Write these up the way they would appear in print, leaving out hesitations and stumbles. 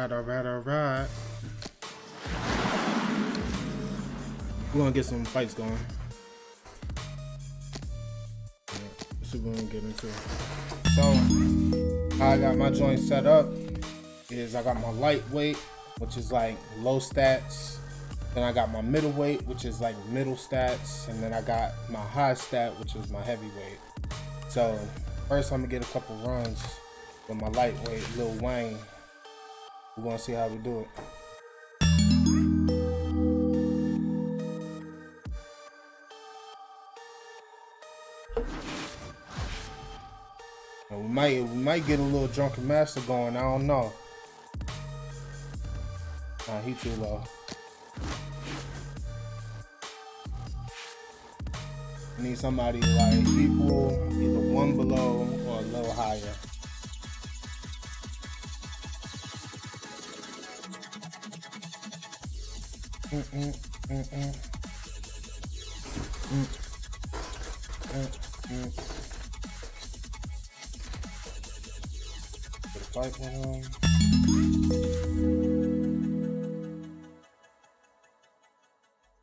Alright. We're gonna get some fights going. Let's see what we're gonna get into. So, how I got my joint set up is I got my lightweight, which is like low stats. Then I got my middleweight, which is like middle stats. And then I got my high stat, which is my heavyweight. So, first I'm gonna get a couple runs with my lightweight, Lil Wayne. We're gonna see how we do it. And we might get a little drunken master going. I don't know. Nah, he too low. I need somebody like equal, either one below or a little higher. Fight with him.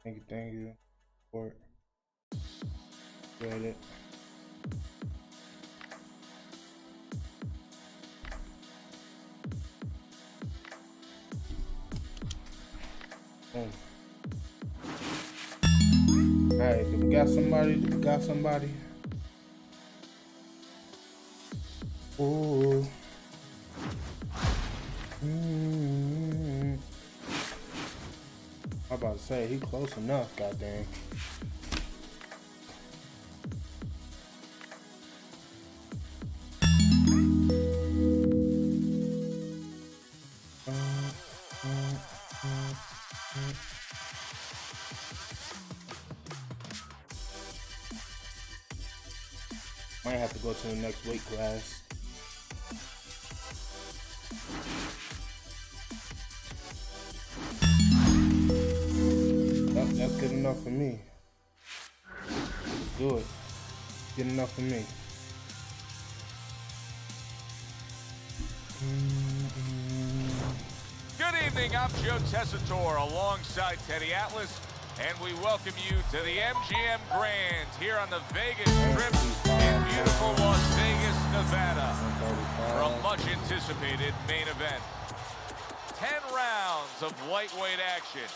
Thank you. Support. Get it. Alright, do we got somebody? Ooh. I'm about to say, he close enough, goddamn. Might have to go to the next weight class. That's good enough for me. Let's do it. Good enough for me. Good evening, I'm Joe Tessitore alongside Teddy Atlas, and we welcome you to the MGM Grand here on the Vegas Strip in beautiful Las Vegas, Nevada, for a much anticipated main event. 10 rounds of lightweight action.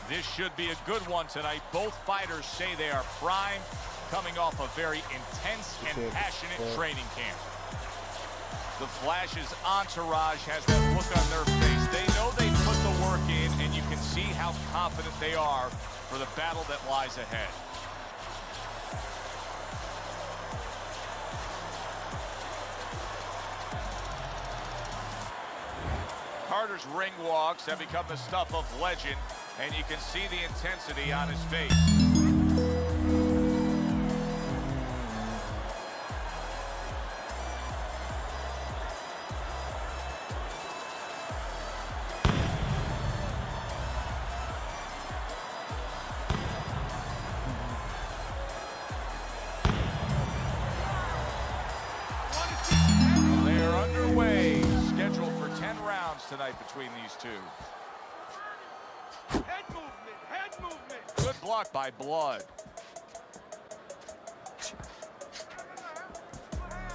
This should be a good one tonight. Both fighters say they are primed, coming off a very intense and passionate training camp. The Flash's entourage has that look on their face. They know they put the work in, and you can see how confident they are for the battle that lies ahead. Carter's ring walks have become the stuff of legend, and you can see the intensity on his face. They're underway, scheduled for 10 rounds tonight between these two. Head movement. Good block by Blood.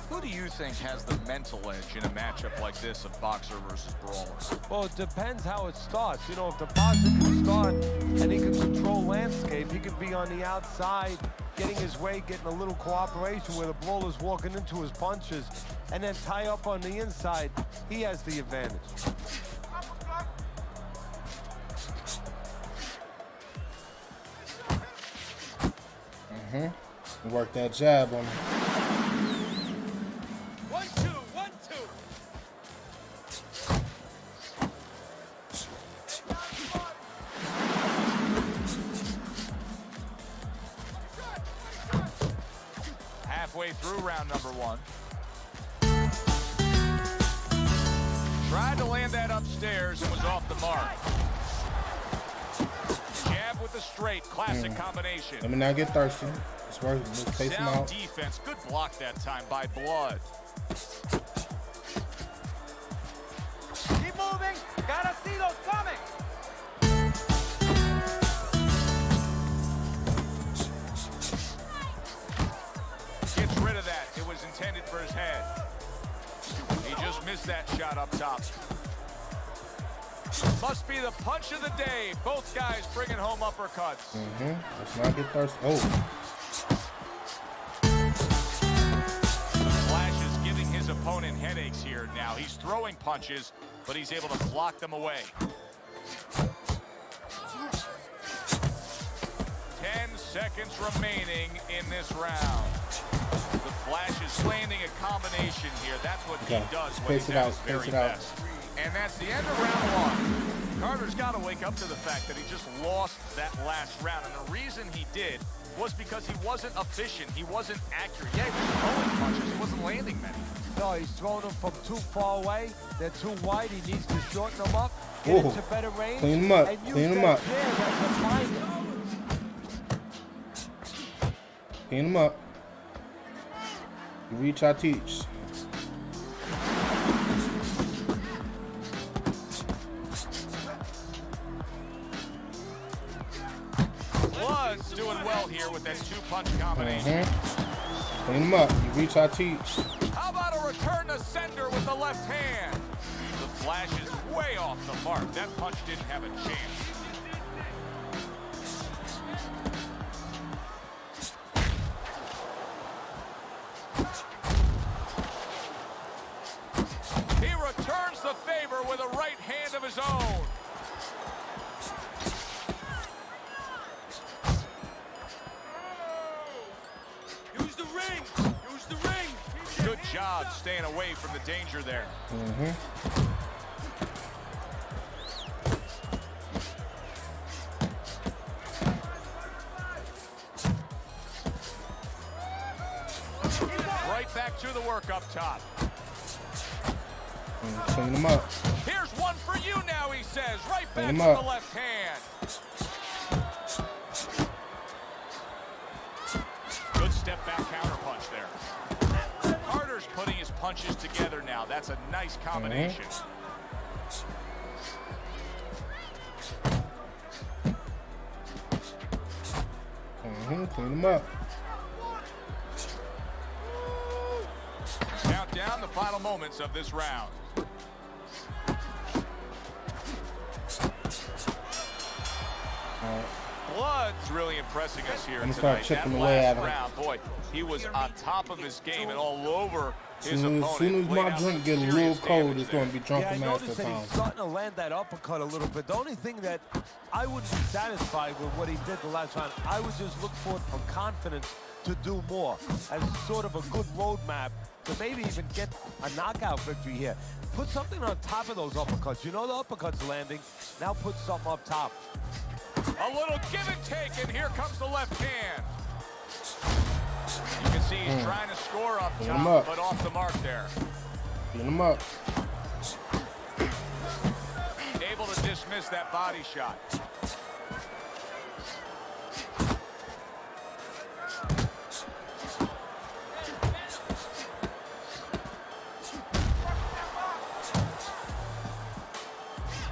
Who do you think has the mental edge in a matchup like this of boxer versus brawler? Well, it depends how it starts. You know, if the boxer can start and he can control landscape, he can be on the outside, getting his way, getting a little cooperation where the brawler's walking into his punches, and then tie up on the inside, he has the advantage. Work that jab on him. 1-2, 1-2. Halfway through round number one. Tried to land that upstairs and was off the mark. Jab with the straight, classic combination. Let me not get thirsty. Let's work. Let's pace him out. Defense, good block that time by Blood. Keep moving. that shot up top. Must be the punch of the day. Both guys bringing home uppercuts. Let's not get thirsty. Oh. Flash is giving his opponent headaches here now. He's throwing punches, but he's able to block them away. 10 seconds remaining in this round. The Flash is landing a combination here. That's what he does when he's at his very best. And that's the end of round 1. Carter's got to wake up to the fact that he just lost that last round. And the reason he did was because he wasn't efficient. He wasn't accurate. Yeah, he was throwing punches. He wasn't landing many. No, he's throwing them from too far away. They're too wide. He needs to shorten them up, get into better range. Clean them up. And Clean them up. Clean them up. You reach, I teach. Blood's doing well here with that 2-punch combination. Clean them up. You reach, I teach. How about a return to sender with the left hand? The Flash is way off the mark. That punch didn't have a chance. He returns the favor with a right hand of his own. Use the ring. Use the ring. Good job staying away from the danger there. Right back to the work up top. Clean them up. Here's one for you now, he says. Right back Clean to them up. the left hand. Good step back counter punch there. Carter's putting his punches together now. That's a nice combination. Clean them up. Count down the final moments of this round. Blood's really impressing us here tonight. Start chipping that away at last him. round, boy, he was on top of his game and all over his As opponent. soon as my Laid out drink some get a little serious cold, damage it's there. going to be drunken I master noticed that time. he's starting to land that uppercut a little bit. The only thing that I wouldn't be satisfied with what he did the last round, I would just look for confidence to do more as sort of a good roadmap to maybe even get a knockout victory here. Put something on top of those uppercuts. You know the uppercut's landing. Now put something up top. A little give and take, and here comes the left hand. You can see he's trying to score up Clean 'em top, up. but off the mark there. Clean them up. Able to dismiss that body shot.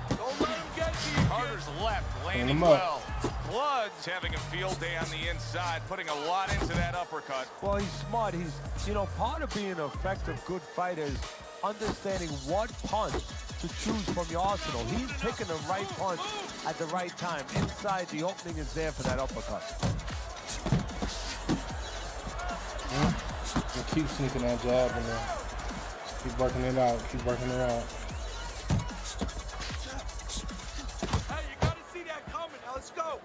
Don't let him get you. Carter's left, landing him up. well. Blood's having a field day on the inside, putting a lot into that uppercut. Well, he's smart. He's, you know, part of being an effective, good fighter is understanding what punch to choose from your arsenal. He's picking the right punch at the right time. Inside, the opening is there for that uppercut. And keep sneaking that jab in there. Keep working it out. Keep working it out. Hey, you gotta see that coming. Now let's go.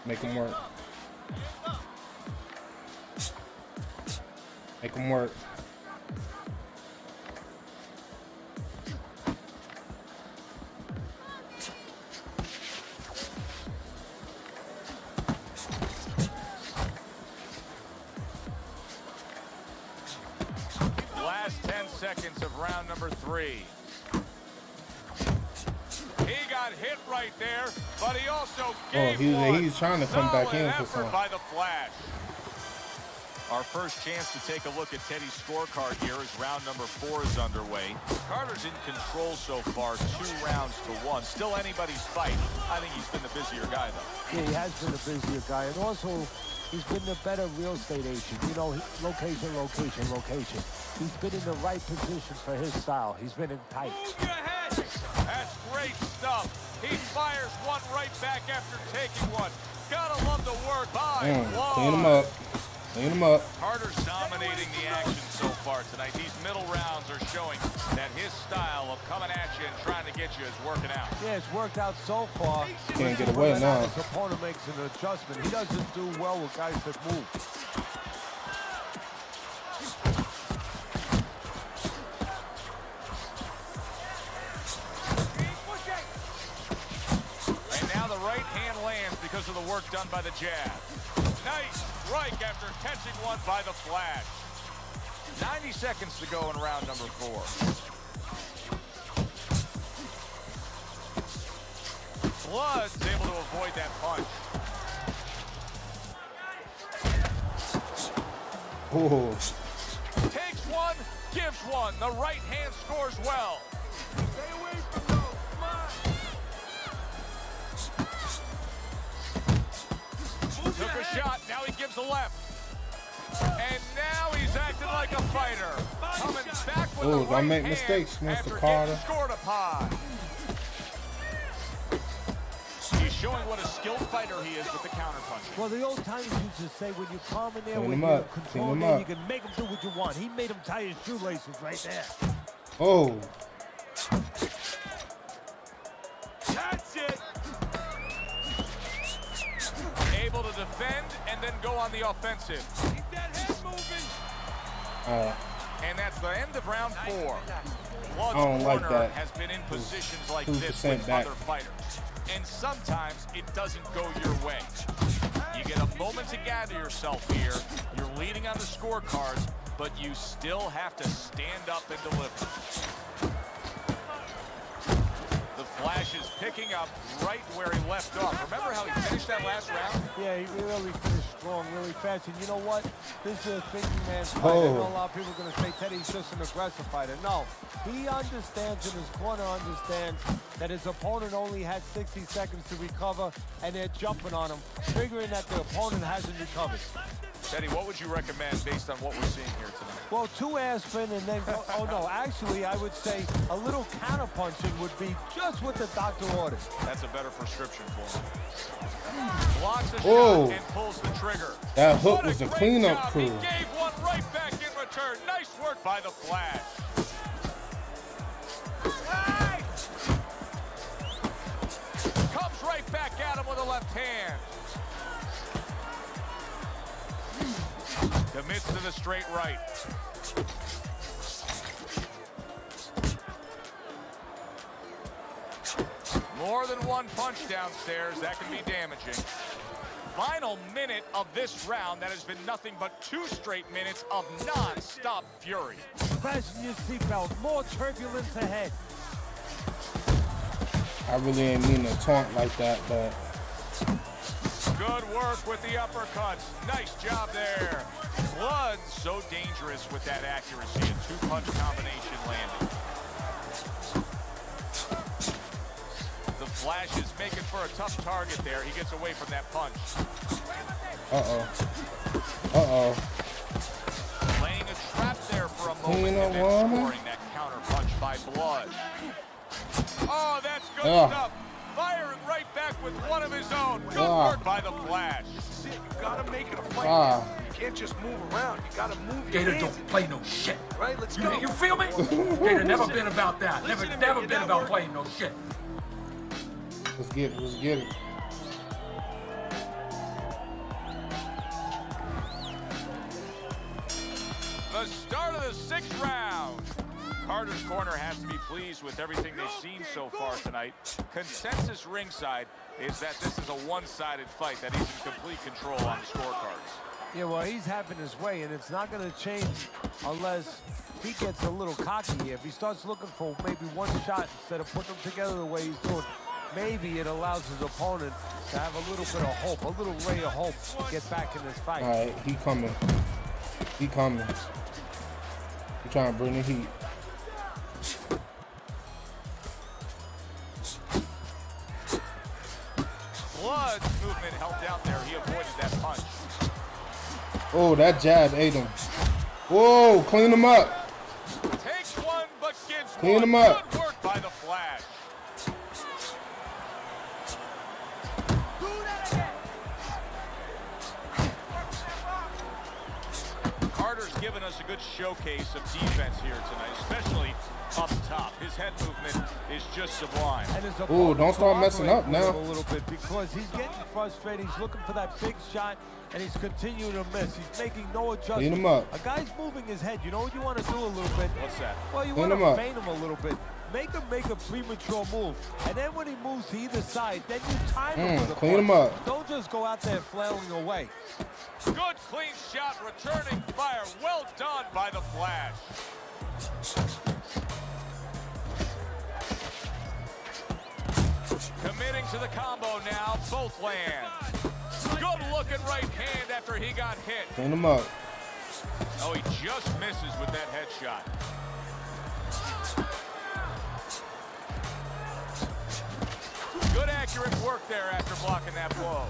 Make them work. Make them work. Last 10 seconds of round number 3. He got hit right there, but he also gave one. He's trying to come back in for Solid effort some. by the Flash. Our first chance to take a look at Teddy's scorecard here as round number 4 is underway. Carter's in control so far, 2 rounds to 1. Still anybody's fight. I think he's been the busier guy, though. Yeah, he has been the busier guy, and also he's been the better real estate agent. You know, location, location, location. He's been in the right position for his style. He's been in tight. Move your head. That's great stuff. He fires one right back after taking one. Gotta love the work by Playas. Clean him up. Clean him up. Carter's dominating the action so far tonight. These middle rounds are showing that his style of coming at you and trying to get you is working out. Yeah, it's worked out so far. Can't get away now. His opponent makes an adjustment. He doesn't do well with guys that move. And now the right hand lands because of the work done by the jab. Nice strike after catching one by the flash. 90 seconds to go in round number 4. Blood's able to avoid that punch. Oh. Takes one, gives one. The right hand scores well. Stay away from those. Come on. Took a shot, now he gives a left. And now he's acting like a fighter. Coming back with the Don't right make hand mistakes, Mr. after Carter. getting scored upon. He's showing what a skilled fighter he is with the counterpunching. Well, the old timers used to say when you calm in there, Clean when him you up. control Clean him there, up. you can make him do what you want. He made him tie his shoelaces right there. Oh. That's it. Able to defend and then go on the offensive. Keep that head moving. And that's the end of round 4. I don't like corner that. has been in positions like 2% this with back. other fighters. And sometimes it doesn't go your way. You get a moment to gather yourself here. You're leading on the scorecards, but you still have to stand up and deliver. The flash is picking up right where he left off. Remember how he finished that last round? Yeah, he really finished strong, really fast. And you know what? This is a thinking man's fight. I Oh. know a lot of people are going to say Teddy's just an aggressive fighter. No, he understands, and his corner understands that his opponent only had 60 seconds to recover, and they're jumping on him, figuring that the opponent hasn't recovered. Teddy, what would you recommend based on what we're seeing here tonight? Well, 2 ass spin and then go, oh no, actually I would say a little counter punching would be just what the doctor ordered. That's a better prescription for him. Blocks the Whoa. shot and pulls the trigger. That hook What was a great cleanup job. crew. He gave one right back in return. Nice work by the Flash. Hey! Comes right back at him with a left hand. Commits to the straight right. More than one punch downstairs, that can be damaging. Final minute of this round, that has been nothing but 2 straight minutes of non-stop fury. Fasten your seatbelt, more turbulence ahead. I really ain't mean to taunt like that, but Good work with the uppercuts. Nice job there. Blood so dangerous with that accuracy. A 2-punch combination landing. The Flash is making for a tough target there. He gets away from that punch. Laying a trap there for a moment and then scoring that counter punch by Blood. Oh, that's good stuff. Firing right back with one of his own. Good work by the Flash. This is it. You gotta make it a fight. You can't just move around. You gotta move your Gator hands don't play no shit. Right, let's go. You feel me? Gator never been about that. Never Listen to me, been you're not about working. playing no shit. let's get it. Let's get it. The start of the 6th round. Carter's corner has to be pleased with everything they've seen so far tonight. Consensus ringside is that this is a one-sided fight, that he's in complete control on the scorecards. Yeah, well, he's having his way, and it's not going to change unless he gets a little cocky here. If he starts looking for maybe one shot instead of putting them together the way he's doing, maybe it allows his opponent to have a little bit of hope, a little ray of hope to get back in this fight. All right, he coming. He coming. He trying to bring the heat. Blood's movement helped out there. He avoided that punch. Oh, that jab ate him. Whoa, clean him up. Takes one, but gives Clean one. him up. Good work by the Flash. Carter's given us a good showcase of defense here tonight, especially up top. His head movement is just sublime. Ooh, don't start messing up now. A little bit because he's getting frustrated. He's looking for that big shot, and he's continuing to miss. He's making no adjustment. Clean him up. A guy's moving his head. You know what you want to do a little bit? What's that? Well, you Clean want him to up. feint him a little bit. Make him make a premature move. And then when he moves to either side, then you time him with a clean him punch. up. Don't just go out there flailing away. Good clean shot, returning fire. Well done by the Flash. Committing to the combo now, both land. Good looking right hand after he got hit. Clean him up. Oh, he just misses with that headshot. Good accurate work there after blocking that blow.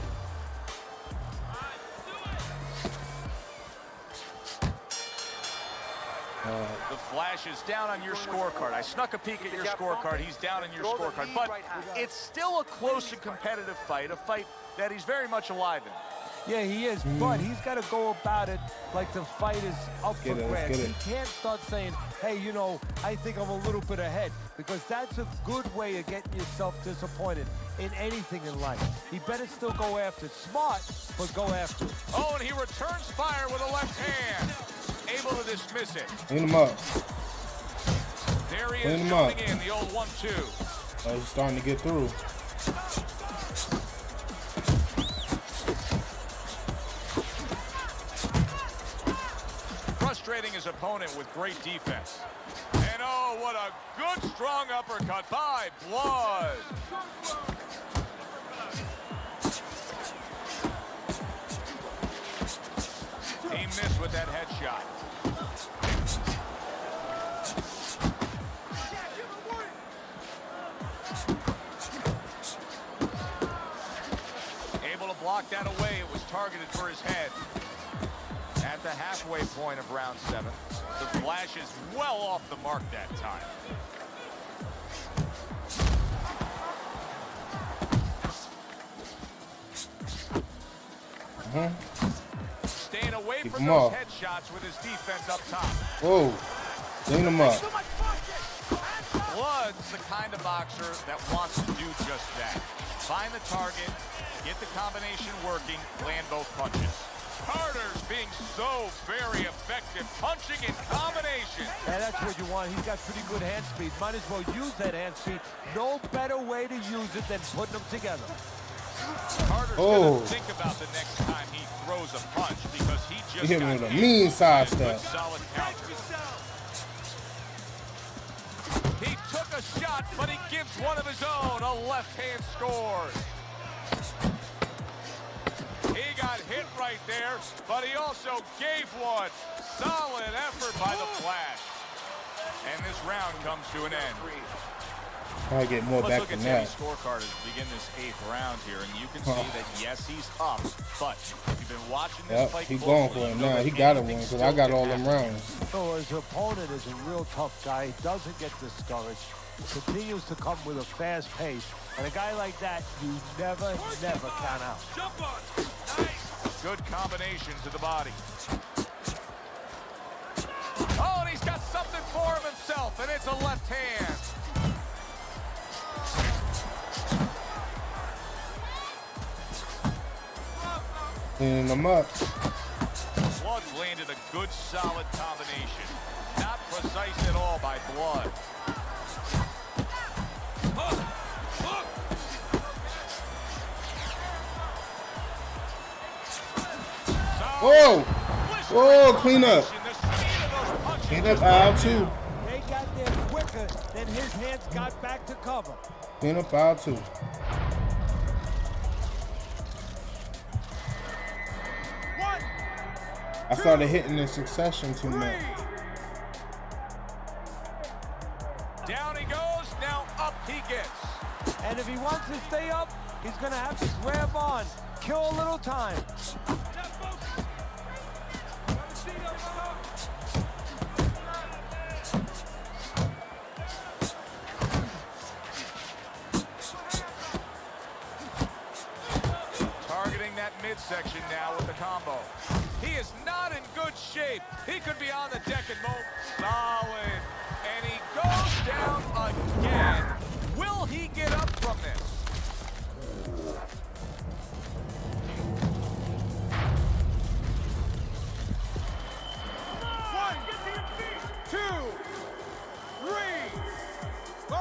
The Flash is down on your scorecard. I snuck a peek at your scorecard. He's down on your scorecard. But it's still a close and competitive fight, a fight that he's very much alive in. Yeah, he is, but he's got to go about it like the fight is up for grabs. He can't start saying, hey, you know, I think I'm a little bit ahead, because that's a good way of getting yourself disappointed in anything in life. He better still go after it. Smart, but go after it. Oh, and he returns fire with a left hand. Able to dismiss it. Clean him up. There he is coming in, the old 1-2. Oh, he's starting to get through. Frustrating his opponent with great defense. And oh, what a good strong uppercut by Blood. He missed with that headshot. Able to block that away. It was targeted for his head. At the halfway point of round 7, the Flash is well off the mark that time. Staying away from those headshots with his defense up top. Whoa, clean him up. Blood's the kind of boxer that wants to do just that. Find the target, get the combination working, land both punches. Carter's being so very effective, punching in combination. And that's what you want. He's got pretty good hand speed. Might as well use that hand speed. No better way to use it than putting them together. Carter's gonna think about the next time he throws a punch, because he just hit me with a mean side step. Solid counter. He took a shot, but he gives one of his own. A left hand scores. He got hit right there, but he also gave one. Solid effort by the Flash. And this round comes to an end. I get more back than that. Let's look at Teddy's scorecard as we begin this 8th round here, and you can see that, yes, he's up, but if you've been watching this fight he's closely, going for it now. He got to win, because I got all them rounds. So his opponent is a real tough guy. He doesn't get discouraged. Continues to come with a fast pace. And a guy like that, you never count out. Jump on. Nice. Good combination to the body. Oh, and he's got something for him himself, and it's a left hand. Cleaning them up. Blood landed a good, solid combination. Not precise at all by Blood. Whoa! Whoa, clean up. Clean up aisle 2. They got there quicker than his hands got back to cover. Clean up aisle 2. I started hitting in succession too much. Down he goes, now up he gets. And if he wants to stay up, he's gonna have to grab on, kill a little time. Targeting that midsection now with the combo. He is not in good shape. He could be on the deck and move. Solid. And he goes down again. Will he get up from this? One, 2, 3, 4,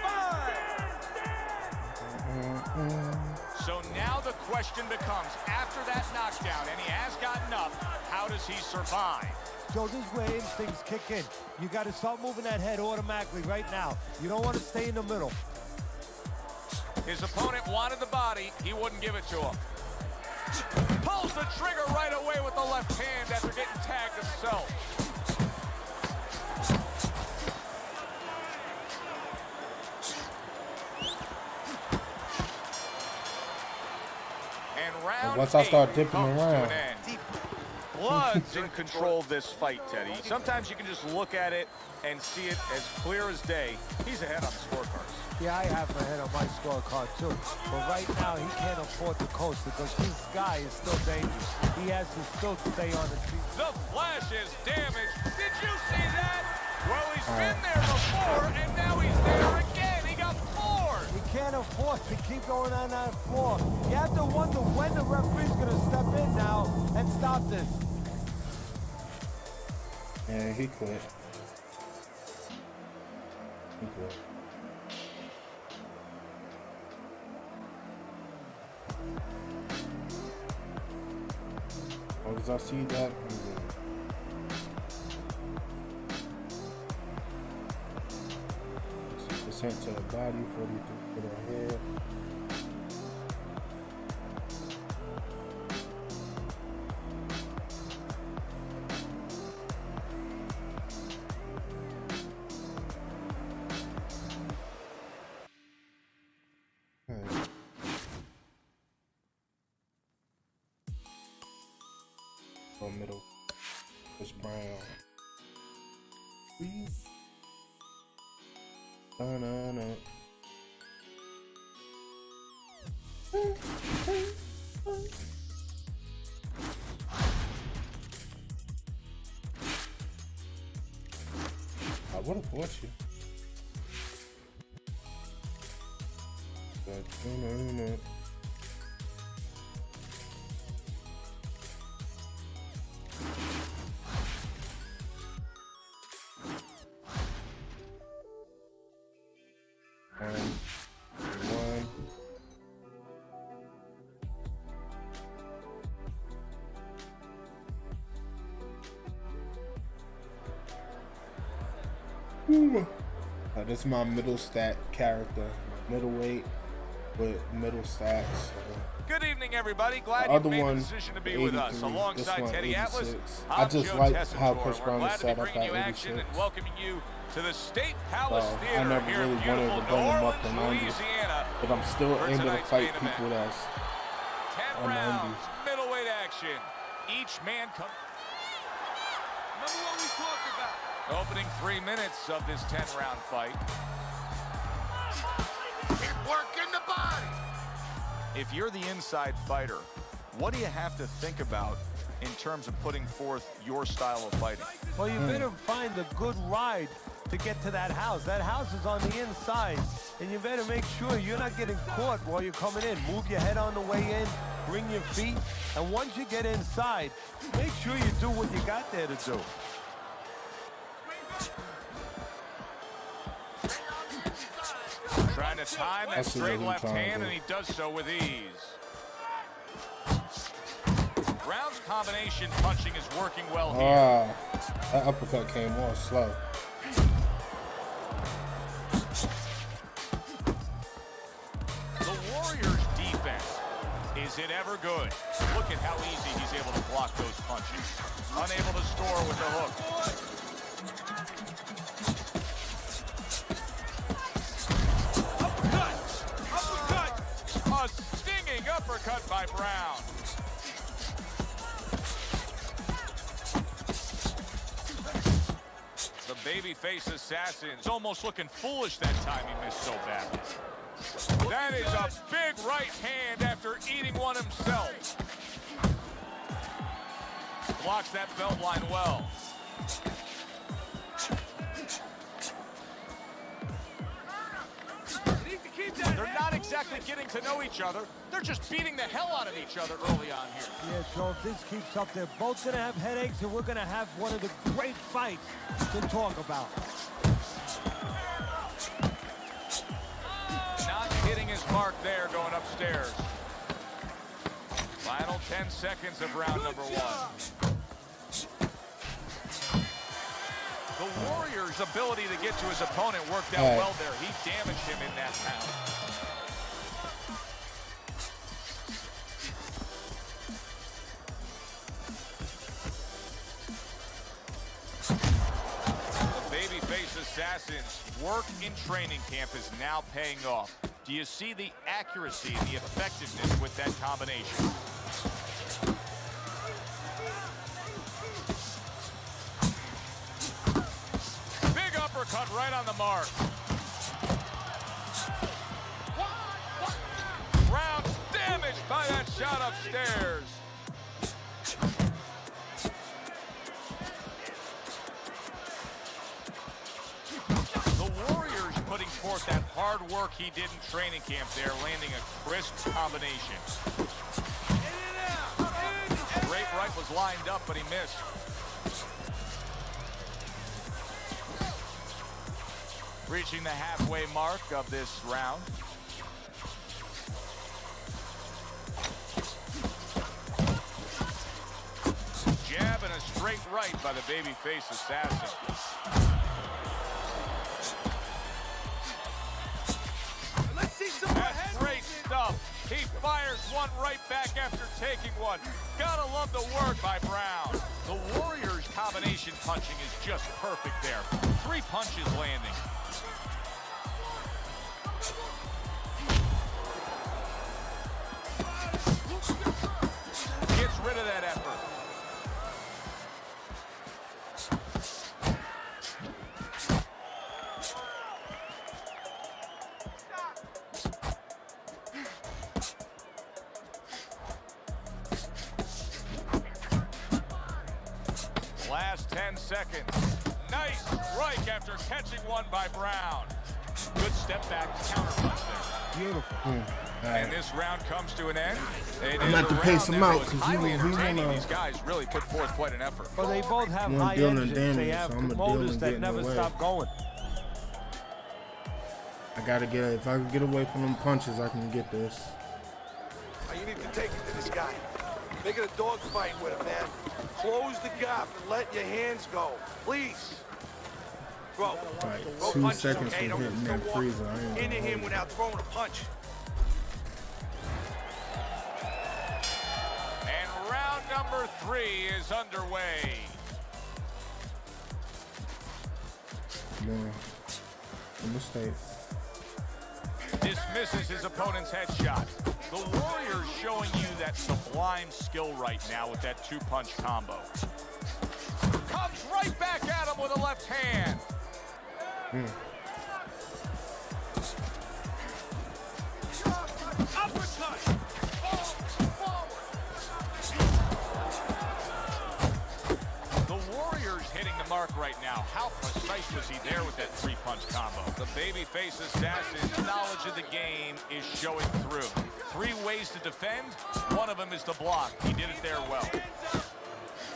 5. So now the question becomes, after that knockdown, and he has gotten up, how does he survive? So this is where instincts kick in. You got to start moving that head automatically right now. You don't want to stay in the middle. His opponent wanted the body, he wouldn't give it to him. Pulls the trigger right away with the left hand after getting tagged himself. And round Once I start 8 dipping comes to around. an end. Blood's in control of this fight, Teddy. Sometimes you can just look at it and see it as clear as day. He's ahead on the scorecards. Yeah, I have my head on my scorecard too. But right now, he can't afford to coast because this guy is still dangerous. He has to still stay on the feet. The Flash is damaged. Did you see that? Well, he's been there before, and now he's there again. He got floored. He can't afford to keep going on that floor. You have to wonder when the referee's going to step in now and stop this. Yeah, he quit. He quit. Oh, as I see that, I'm good. 60% to the body, 43 for the head. Middle, Chris Brown. No. I would have fought you. But no. This is my middle stat character, middleweight with middle stats. Good evening, everybody. Glad you made the decision to be with us. Alongside Teddy Atlas, I just like how Chris Brown is set up at 86. Action and welcoming you to the State Palace Theater I never here really in beautiful wanted to bring him up to New 90, Orleans, Louisiana. but I'm still for able to tonight's fight main people event. that's 10 on 90. rounds, middleweight action. Each man comes. Remember what we talked about. Opening 3 minutes of this 10-round fight. Keep working the body. If you're the inside fighter, what do you have to think about in terms of putting forth your style of fighting? Well, you better find a good ride to get to that house. That house is on the inside, and you better make sure you're not getting caught while you're coming in. Move your head on the way in, bring your feet, and once you get inside, make sure you do what you got there to do. Trying to time that straight left hand, and he does so with ease. Brown's combination punching is working well here. That uppercut came more slow. The Warriors' defense is Is it ever good? Look at how easy he's able to block those punches. Unable to score with the hook. A stinging uppercut by Brown. The babyface assassin is almost looking foolish that time he missed so badly. That is a big right hand after eating one himself. Blocks that belt line well. They're not exactly getting to know each other. They're just beating the hell out of each other early on here. Yeah, so if this keeps up, they're both going to have headaches, and we're going to have one of the great fights to talk about. Not hitting his mark there, going upstairs. Final 10 seconds of round number 1. The Warrior's ability to get to his opponent worked out well there. He damaged him in that pound. The babyface assassin's work in training camp is now paying off. Do you see the accuracy and the effectiveness with that combination? Big uppercut right on the mark. Brown's damaged by that shot upstairs. The Warriors putting forth that hard work he did in training camp there, landing a crisp combination. Great right was lined up, but he missed. Reaching the halfway mark of this round. Jab and a straight right by the babyface assassin. That's great stuff. He fires one right back after taking one. Gotta love the work by Brown. The Warriors' combination punching is just perfect there. 3 punches landing. Gets rid of that effort. Last 10 seconds. Nice strike after catching one by Brown. Good step back counter punch there. Beautiful. And this round comes to an end. I'm about to pace him out because highly he entertaining. wanna. These guys really put forth quite an effort. Well, they both have One high dealing engines. damage, They have so I'ma deal promoters and that get in never the way. stop going. I gotta get. If I can get away from them punches, I can get this. You need to take it to this guy. Make it a dog fight with him, man. Close the gap and let your hands go. Please. Bro, Like go 2 punch, seconds okay? from Don't hitting that walk freezer. I ain't into gonna him hold without throwing a punch. And round number 3 is underway. you. Man, a mistake. Dismisses his opponent's headshot. The Warriors showing you that sublime skill right now with that 2-punch combo. Comes right back at him with a left hand. Uppercut. The Warriors hitting the mark right now. How precise was he there with that 3-punch combo? The babyface assassin's knowledge of the game is showing through. 3 ways to defend. One of them is to block. He did it there well.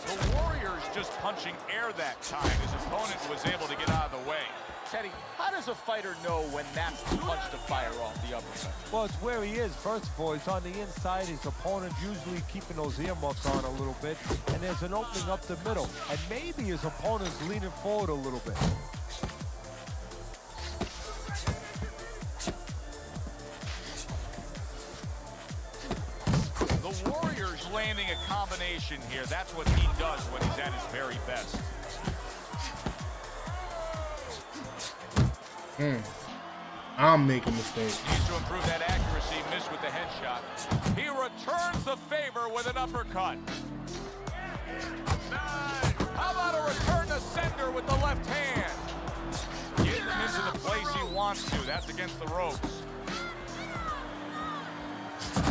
The Warriors just punching air that time. His opponent was able to get out of the way. Teddy, how does a fighter know when that's the punch to fire off the uppercut? Well, it's where he is. First of all, he's on the inside. His opponent usually keeping those earmuffs on a little bit. And there's an opening up the middle. And maybe his opponent's leaning forward a little bit. combination here. That's what he does when he's at his very best. I'm making mistakes. Needs to improve that accuracy. Missed with the headshot. He returns the favor with an uppercut. Nice. How about a return to sender with the left hand? Getting him into the place he wants to. That's against the ropes.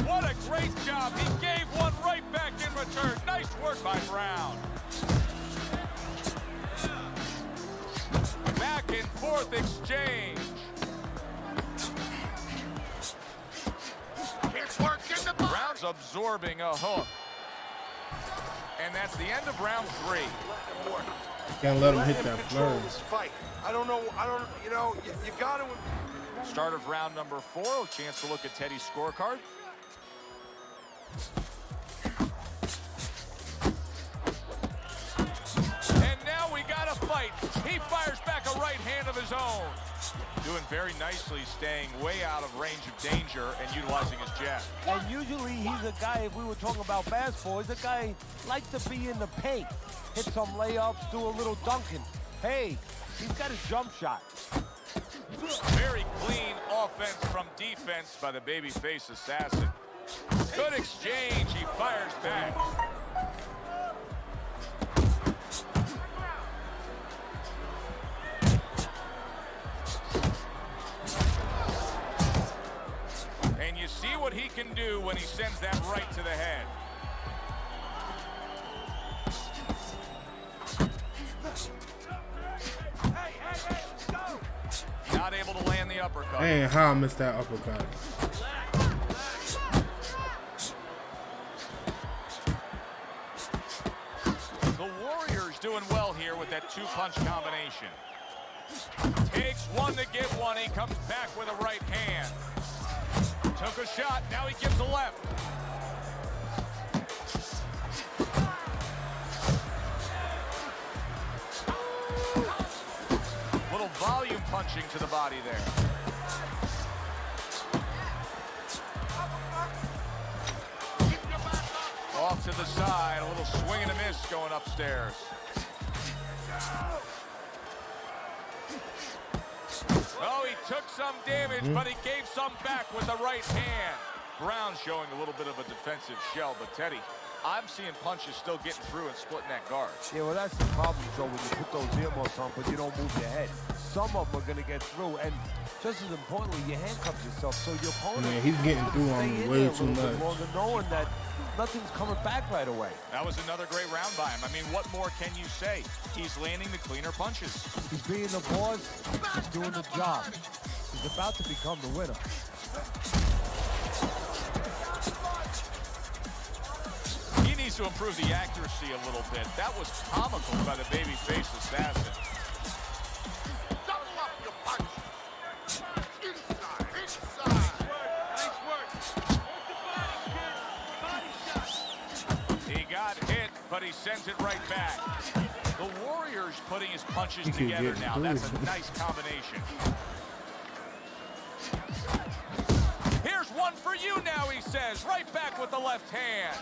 What a great job. He gave one right back in return. Nice work by Brown. Back and forth exchange. Brown's absorbing a hook. And that's the end of round 3. Can't let him hit that flurry. Fight. I don't know, you know, you got to. Start of round number 4. A chance to look at Teddy's scorecard. And now we got a fight. He fires back a right hand of his own. Doing very nicely, staying way out of range of danger and utilizing his jab. And usually he's a guy, if we were talking about basketball, he's a guy likes to be in the paint. Hit some layups, do a little dunking. Hey, he's got his jump shot. Very clean offense from defense by the babyface assassin. Good exchange. He fires back. And you see what he can do when he sends that right to the head. Not able to land the uppercut. Man, how I missed that uppercut. The Warriors doing well here with that 2-punch combination. Takes one to give one. He comes back with a right hand. Took a shot. Now he gives a left. Little volume punching to the body there. Off to the side, a little swing and a miss going upstairs. Oh, he took some damage, but he gave some back with the right hand. Brown showing a little bit of a defensive shell, but Teddy, I'm seeing punches still getting through and splitting that guard. Yeah, well, that's the problem, Joe, when you put those earmuffs on, but you don't move your head. Some of them are going to get through, and just as importantly, you handcuff yourself so your opponent... Man, he's getting through on stay in way there a too little bit much. longer, knowing that nothing's coming back right away. That was another great round by him. I mean, what more can you say? He's landing the cleaner punches. He's being the boss. He's doing the job. He's about to become the winner. He needs to improve the accuracy a little bit. That was comical by the babyface assassin. Double up your punch. Inside. Nice work. He got hit, but he sends it right back. The Warriors putting his punches He keep together getting now. through. That's a nice combination. Here's one for you now, he says. Right back with the left hand.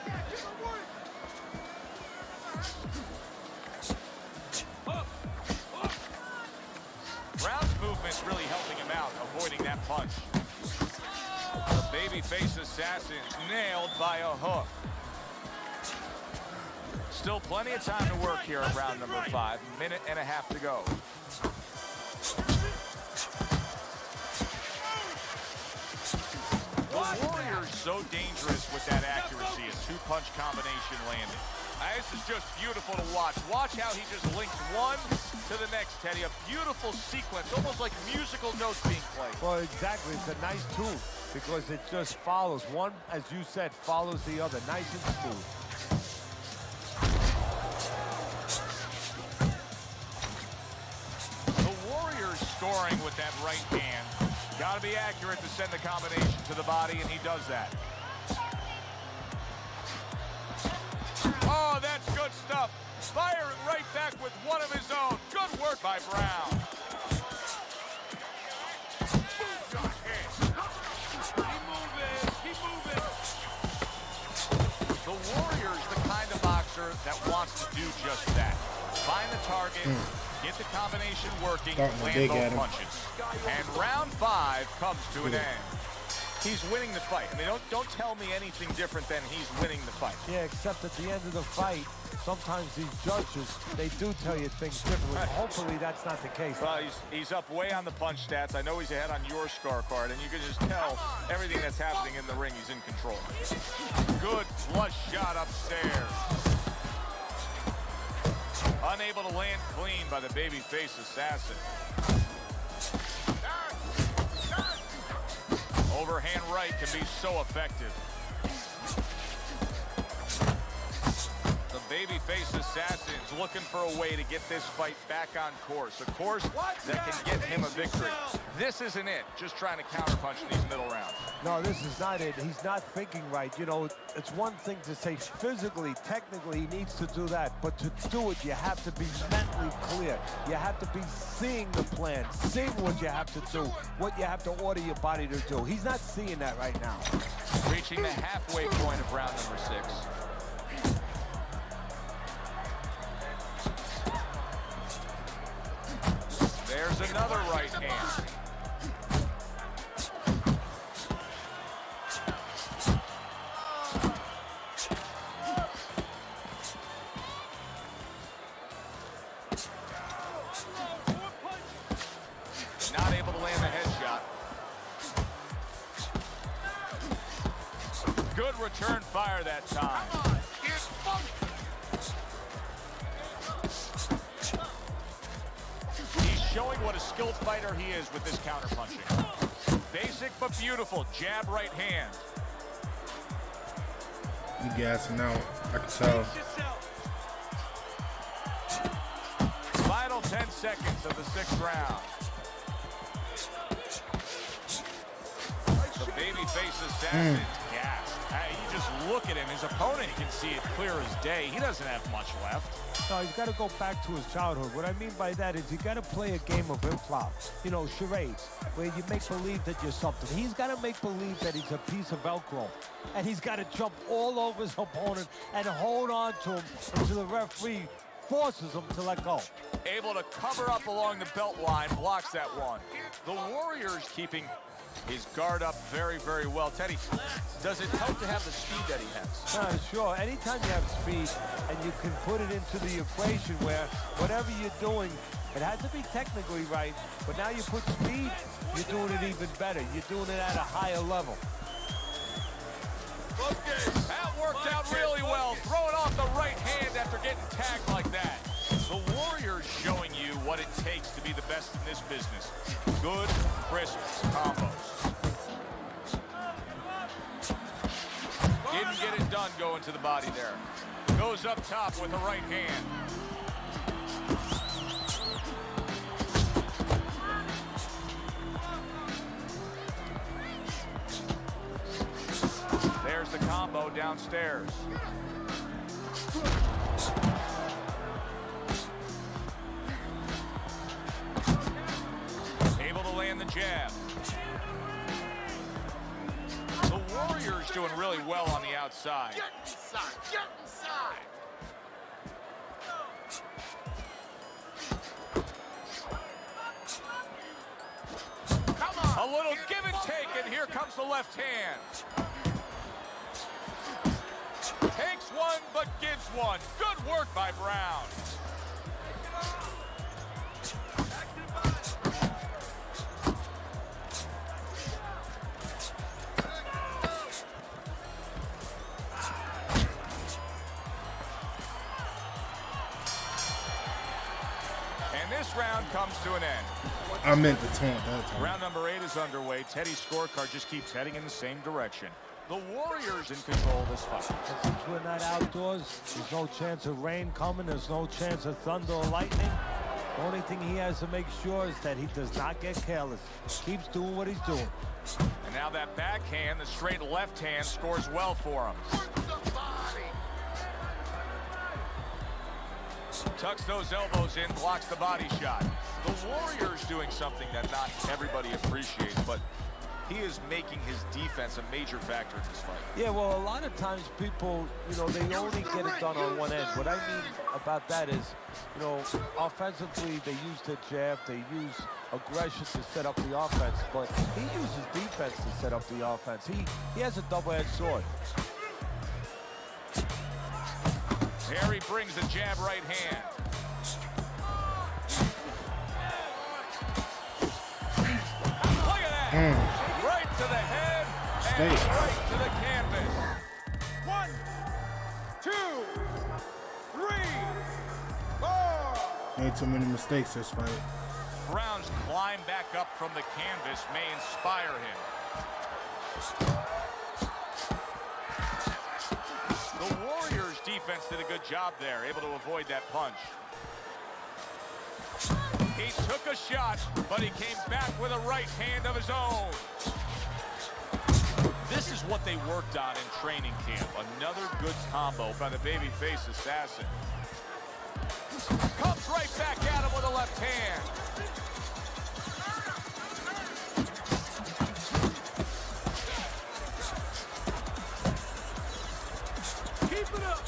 Brown's movement's really helping him out, avoiding that punch. The babyface assassin nailed by a hook. Still plenty of time to work here at round number 5. Minute and a half to go. The Warriors so dangerous with that accuracy. A 2-punch combination landing. This is just beautiful to watch. Watch how he just links one to the next, Teddy. A beautiful sequence, almost like musical notes being played. Well, exactly. It's a nice tune because it just follows. One, as you said, follows the other. Nice and smooth. The Warriors scoring with that right hand. Got to be accurate to send the combination to the body, and he does that. Oh, that's good stuff. Firing right back with one of his own. Good work by Brown. Keep moving. The Warriors, the kind of wants to do just that. Find the target, get the combination working, Starting to land dig at both him. punches. And round 5 comes to an end. He's winning the fight. I mean, don't tell me anything different than he's winning the fight. Yeah, except at the end of the fight, sometimes these judges, they do tell you things differently. Hopefully that's not the case. Well, he's up way on the punch stats. I know he's ahead on your scorecard, and you can just tell everything that's happening in the ring, he's in control. Good flush shot upstairs. Unable to land clean by the babyface assassin. Overhand right can be so effective. The babyface assassin's looking for a way to get this fight back on course. A course that can get him a victory. This isn't it, just trying to counterpunch in these middle rounds. No, this is not it. He's not thinking right. You know, it's one thing to say physically, technically, he needs to do that. But to do it, you have to be mentally clear. You have to be seeing the plan, seeing what you have to do, what you have to order your body to do. He's not seeing that right now. Reaching the halfway point of round number 6. There's another right hand. Not able to land the headshot. Good return fire that time. He's showing what a skilled fighter he is with this counterpunching. Basic but beautiful jab right hand. You gassing out. I can tell. Final 10 seconds of the 6th round. The babyface assassin's gassed. You just look at him. His opponent can see it clear as day. He doesn't have much left. No, he's got to go back to his childhood. What I mean by that is you got to play a game of improv. You know, charades, where you make believe that you're something. He's got to make believe that he's a piece of Velcro. And he's got to jump all over his opponent and hold on to him until the referee forces him to let go. Able to cover up along the belt line, blocks that one. The Warrior's keeping his guard up very, very well. Teddy, does it help to have the speed that he has? Sure. Anytime you have speed and you can put it into the equation where whatever you're doing, it has to be technically right, but now you put speed, you're doing it even better. You're doing it at a higher level. That worked out really well. Throwing off the right hand after getting tagged like that. The Warrior's showing you what it takes to be the best in this business. Good, crisp combos. Didn't get it done going to the body there. Goes up top with a right hand. There's the combo downstairs. Able to land the jab. The Warrior's doing really well on the outside. Get inside! Get inside! Come on! A little give and take, and here comes the left hand. Takes one, but gives one. Good work by Brown. And this round comes to an end. I meant the taunt that time. Round number 8 is underway. Teddy's scorecard just keeps heading in the same direction. The Warrior's in control of this fight. And since we're not outdoors, there's no chance of rain coming. There's no chance of thunder or lightning. The only thing he has to make sure is that he does not get careless. Keeps doing what he's doing. And now that backhand, the straight left hand, scores well for him. Tucks those elbows in, blocks the body shot. The Warrior's doing something that not everybody appreciates, but he is making his defense a major factor in this fight. Yeah, well, a lot of times people, you know, they only get it done on one end. What I mean about that is, you know, offensively, they use their jab, they use aggression to set up the offense, but he uses defense to set up the offense. He has a double-edged sword. Harry brings the jab right hand. Look at that! Right to the head and right to the canvas. 1, 2, 3, 4. Made too many mistakes this fight. Brown's climb back up from the canvas may inspire him. The Warriors' defense did a good job there, able to avoid that punch. He took a shot, but he came back with a right hand of his own. This is what they worked on in training camp. Another good combo by the babyface assassin. Comes right back at him with a left hand. Keep it up.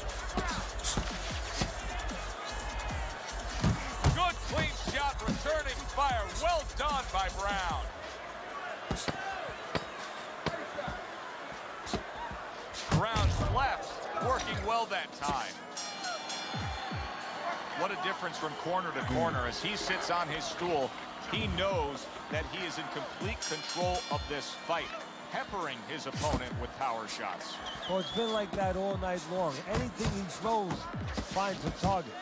Good clean shot, returning fire. Well done by Brown. Brown's left working well that time. What a difference from corner to corner. As he sits on his stool, he knows that he is in complete control of this fight, peppering his opponent with power shots. Well, it's been like that all night long. Anything he throws finds a target.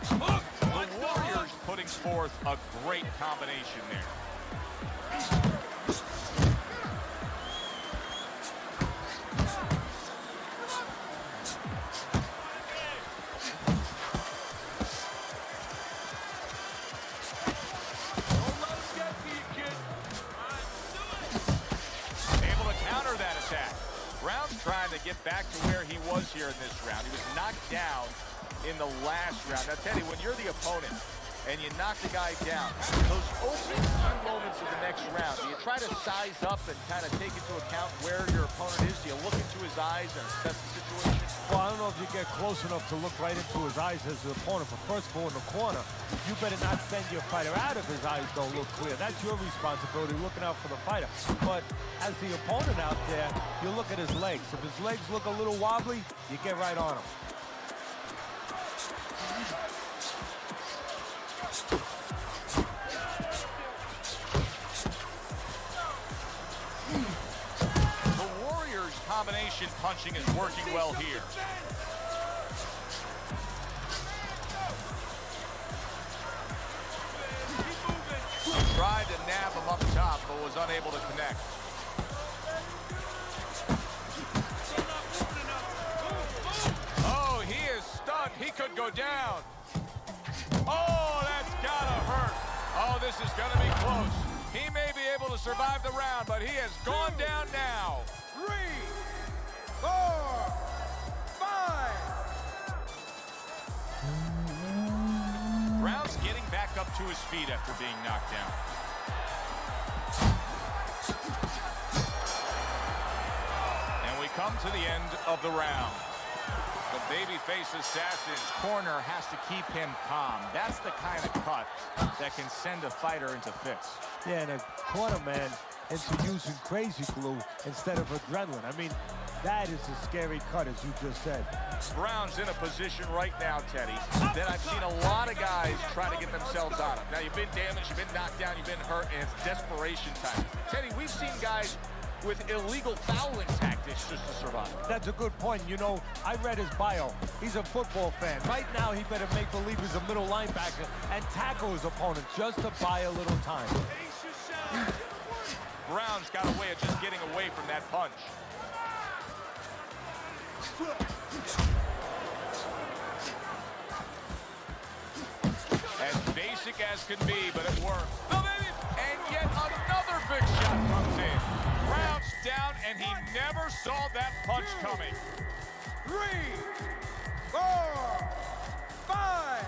The Warriors putting forth a great combination there. Able to counter that attack. Brown's trying to get back to where he was here in this round. He was knocked down in the last round. Now, Teddy, when you're the opponent and you knock the guy down, those opening few moments of the next round, do you try to size up and kind of take into account where your opponent is? Do you look into his eyes and assess the situation? Well, I don't know if you get close enough to look right into his eyes as the opponent, but first of all, in the corner, you better not send your fighter out if his eyes don't look clear. That's your responsibility, looking out for the fighter. But as the opponent out there, you look at his legs. If his legs look a little wobbly, you get right on him. The Warriors' combination punching is working well here. Tried to nab him up top, but was unable to connect. Oh, he is stunned. He could go down. Oh, that's gotta hurt. Oh, this is gonna be close. He may be able to survive the round, but he has gone down now. 3, 4, 5. Brown's getting back up to his feet after being knocked down. And we come to the end of the round. The babyface assassin's corner has to keep him calm. That's the kind of cut that can send a fighter into fits. Yeah, and a corner man into using crazy glue instead of adrenaline. I mean, that is a scary cut, as you just said. Brown's in a position right now, Teddy, that I've seen a lot of guys try to get themselves out of. Now, you've been damaged, you've been knocked down, you've been hurt, and it's desperation time. Teddy, we've seen guys with illegal fouling tactics just to survive. That's a good point. You know, I read his bio. He's a football fan. Right now, he better make believe he's a middle linebacker and tackle his opponent just to buy a little time. Brown's got a way of just getting away from that punch. As basic as can be, but it worked. Oh, baby! And yet another big shot comes in. Brown's down, and he never saw that punch coming. 3, 4, 5,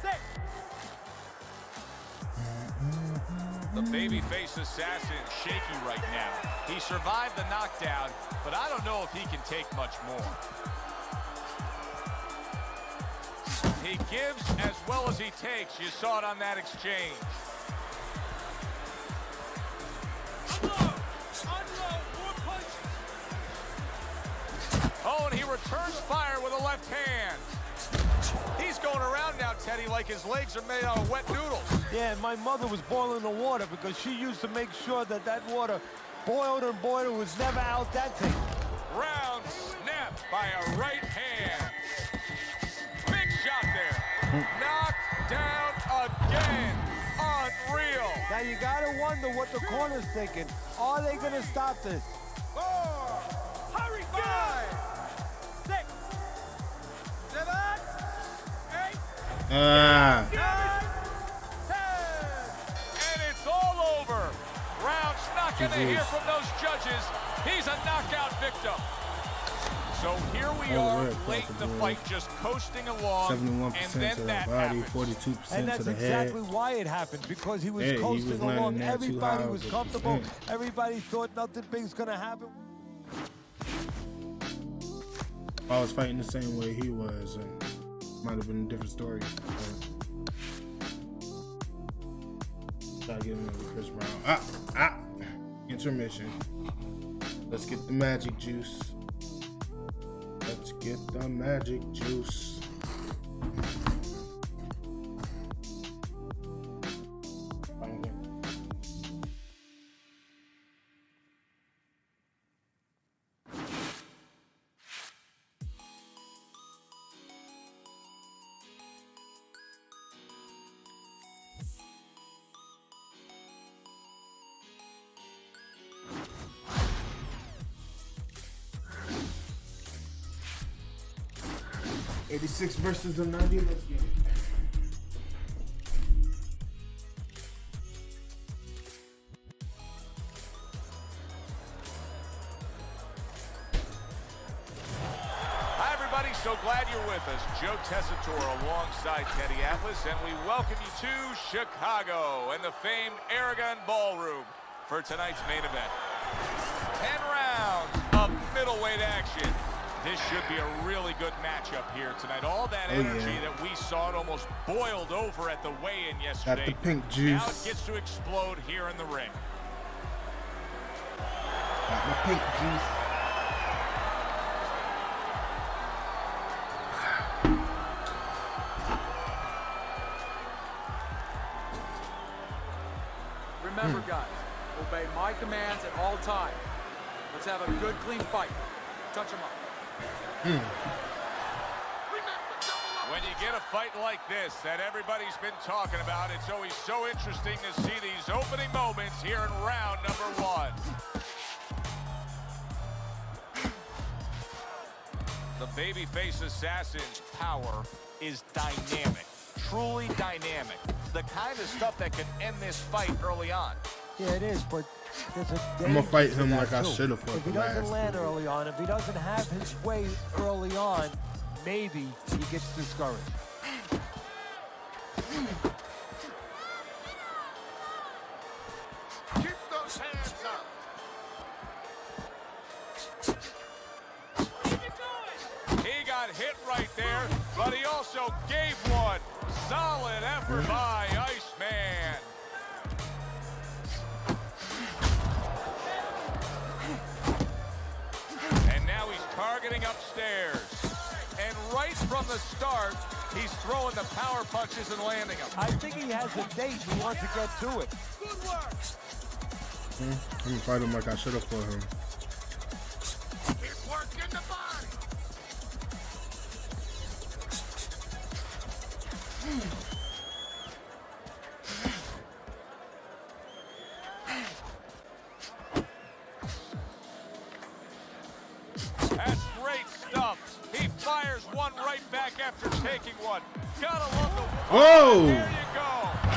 6. The babyface assassin shaky right now. He survived the knockdown, but I don't know if he can take much more. He gives as well as he takes. You saw it on that exchange. Unload! Unload! More punches! Oh, and he returns fire with a left hand. He's going around now, Teddy, like his legs are made out of wet noodles. Yeah, and my mother was boiling the water because she used to make sure that that water boiled and boiled and was never al dente. Round snapped by a right hand. Big shot there. Knocked down again. Unreal. Now you gotta wonder what the corner's thinking. Are they gonna stop this? 4, hurry, 5, 6, 7, 8, 9, 10. And it's all over. Rounds not going to hear from those judges. He's a knockout victim. So here we are, late in the fight, just coasting along, 71% and then to the that body, happens. 42% And to that's the exactly head. why it happened, because he was Yeah, he coasting was landing along. that too Everybody high was with comfortable. percent. Everybody thought nothing big's gonna happen. If I was fighting the same way he was, might have been a different story. Try to get another Chris Brown. Intermission. Let's get the magic juice. Let's get the magic juice. '86 versus the '90. Let's get it. Hi, everybody. So glad you're with us. Joe Tessitore alongside Teddy Atlas, and we welcome you to Chicago and the famed Aragon Ballroom for tonight's main event. 10 rounds of middleweight action. This should be a really good matchup here tonight. All that energy that we saw, it almost boiled over at the weigh-in yesterday. Got the pink juice. Now it gets to explode here in the ring. Got my pink juice. Remember, guys, obey my commands at all times. Let's have a good, clean fight. Touch them up. When you get a fight like this that everybody's been talking about, it's always so interesting to see these opening moments here in round number 1. The babyface assassin's power is dynamic, truly dynamic. The kind of stuff that can end this fight early on. Yeah, it is, but there's a I'm gonna fight him danger like to I that, too. should have fought If he the doesn't last land dude. early on, if he doesn't have his way early on, maybe he gets discouraged. Keep those hands up. He got hit right there, but he also gave one. Solid effort by Iceman. And now he's targeting upstairs. And right from the start, he's throwing the power punches and landing them. I think he has a date. He wants to get to it. Good work. I'm gonna fight him like I should have fought him. Keep working the body. That's great stuff. He fires one right back after taking one. Gotta love the... Whoa! There you go.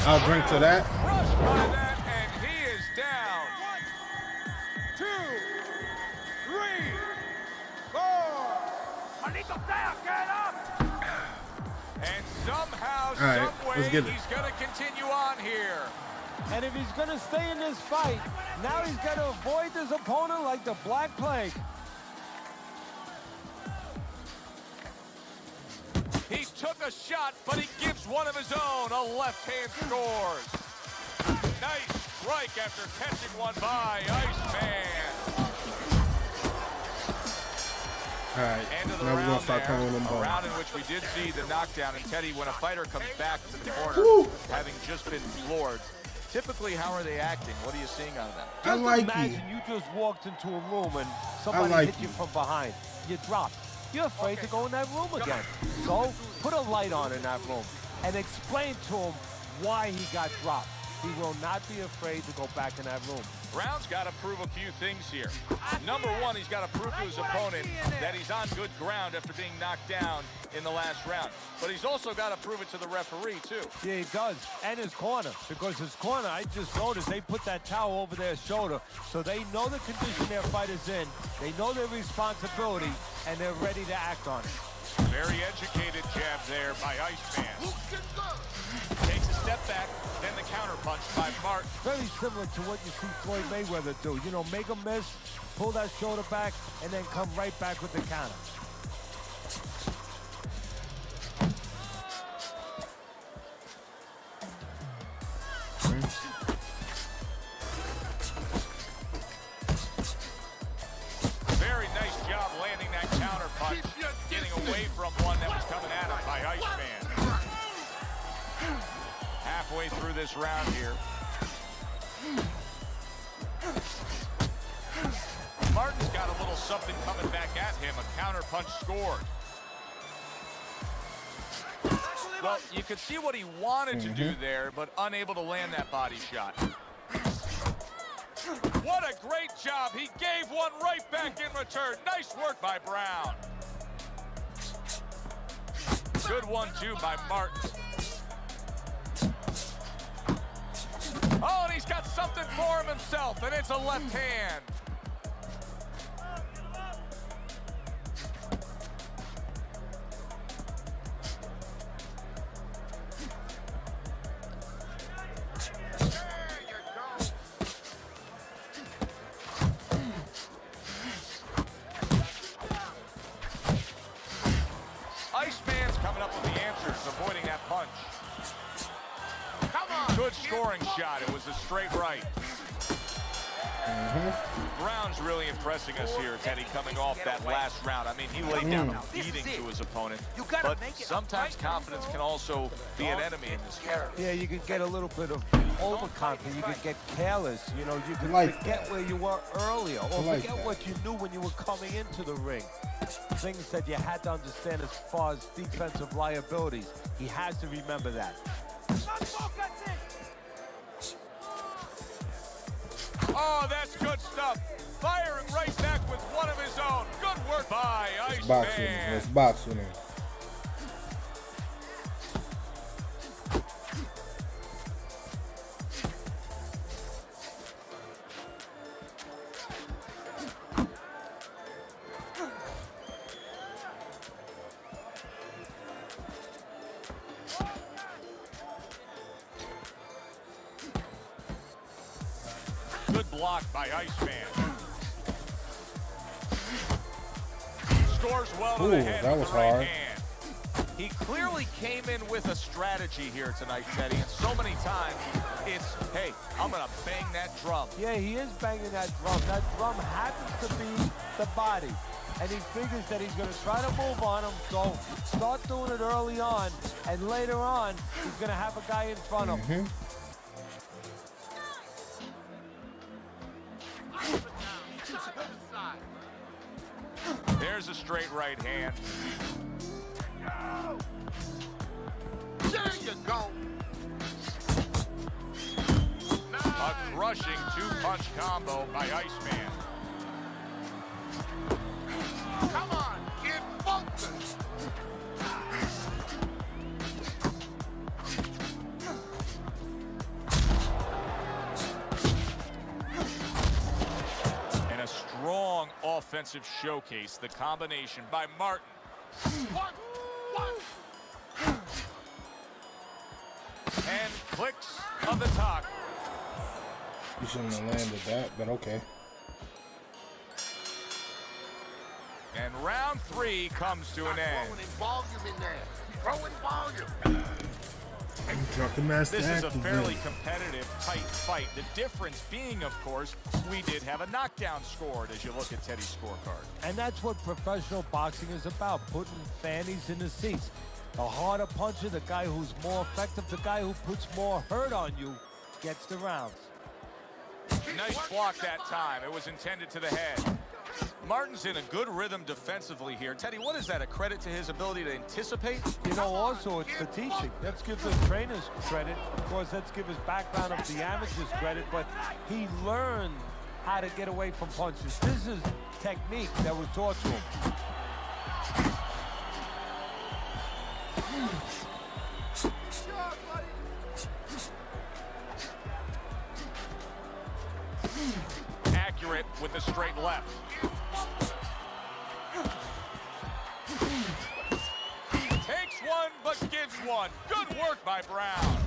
I'll drink to that. Crushed by that, and he is down. 1, 2, 3, 4. Manito down, get up. And somehow, All right, some way, let's get it. he's gonna continue on here. And if he's going to stay in this fight, now he's got to avoid his opponent like the Black Plague. He took a shot, but he gives one of his own. A left hand scores. Nice strike after catching one by Iceman. All right, End of the now we're round gonna start there. playing them A balls. round in which we did see the knockdown. And Teddy, when a fighter comes back to the corner, Woo! having just been floored, typically how are they acting? What are you seeing out of them? I Just like imagine you. you just walked into a room and somebody like hit you you. from behind. You dropped. You're afraid to go in that room again. So put a light on in that room and explain to him why he got dropped. He will not be afraid to go back in that room. Brown's got to prove a few things here. Number one, he's got to prove to his opponent that he's on good ground after being knocked down in the last round. But he's also got to prove it to the referee, too. Yeah, he does. And his corner. Because his corner, I just noticed, they put that towel over their shoulder. So they know the condition their fighter's in. They know their responsibility. And they're ready to act on it. Very educated jab there by Iceman. Takes a step back, then the counterpunch by Martin. Very similar to what you see Floyd Mayweather do. You know, make him miss, pull that shoulder back, and then come right back with the counter. Very nice job landing that counterpunch, getting away from one that was coming at him by Iceman. Halfway through this round here. Martin's got a little something coming back at him. A counterpunch scored. Well, you could see what he wanted to do there, but unable to land that body shot. What a great job. He gave one right back in return. Nice work by Brown. Good one, too, by Martin. Oh, and he's got something for him himself, and it's a left hand. Iceman's coming up with the answers, avoiding that punch. Good scoring shot. It was a straight right. Brown's really impressing us here, Teddy, coming off that last round. I mean, he laid down a beating to his opponent, but sometimes confidence can also be an enemy in this game. Yeah, you can get a little bit of overconfident. You can get careless. You know, you can like forget that. where you were earlier, or like forget that. what you knew when you were coming into the ring. Things that you had to understand as far as defensive liabilities. He has to remember that. Oh, that's good stuff. Firing right back with one of his own. Good work by Boxing. Iceman. Let's boxing. Good block by Iceman. Scores well to Ooh, the head that with was the right hard. hand. He clearly came in with a strategy here tonight, Teddy, and so many times it's, hey, I'm gonna bang that drum. Yeah, he is banging that drum. That drum happens to be the body. And he figures that he's going to try to move on him, so start doing it early on, and later on, he's going to have a guy in front of him. There's a straight right hand. There you go. A crushing two-punch combo by Iceman. Come on, get focused. And a strong offensive showcase, the combination by Martin. One. And clicks of the talk. You shouldn't have landed that, but okay. And round 3 comes to an end. Throwing in volume in there. Throwing volume. Drop the master. This is a fairly competitive, tight fight. The difference being, of course, we did have a knockdown scored as you look at Teddy's scorecard. And that's what professional boxing is about, putting fannies in the seats. The harder puncher, the guy who's more effective, the guy who puts more hurt on you, gets the rounds. Nice block that time. It was intended to the head. Martin's in a good rhythm defensively here. Teddy, what is that, a credit to his ability to anticipate? You know, also, it's the teaching. Let's give the trainers credit. Of course, let's give his background of the amateurs credit, but he learned how to get away from punches. This is technique that was taught to him. Accurate with the straight left. Takes one, but gives one. Good work by Brown.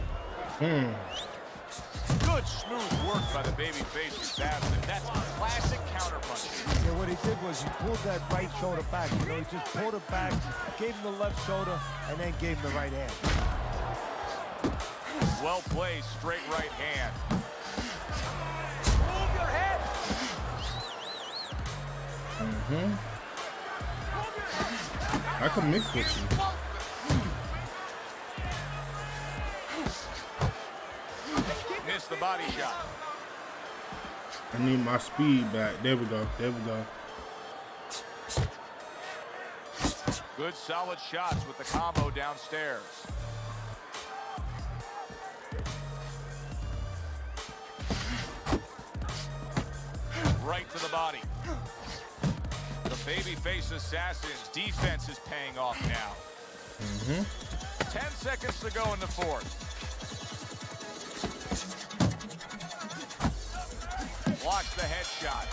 Good smooth work by the babyface assassin. That's classic counterpunching. Yeah, what he did was he pulled that right shoulder back. You know, he just pulled it back, gave him the left shoulder, and then gave him the right hand. Well placed, straight right hand. Move your head. I can mix with you. Missed the body shot. I need my speed back. There we go. There we go. Good solid shots with the combo downstairs. Right to the body. The babyface assassin's defense is paying off now. 10 seconds to go in the fourth. Blocks the headshot.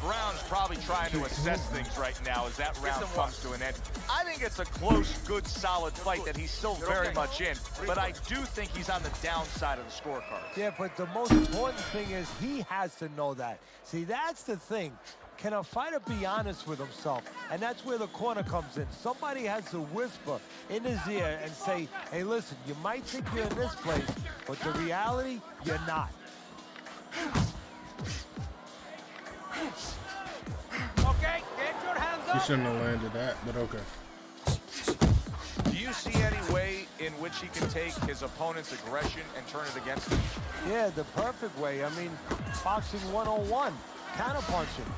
Brown's probably trying to assess things right now as that round comes to an end. I think it's a close, good, solid fight that he's still very much in, but I do think he's on the downside of the scorecard. Yeah, but the most important thing is he has to know that. See, that's the thing. Can a fighter be honest with himself? And that's where the corner comes in. Somebody has to whisper in his ear and say, hey, listen, you might think you're in this place, but the reality, you're not. Okay, get your hands You up. shouldn't have landed that, but okay. Do you see any way in which he can take his opponent's aggression and turn it against him? Yeah, the perfect way. I mean, boxing 101, counterpunching.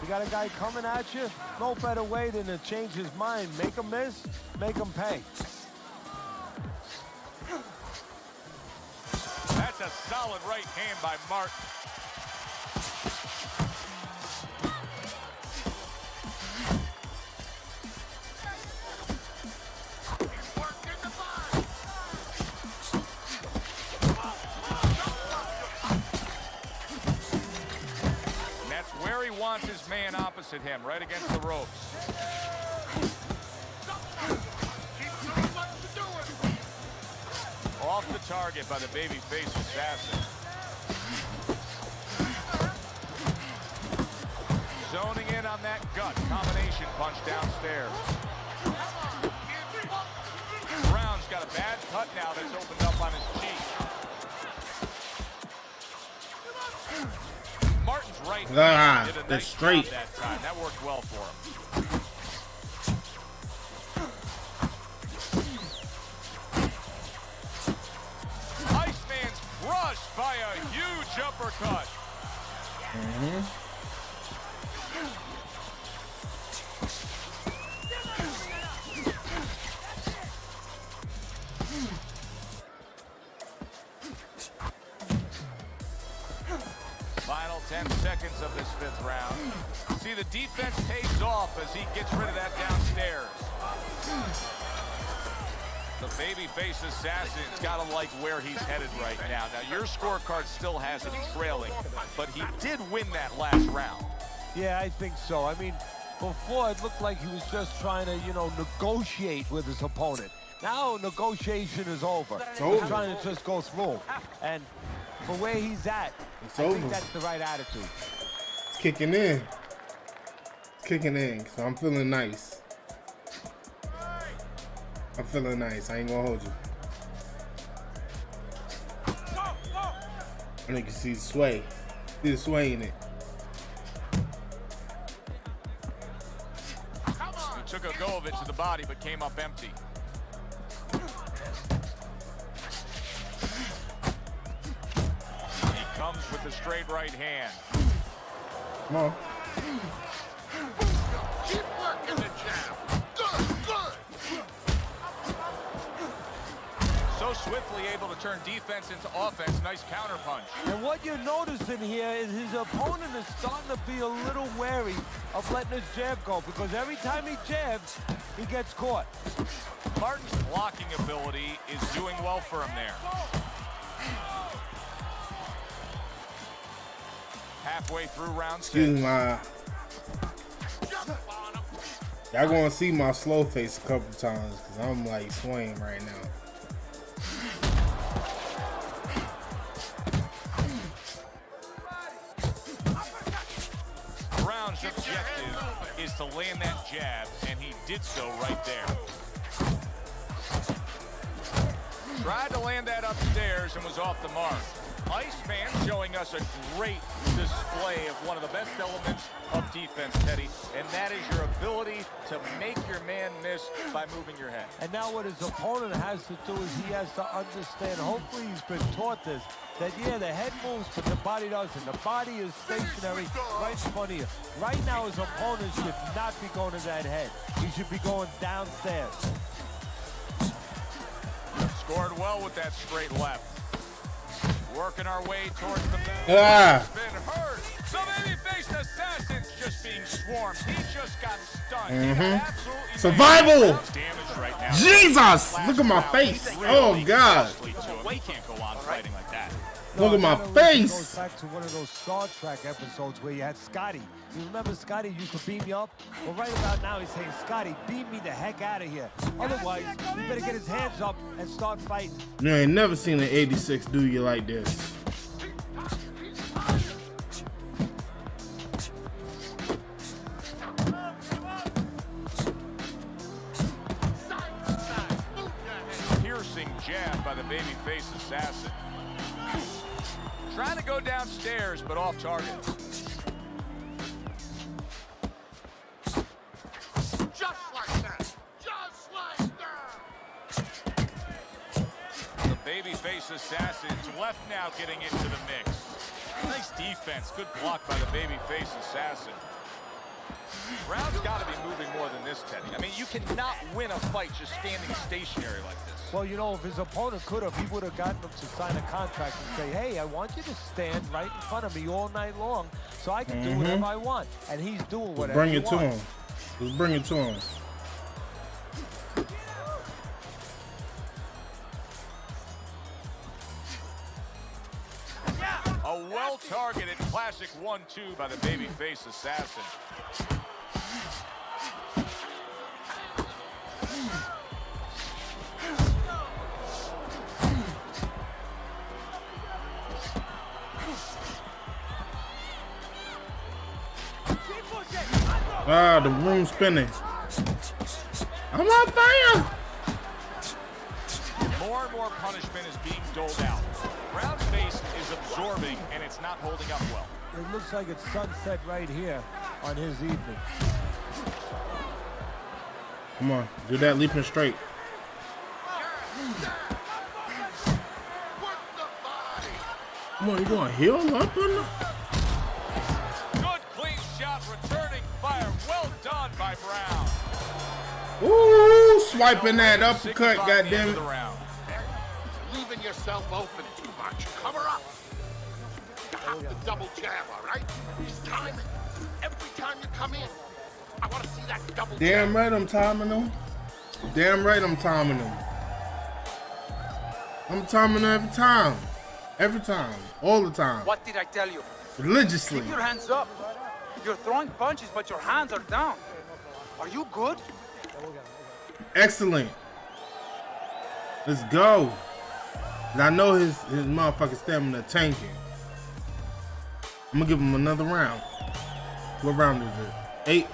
You got a guy coming at you, no better way than to change his mind. Make him miss, make him pay. That's a solid right hand by Martin. Wants his man opposite him, right against the ropes. Off the target by the babyface assassin. Zoning in on that gut combination punch downstairs. Brown's got a bad cut now that's opened up on his cheek. Martin's right did a that's nice straight. job that time. That worked well for him. Iceman's crushed by a huge uppercut. Final 10 seconds of this fifth round. See, the defense pays off as he gets rid of that downstairs. The babyface assassin's got to like where he's headed right now. Now, your scorecard still has him trailing, but he did win that last round. Yeah, I think so. I mean, before it looked like he was just trying to, you know, negotiate with his opponent. Now negotiation is over. He's trying to just go through. And for where he's at, It's I over. think that's the right attitude. It's kicking in. It's kicking in. So I'm feeling nice. I'm feeling nice. I ain't gonna hold you. I think you see the sway. See the sway in it. He took a go of it to the body, but came up empty. He comes with the straight right hand. Come on. Keep working the jab. Good, good. So swiftly able to turn defense into offense. Nice counter punch. And what you're noticing here is his opponent is starting to be a little wary of letting his jab go, because every time he jabs, he gets caught. Martin's blocking ability is doing well for him there. Halfway through round 6. Excuse my. Y'all gonna see my slow face a couple times because I'm like swaying right now. The round's objective is to land that jab, and he did so right there. Tried to land that upstairs and was off the mark. Iceman showing us a great display of one of the best elements of defense, Teddy, and that is your ability to make your man miss by moving your head. And now what his opponent has to do is he has to understand, hopefully he's been taught this, that yeah, the head moves, but the body doesn't. The body is stationary right in front of you. Right now his opponent should not be going to that head. He should be going downstairs. Scored well with that straight left. Working our way towards the bell. Ah. Been hurt. The baby-faced assassin's just being swarmed. He just got stunned. He got absolutely Survival. damaged right now. Jesus! Look at my face. Oh God! He can't go on fighting like that. Look at my It face. goes back to one of those Star Trek episodes where you had Scotty. You remember Scotty used to beam you up? Well, right about now he's saying, Scotty, beam me the heck out of here. Otherwise, he better get his hands up and start fighting. You ain't never seen an 86 do you like this. Piercing jab by the baby-faced assassin. Trying to go downstairs, but off target. Just like that. Just like that. The baby-faced assassin's left now getting into the mix. Nice defense. Good block by the baby-faced assassin. Round's got to be moving more than this, Teddy. I mean, you cannot win a fight just standing stationary like this. Well, you know, if his opponent could have, he would have gotten him to sign a contract and say, hey, I want you to stand right in front of me all night long so I can do whatever I want. And he's doing whatever Bring he it to wants. him. Let's bring it to him. A well-targeted classic 1-2 by the baby-faced assassin. Ah, the room spinning. I'm on fire. More and more punishment is being doled out. Round's face is absorbing, and it's not holding up well. It looks like it's sunset right here on his evening. Come on, do that leaping straight. Come on, you gonna heal up on the... Good clean shot, returning fire. Well done by Brown. Ooh, swiping that uppercut, goddammit. Leaving yourself open too much. Cover up. You have to double jab, all right? He's timing. Every time you come in, I want to see that double Damn jab. right I'm timing them. Damn right I'm timing them. I'm timing them every time. Every time. All the time. What did I tell you? Religiously. Keep your hands up. You're throwing punches, but your hands are down. Are you good? Excellent. Let's go. And I know his motherfucking stamina tanking. I'm gonna give him another round. What round is it? 8?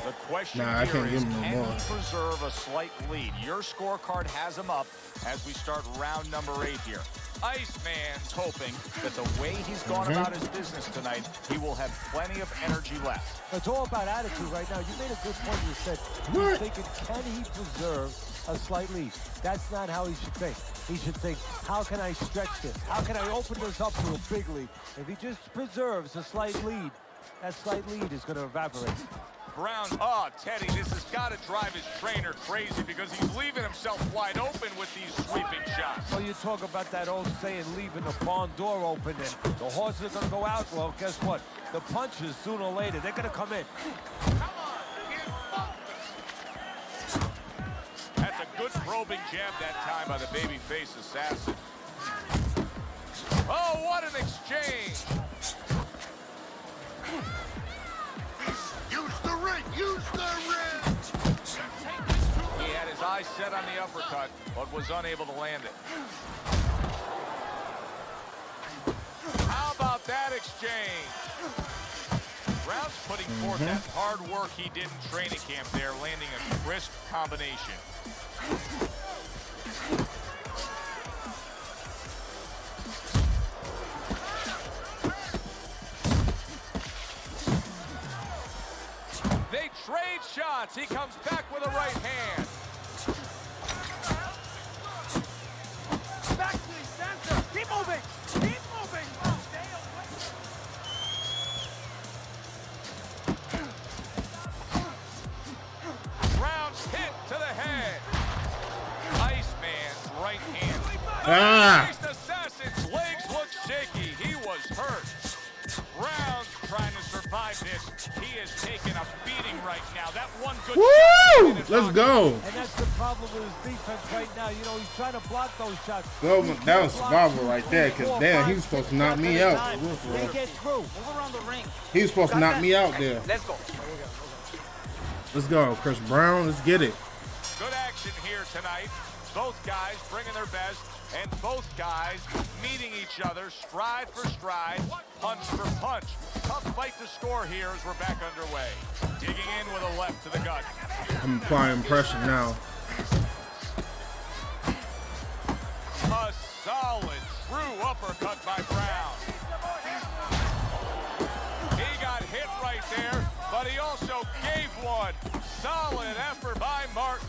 The question Nah, I here can't is, give him no can more. he preserve a slight lead? Your scorecard has him up as we start round number 8 here. Iceman's hoping that the way he's gone about his business tonight, he will have plenty of energy left. It's all about attitude right now. You made a good point. You said he's thinking, can he preserve a slight lead? That's not how he should think. He should think, how can I stretch this? How can I open this up to a big lead? If he just preserves a slight lead, that slight lead is going to evaporate. Brown, Teddy, this has got to drive his trainer crazy because he's leaving himself wide open with these sweeping shots. Well, you talk about that old saying, leaving the barn door open, and the horses are going to go out. Well, guess what? The punches, sooner or later, they're going to come in. That's a good probing jab that time by the babyface assassin. Oh, what an exchange! Use the ring! Use the ring! He had his eyes set on the uppercut, but was unable to land it. How about that exchange? Brown's putting forth that hard work he did in training camp there, landing a crisp combination. They trade shots. He comes back with a right hand. Back to the center. Keep moving. Keep moving. Stay away. Brown's hit to the head. Iceman's right hand. The assassin's legs look shaky. He was hurt. Brown's trying to survive this. He is taking a beating right now. That one good Woo! shot. Let's go. And that's the problem with his defense right now. You know, he's trying to block those shots. Well, that was survival right there, because damn, he was supposed to knock me out. They get through. Move around the ring. He was supposed to knock me out there. Let's go. Let's go, Chris Brown. Let's get it. Good action here tonight. Both guys bringing their best, and both guys meeting each other stride for stride, punch for punch. Tough fight to score here as we're back underway. Digging in with a left to the gut. I'm applying pressure now. A solid, true uppercut by Brown. He got hit right there, but he also gave one. Solid effort by Martin.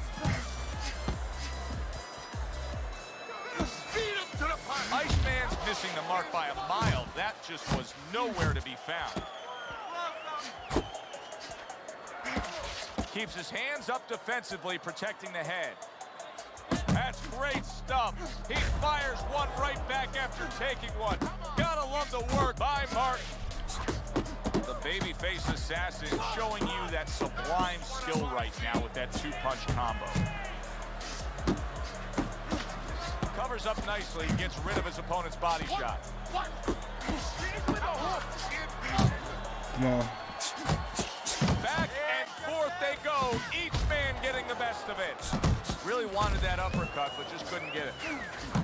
Iceman's missing the mark by a mile. That just was nowhere to be found. Keeps his hands up defensively, protecting the head. That's great stuff. He fires one right back after taking one. Gotta love the work by Martin. The babyface assassin showing you that sublime skill right now with that two-punch combo. Covers up nicely, gets rid of his opponent's body shot. Come on. Back and forth they go, each man getting the best of it. Really wanted that uppercut, but just couldn't get it.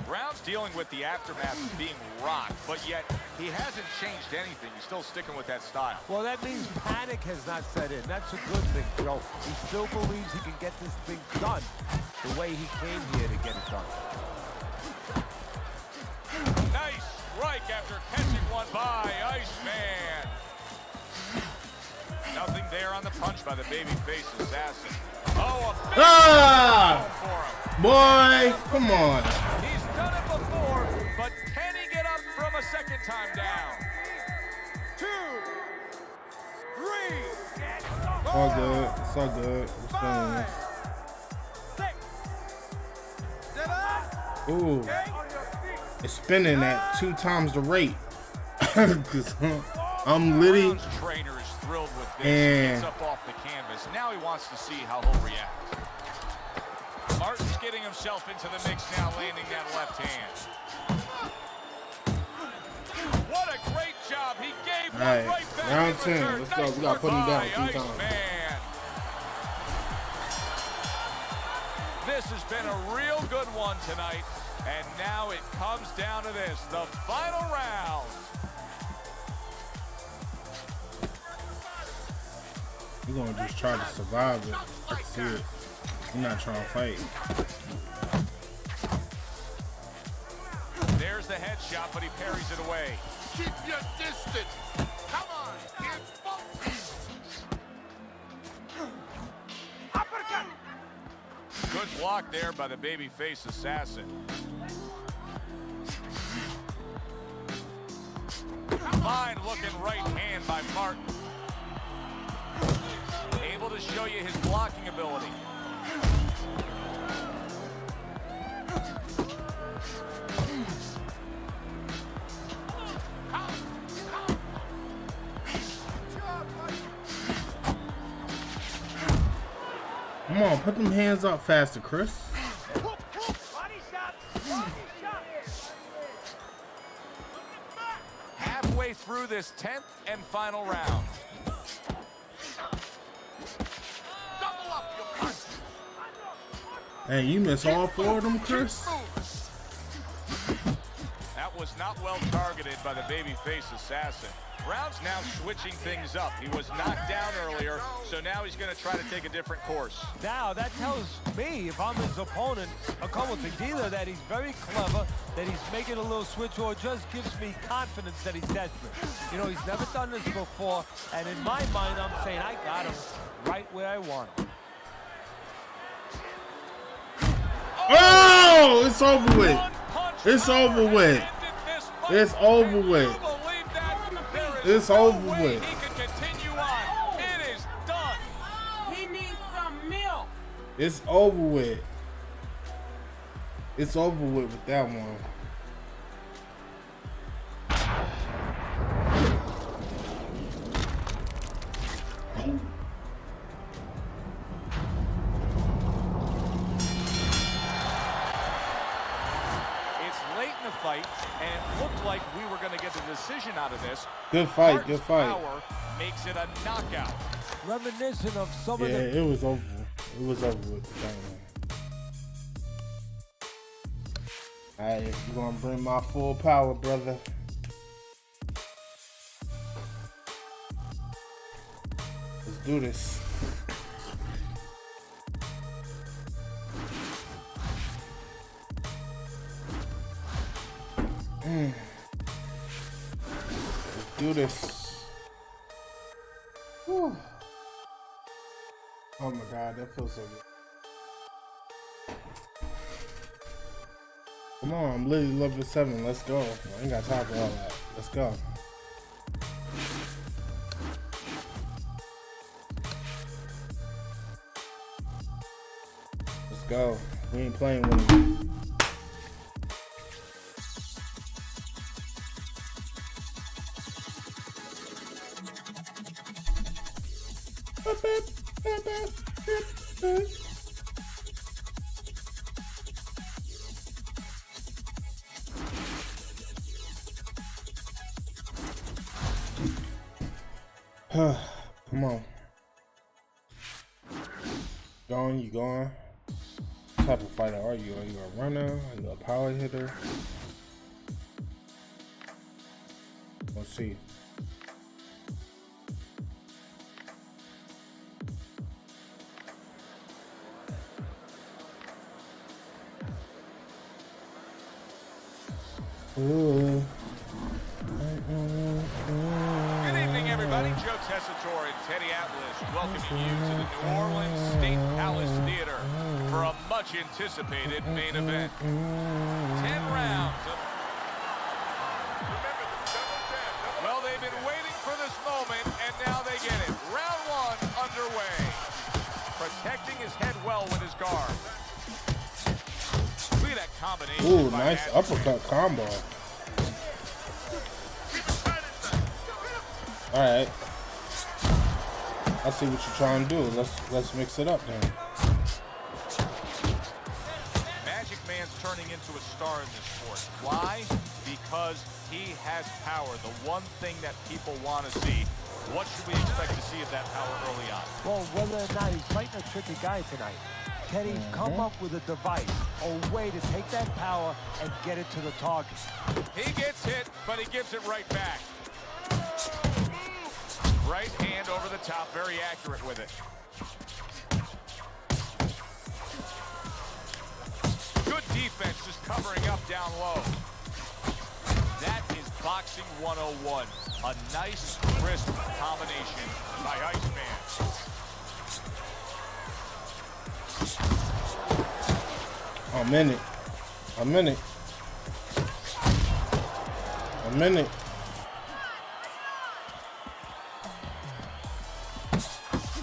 Brown's dealing with the aftermath of being rocked, but yet he hasn't changed anything. He's still sticking with that style. Well, that means panic has not set in. That's a good thing, Joe. He still believes he can get this thing done the way he came here to get it done. Nice strike after catching one by Iceman. Nothing there on the punch by the babyface assassin. Oh, a big for him. Boy, come on. He's done it before, but can he get up from a second time down? 2, 3. All good. It's all good. We're doing this. Ooh. It's spinning at 2 times the rate. Cause I'm litty. Brown's trainer is thrilled with this. And He gets up off the canvas. Now he wants to see how he'll react. Martin's getting himself into the mix now, landing that left hand. What a great job. He gave one right, right back round in 10. return. Let's go. Nice We gotta put him work down by 3 times. Iceman. This has been a real good one tonight. And now it comes down to this, the final round. You're gonna just try to survive it. I see it. You're not trying to fight. There's the headshot, but he parries it away. Keep your distance. Come on, it's Good block there by the babyface assassin. Fine looking right hand by Martin. Able to show you his blocking ability. Come on, put them hands up faster, Chris. Halfway through this 10th and final round. double up your punch. Hey, you miss all 4 of them, Chris? That was not well targeted by the babyface assassin. Brown's now switching things up. He was knocked down earlier, so now he's going to try to take a different course. Now, that tells me, if I'm his opponent, a couple of things. Either that he's very clever, that he's making a little switch, or just gives me confidence that he's desperate. You know, he's never done this before, and in my mind, I'm saying, I got him right where I want him. Oh, it's over with. It's over with. It's over with. It's over with. He can continue on. It is done. He needs some milk. It's over with. It's over with that one. It's late in the fight, and it looked like we were going to get a decision out of this. Good fight, Martin's good fight. Power makes it a knockout. Reminiscent of some of Yeah, the... it was over. It was over with that one. Alright, you're gonna bring my full power, brother. Let's do this. Let's do this. Whew. Oh my God, that feels so good. Come on, I'm literally level 7. Let's go. I ain't got time for all that. Let's go. Let's go. We ain't playing with him. Come on. Going, you going? What type of fighter are you? Are you a runner? Are you a power hitter? Let's see. Ooh. Good evening, everybody. Joe Tessitore and Teddy Atlas welcoming you to the New Orleans State Palace Theater for a much-anticipated main event. 10 rounds of... Well, they've been waiting for this moment, and now they get it. Round 1 underway. Protecting his head well with his guard. Look at that combination. Ooh, by nice Atlas. uppercut combo. Alright. I see what you're trying to do. Let's mix it up then. Magic Man's turning into a star in this sport. Why? Because he has power. The one thing that people want to see. What should we expect to see of that power early on? Well, whether or not he's fighting a tricky guy tonight, can he come up with a device a way to take that power and get it to the target. He gets hit, but he gives it right back. Right hand over the top, very accurate with it. Good defense, just covering up down low. That is boxing 101. A nice, crisp combination by Iceman. A minute. A minute. A minute.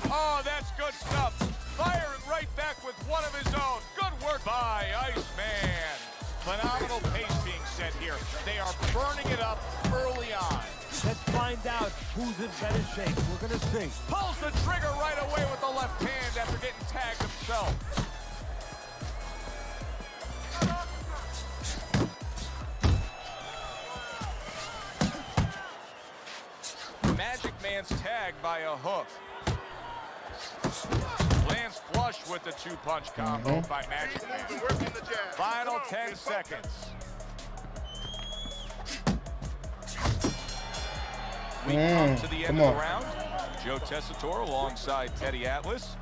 Oh, that's good stuff. Firing right back with one of his own. Good work by Iceman. Phenomenal pace being set here. They are burning it up early on. Let's find out who's in better shape. We're going to see. Pulls the trigger right away with the left hand after getting tagged himself. Magic Man's tagged by a hook. Lands flush with the two-punch combo by Magic Man. Final 10 seconds. We come to the end of the round. Joe Tessitore alongside Teddy Atlas.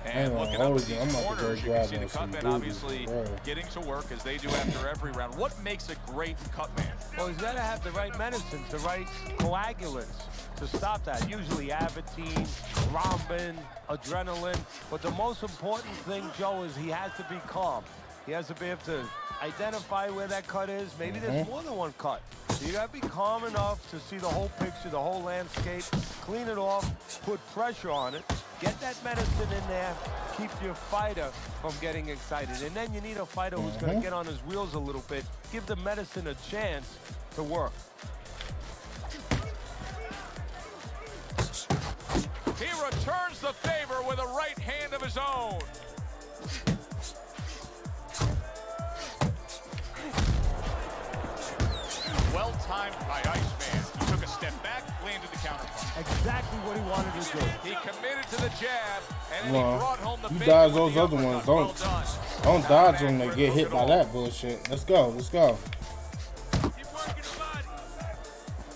And looking up at these corners, you can see the cut man obviously getting to work as they do after every round. What makes a great cut man? Well, he's got to have the right medicines, the right coagulants to stop that. Usually Avitine, Thrombin, adrenaline. But the most important thing, Joe, is he has to be calm. He has to be able to identify where that cut is. Maybe there's more than one cut. So you got to be calm enough to see the whole picture, the whole landscape, clean it off, put pressure on it, get that medicine in there, keep your fighter from getting excited. And then you need a fighter who's going to get on his wheels a little bit, give the medicine a chance to work. He returns the favor with a right hand of his own. Well timed by Iceman. He took a step back, landed the counterpunch. Exactly what he wanted to do. He committed to the jab, and then he brought home the you bacon dodge with those the other uppercut. ones. Well Don't dodge them and get hit by that bullshit. Let's go. Let's go. Keep working the body.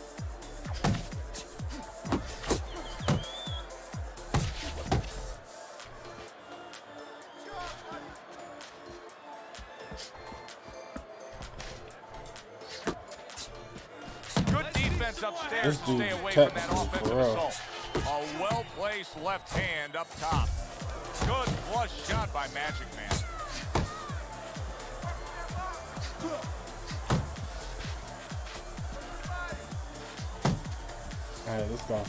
Good defense upstairs This to dude's stay away from that technical, offensive for real. assault. A well-placed left hand up top. Good flush shot by Magic Man. All right, let's go.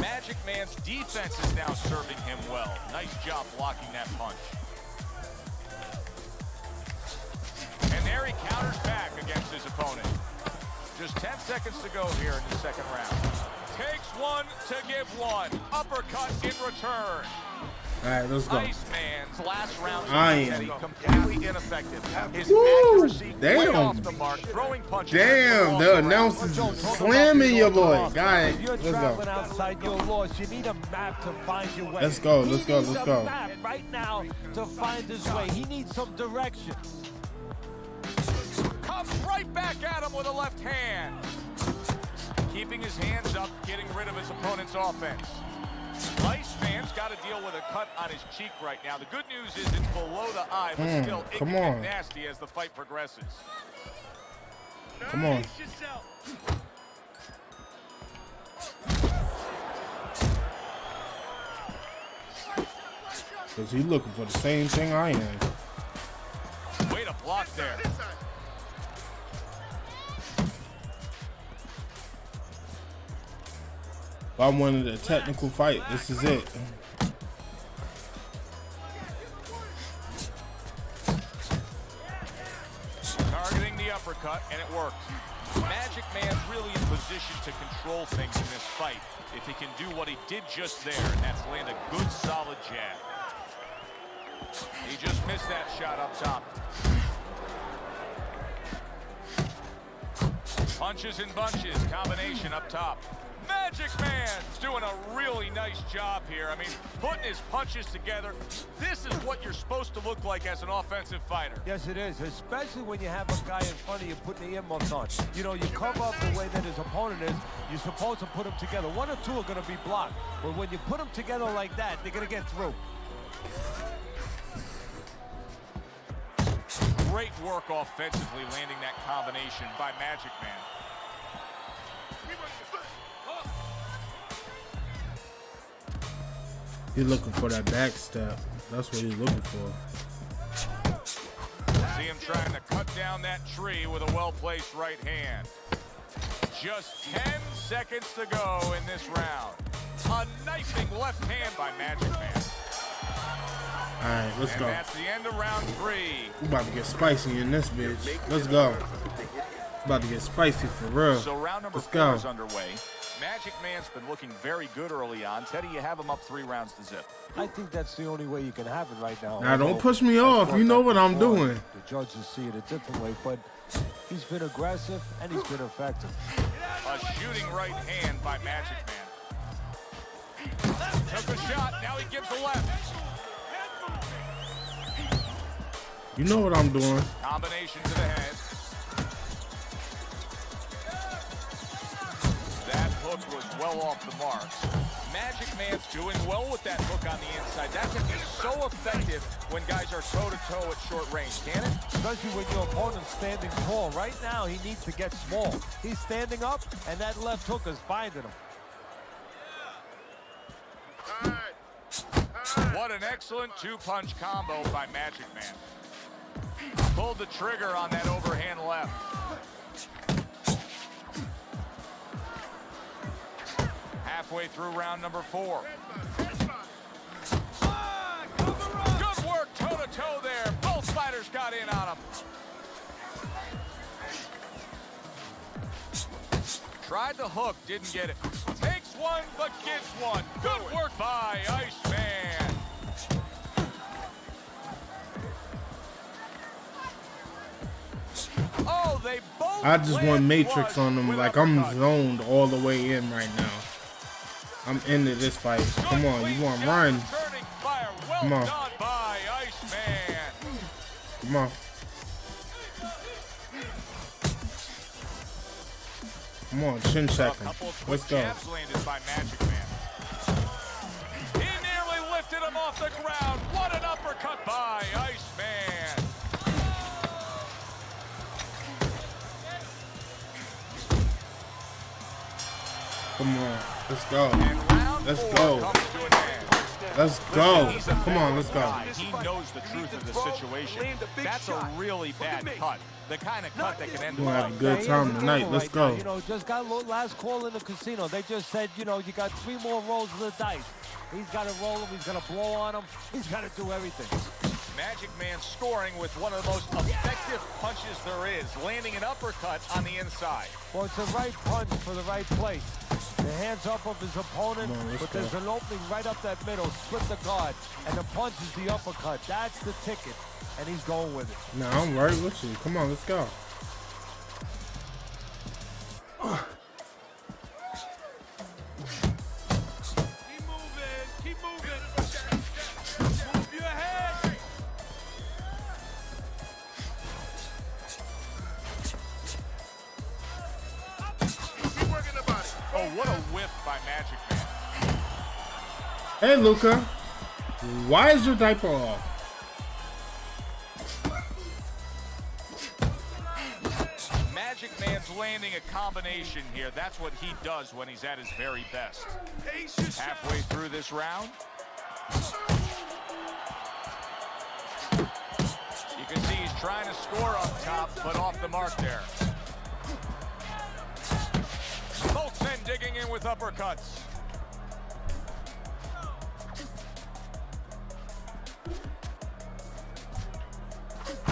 Magic Man's defense is now serving him well. Nice job blocking that punch. And there he counters back against his opponent. Just 10 seconds to go here in the second round. Takes one to give one. Uppercut in return. All right, let's go. Iceman's last round Iron. completely ineffective. His Woo! accuracy way Damn. off the mark. Throwing punches. Damn, the announcer's slamming your boy. Guy, If you're let's traveling go. outside your laws, you need a map to find your way. Let's go, let's go, He needs let's a go. map right now to find his way. He needs some direction. Comes right back at him with a left hand. Keeping his hands up, getting rid of his opponent's offense. Iceman's got to deal with a cut on his cheek right now. The good news is it's below the eye, but still, it come can on. get nasty as the fight progresses. Come on. Because he's looking for the same thing I am. Way to block there. If I wanted a technical fight, this is it. Targeting the uppercut, and it worked. Magic Man's really in position to control things in this fight if he can do what he did just there, and that's land a good, solid jab. He just missed that shot up top. Punches and bunches, combination up top. Magic Man's doing a really nice job here. I mean, putting his punches together. This is what you're supposed to look like as an offensive fighter. Yes, it is, especially when you have a guy in front of you putting the earmuffs on. You know, you cover up the way that his opponent is. You're supposed to put them together. One or two are going to be blocked. But when you put them together like that, they're going to get through. Great work offensively landing that combination by Magic Man. He's looking for that back step. That's what he's looking for. See him trying to cut down that tree with a well-placed right hand. Just 10 seconds to go in this round. A knifing left hand by Magic Man. All right, let's go. And that's the end of round 3. We about to get spicy in this bitch. Let's go. About to get spicy for real. So round number 4 is underway. Magic Man's been looking very good early on. Teddy, you have him up 3 rounds to zip. I think that's the only way you can have it right now. Now, don't push me off. You know what I'm doing. The judges see it a different way, but he's been aggressive and he's been effective. A shooting right hand by Magic Man. Took a shot. Now he gives a left. You know what I'm doing. Combination to the head. That hook was well off the mark. Magic Man's doing well with that hook on the inside. That can be so effective when guys are toe-to-toe at short range, can it? Especially when your opponent's standing tall. Right now, he needs to get small. He's standing up, and that left hook is binding him. What an excellent 2-punch combo by Magic Man. Pulled the trigger on that overhand left. Halfway through round number 4. Good work toe-to-toe there. Both fighters got in on him. Tried the hook, didn't get it. Takes one, but gets one. Good work by Iceman. Oh, they both I just want Matrix on them. with Like, I'm uppercuts. zoned all the way in right now. I'm into this fight. Come on, you want to run? Well Come on. done by Iceman. Come on. Come on, chin check him. Let's go. Jabs landed by Magic Man. He nearly lifted him off the ground. What an uppercut by Iceman. Come on, let's go. And round Let's 4 go. comes to an end. Let's go. He's a Come on, let's go. guy. He knows the truth of the situation. That's a really bad cut. The kind of cut that can end the We're gonna have fight. a good time tonight. Let's go. You know, just got last call in the casino. They just said, you know, you got 3 more rolls of the dice. He's got to roll him. He's got to blow on him. He's got to do everything. Magic Man scoring with one of the most effective punches there is, landing an uppercut on the inside. Well, it's the right punch for the right place. The hands up of his opponent, Come on, let's but there's go. an opening right up that middle. Split the guard, and the punch is the uppercut. That's the ticket, and he's going with it. Nah, I'm right with you. Come on, let's go. Keep moving, keep moving. Move your head. Keep working the body. Oh, what a whip by Magic Man. Hey, Luca. Why is your diaper off? Magic Man's landing a combination here. That's what he does when he's at his very best. Halfway through this round. You can see he's trying to score up top, but off the mark there. Both men digging in with uppercuts.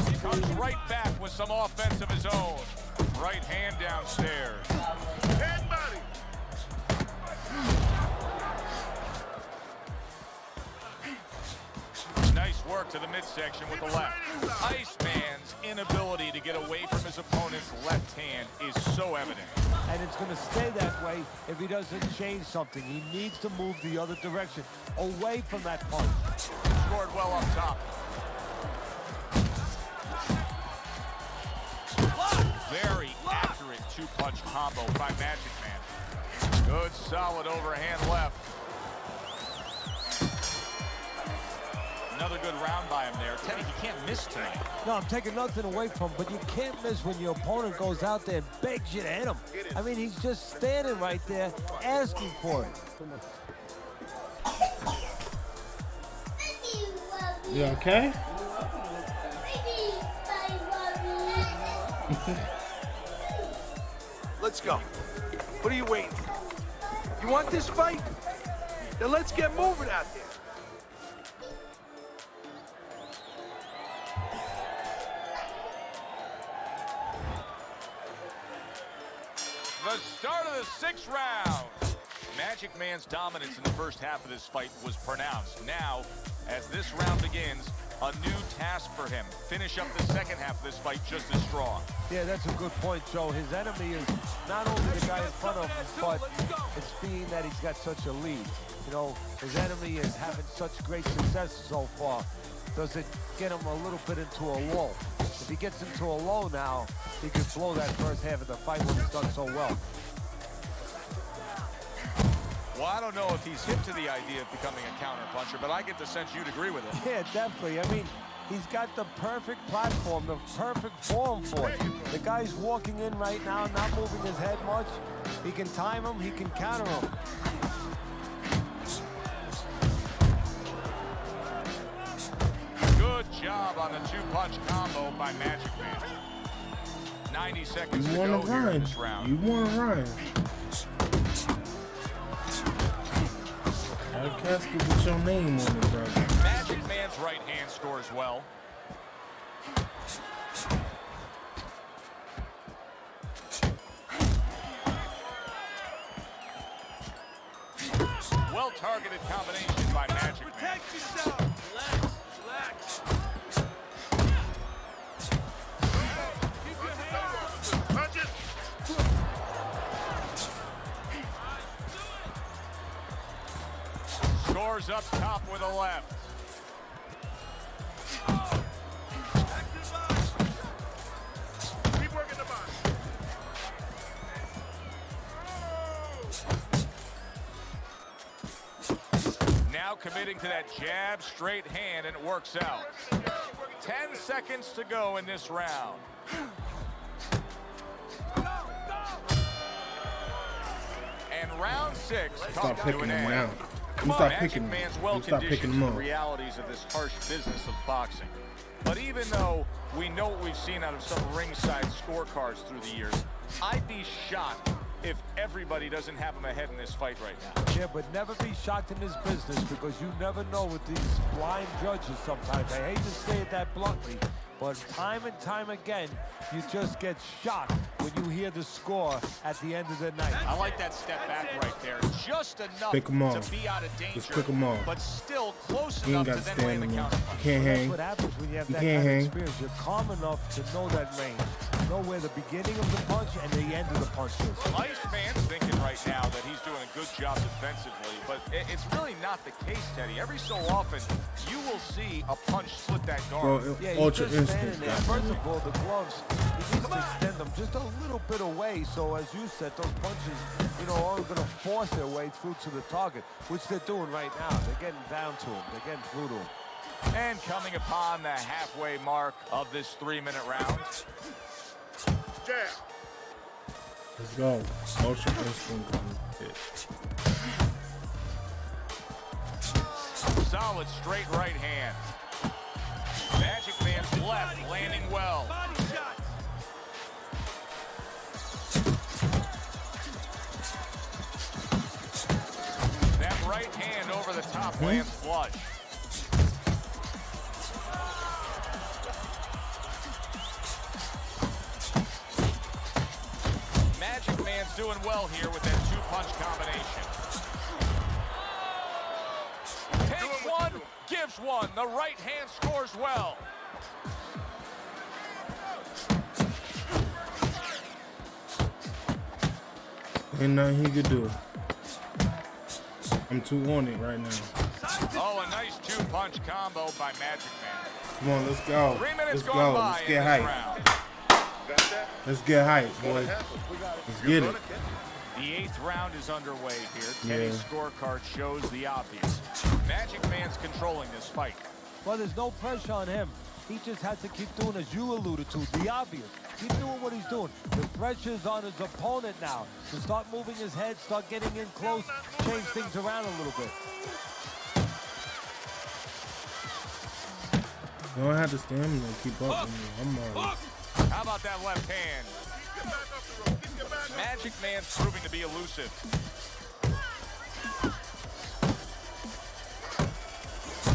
He comes right back with some offense of his own. Right hand downstairs. Head body. Nice work to the midsection with the left. Iceman's inability to get away from his opponent's left hand is so evident. And it's going to stay that way if he doesn't change something. He needs to move the other direction, away from that punch. Scored well up top. Very accurate two-punch combo by Magic Man. Good, solid overhand left. Another good round by him there. Teddy, he can't miss tonight. No, I'm taking nothing away from him, but you can't miss when your opponent goes out there and begs you to hit him. I mean, he's just standing right there asking for it. You okay? Let's go. What are you waiting for? You want this fight? Then let's get moving out there. The start of the 6th round. Magic Man's dominance in the first half of this fight was pronounced. Now, as this round begins, a new task for him. Finish up the second half of this fight just as strong. Yeah, that's a good point, Joe. His enemy is not only the guy in front of him, but it's being that he's got such a lead. You know, his enemy is having such great success so far. Does it get him a little bit into a lull? If he gets into a lull now, he could blow that first half of the fight when he's done so well. Well, I don't know if he's hip to the idea of becoming a counter-puncher, but I get the sense you'd agree with it. Yeah, definitely. I mean, he's got the perfect platform, the perfect form for it. The guy's walking in right now, not moving his head much. He can time him, he can counter him. Good job on the two-punch combo by Magic Man. 90 seconds to go here in this round. You want to run. Got a casket with your name on it, brother. Magic Man's right hand scores well. Well-targeted combination by Magic Man. Protect yourself. Relax. Keep your hands up. Punch it. Scores up top with a left. Keep working the body. Now committing to that jab, straight hand, and it works out. 10 seconds to go in this round. And round 6 Stop comes to picking an them end. now. You stop Magic picking them. Man's well You stop picking conditioned them to up. the realities of this harsh business of boxing. But even though we know what we've seen out of some ringside scorecards through the years, I'd be shocked if everybody doesn't have him ahead in this fight right now. Yeah, but never be shocked in this business because you never know with these blind judges sometimes. I hate to say it that bluntly, but time and time again, you just get shocked when you hear the score at the end of the night. I like that step back right there. Just enough Pick 'em off. to be out of danger, Just pick 'em off. but still close You enough ain't to got to then land stand the in there. counter You punch. can't That's hang. what happens when you have You that can't kind of hang. experience. You're calm enough to know that range. Know where the beginning of the punch and the end of the punch is. Iceman's thinking right now that he's doing a good job defensively, but it's really not the case, Teddy. Every so often, you will see a punch split that guard. Bro, Yeah, he's ultra just standing instinct. there. guys. First of all, the gloves, he needs to extend them just a little bit away. So as you said, those punches, you know, are going to force their way through to the target, which they're doing right now. They're getting down to him. They're getting through to him. And coming upon the halfway mark of this 3-minute round. Jab. Let's go. Ultra instinct. Solid straight right hand. Magic Man's left landing well. Body shots. That right hand over the top lands flush. Magic Man's doing well here with that two-punch combination. Takes one, gives one. The right hand scores well. Ain't nothing he could do. I'm too on it right now. Oh, a nice two-punch combo by Magic Man. Come on, let's go. 3 minutes Let's gone go. by Let's in get this hype. round. Let's get hype, boy. Let's get it. The 8th round is underway here. Teddy's scorecard shows the obvious. Magic Man's controlling this fight. Well, there's no pressure on him. He just has to keep doing, as you alluded to, the obvious. Keep doing what he's doing. The pressure's on his opponent now. To start moving his head, start getting in close, change things around a little bit. You don't have to stamina to keep up with me. I'm alright. How about that left hand? Magic Man's proving to be elusive.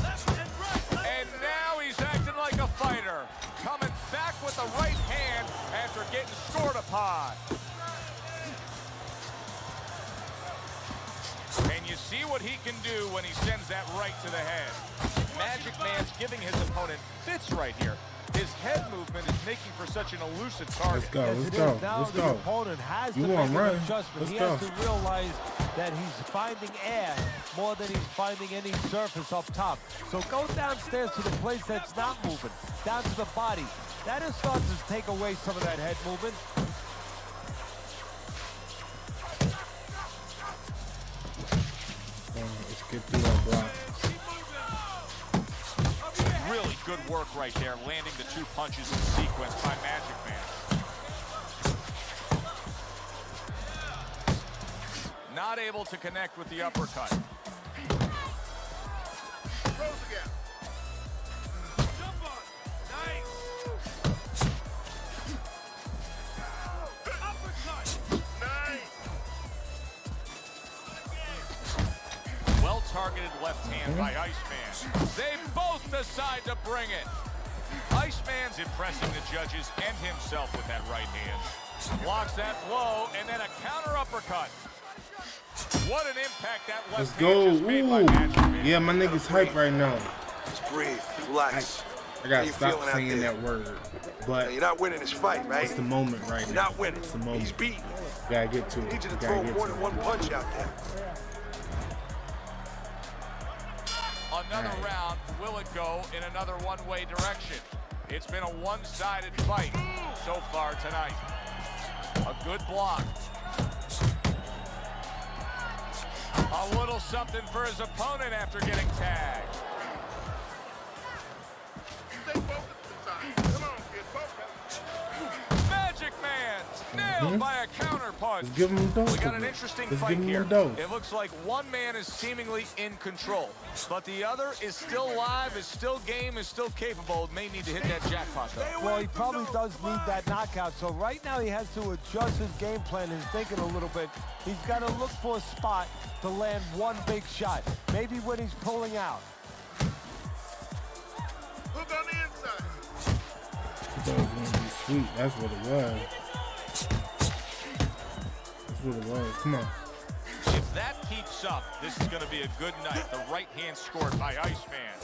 And now he's acting like a fighter. Coming back with the right hand after getting scored upon. And you see what he can do when he sends that right to the head. Magic Man's giving his opponent fits right here. His head movement is making for such an elusive target. Let's go, let's go, Now let's the go. opponent has You to want make an run. adjustment. Let's He go. has to realize that he's finding air more than he's finding any surface up top. So go downstairs to the place that's not moving, down to the body. That is starting to take away some of that head movement. Let's get through that block. Really good work right there, landing the 2 punches in sequence by Magic Man. Not able to connect with the uppercut. Throws again. Jump on. Nice. Uppercut. Nice. Well-targeted left hand by Iceman. They both decide to bring it. Iceman's impressing the judges and himself with that right hand. Blocks that blow, and then a counter uppercut. What an impact that left Let's hand go. just made by Ooh. Magic Man. Yeah, my nigga's hype right now. Just breathe, relax. I gotta How you stop feeling out saying there? that word. But You're not winning this fight, right? it's the moment right You're now. not winning. It's the moment. He's beaten. Gotta get to I it. need you to Gotta throw get more to than it. one punch out there. Another round. Will it go in another one-way direction? It's been a one-sided fight so far tonight. A good block. A little something for his opponent after getting tagged. Stay focused inside. Come on, kid, focus. Magic Man nailed by a counter punch. Let's give him a dose. We got of an it. interesting Let's fight give him here. a dose. It looks like one man is seemingly in control, but the other is still live, is still game, is still capable. May need to hit that jackpot though. Well, he probably does need that knockout. So right now he has to adjust his game plan and thinking a little bit. He's got to look for a spot to land one big shot. Maybe when he's pulling out. Hook on the inside. I thought it was gonna be sweet. That's what it was. That's what it was. Come on. If that keeps up, this is going to be a good night. The right hand scored by Iceman.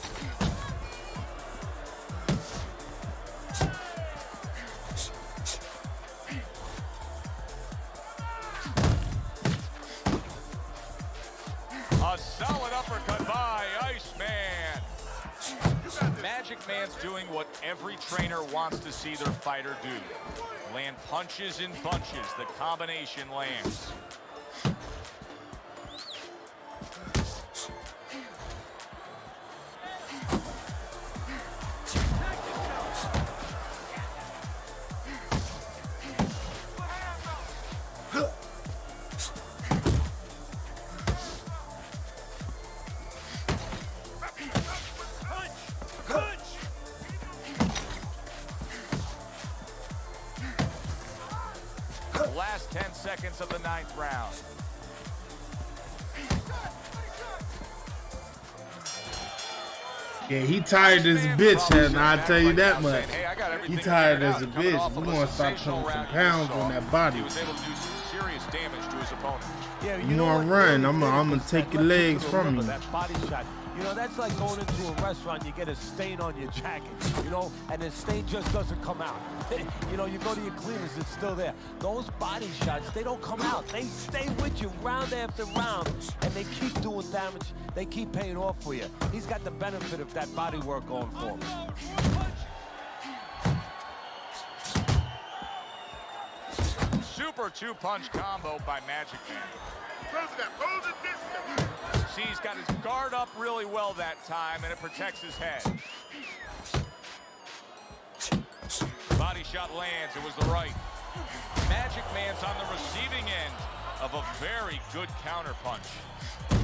A solid uppercut by Iceman. Magic Man's doing what every trainer wants to see their fighter do. Land punches in bunches. The combination lands. Last 10 seconds of the 9th round. Yeah, he tired as a bitch, and I'll tell you that much. He tired as a bitch. We want to start putting some pounds on that body. He was able to do some serious damage to his opponent. Yeah, You want to run, I'm gonna take your legs from you. That body shot. You know, that's like going into a restaurant, you get a stain on your jacket, you know, and the stain just doesn't come out. You know, you go to your cleaners, it's still there. Those body shots, they don't come out. They stay with you round after round, and they keep doing damage. They keep paying off for you. He's got the benefit of that body work going for him. Super two-punch combo by Magic Man. See, he's got his guard up really well that time, and it protects his head. Body shot lands. It was the right. Magic Man's on the receiving end of a very good counter punch.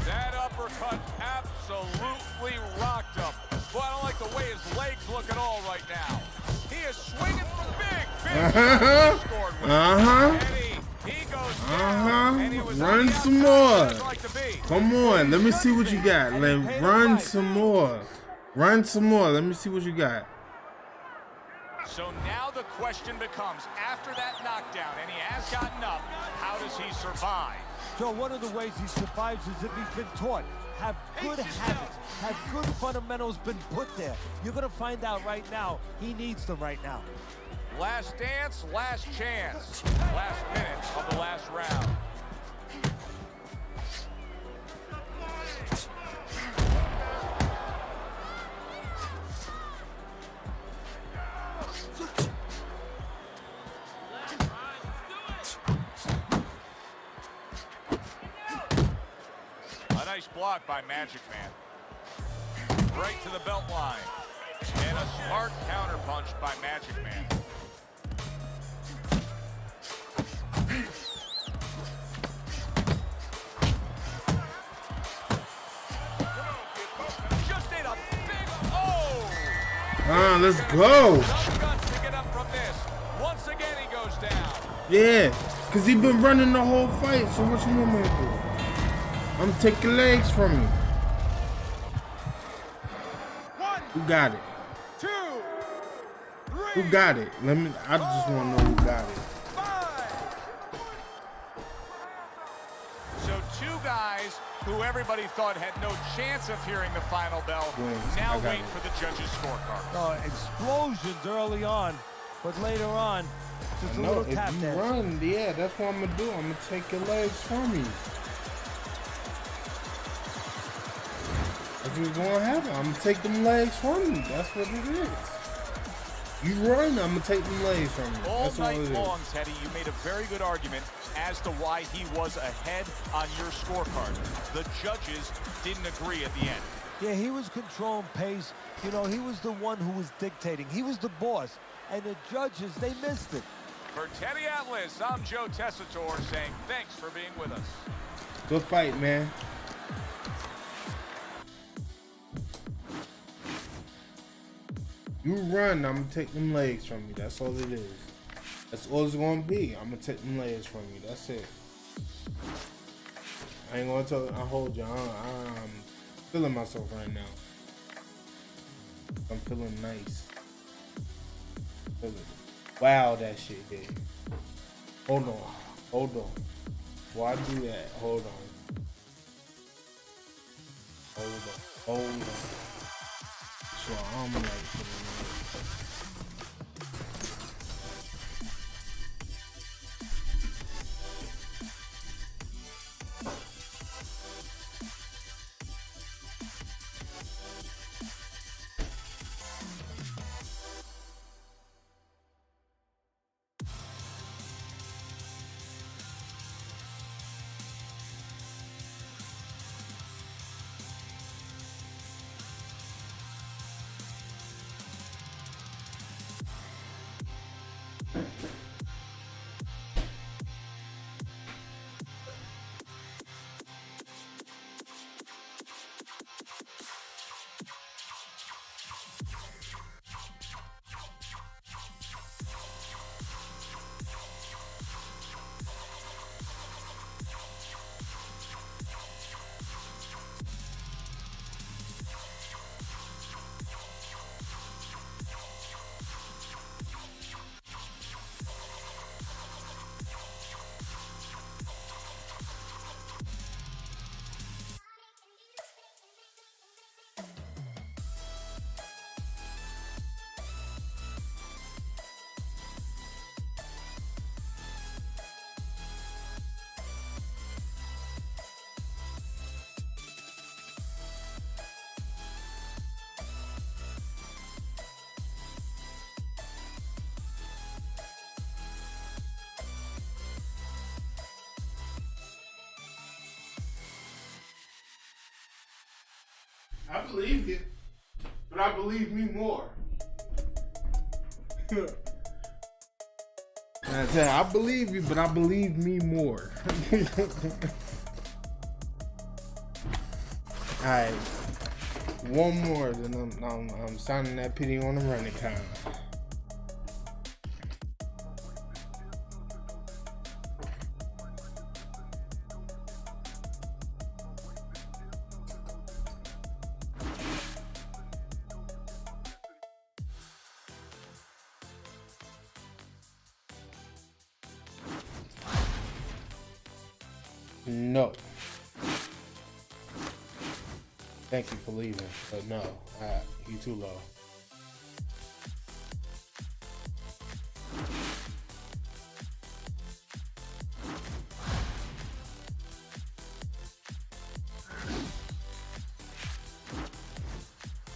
That uppercut absolutely rocked him. Boy, I don't like the way his legs look at all right now. He is swinging for big shots. He scored with Eddie. He goes down, and he was Run some more. Like to be. Come on, let me see what you got. Run some more. Run some more. Let me see what you got. So now the question becomes, after that knockdown, and he has gotten up, how does he survive? So one of the ways he survives is if he's been taught. Have good habits, have good fundamentals been put there. You're gonna find out right now, he needs them right now. Last dance, last chance. Last minute of the last round. A nice block by Magic Man. Right to the belt line. And a smart counter punch by Magic Man. Just did a big Let's go. Enough guts to get up from this. Once again he goes down. Yeah, because he been running the whole fight, so what you want me to do? I'm taking legs from you. Who got it? 2, 3. Who got it? I just want to know who got it. So two guys who everybody thought had no chance of hearing the final bell, now wait for the judges' scorecard. Explosions early on, but later on, just a No, little if tap you dance. run, yeah, that's what I'm gonna do. I'm gonna take your legs from you. That's what's gonna happen. I'm gonna take them legs from you. That's what it is. You run, I'm gonna take them legs from you. All That's all night it is. long, Teddy, you made a very good argument as to why he was ahead on your scorecard. The judges didn't agree at the end. Yeah, he was controlling pace. You know, he was the one who was dictating. He was the boss. And the judges, they missed it. For Teddy Atlas, I'm Joe Tessitore saying thanks for being with us. Good fight, man. You run, I'm gonna take them legs from you. That's all it is. That's all it's gonna be. I'm gonna take them legs from you. That's it. I ain't gonna tell. I hold you. I'm feeling myself right now. I'm feeling nice. Wow, that shit hit. Hold on. Hold on. Why do that? Hold on. Hold on. Hold on. So I'm like feeling I believe you, but I believe me more. I said, I believe you, but I believe me more. Alright, one more, then I'm signing that pity on the running time. No. Thank you for leaving, but no, you too low.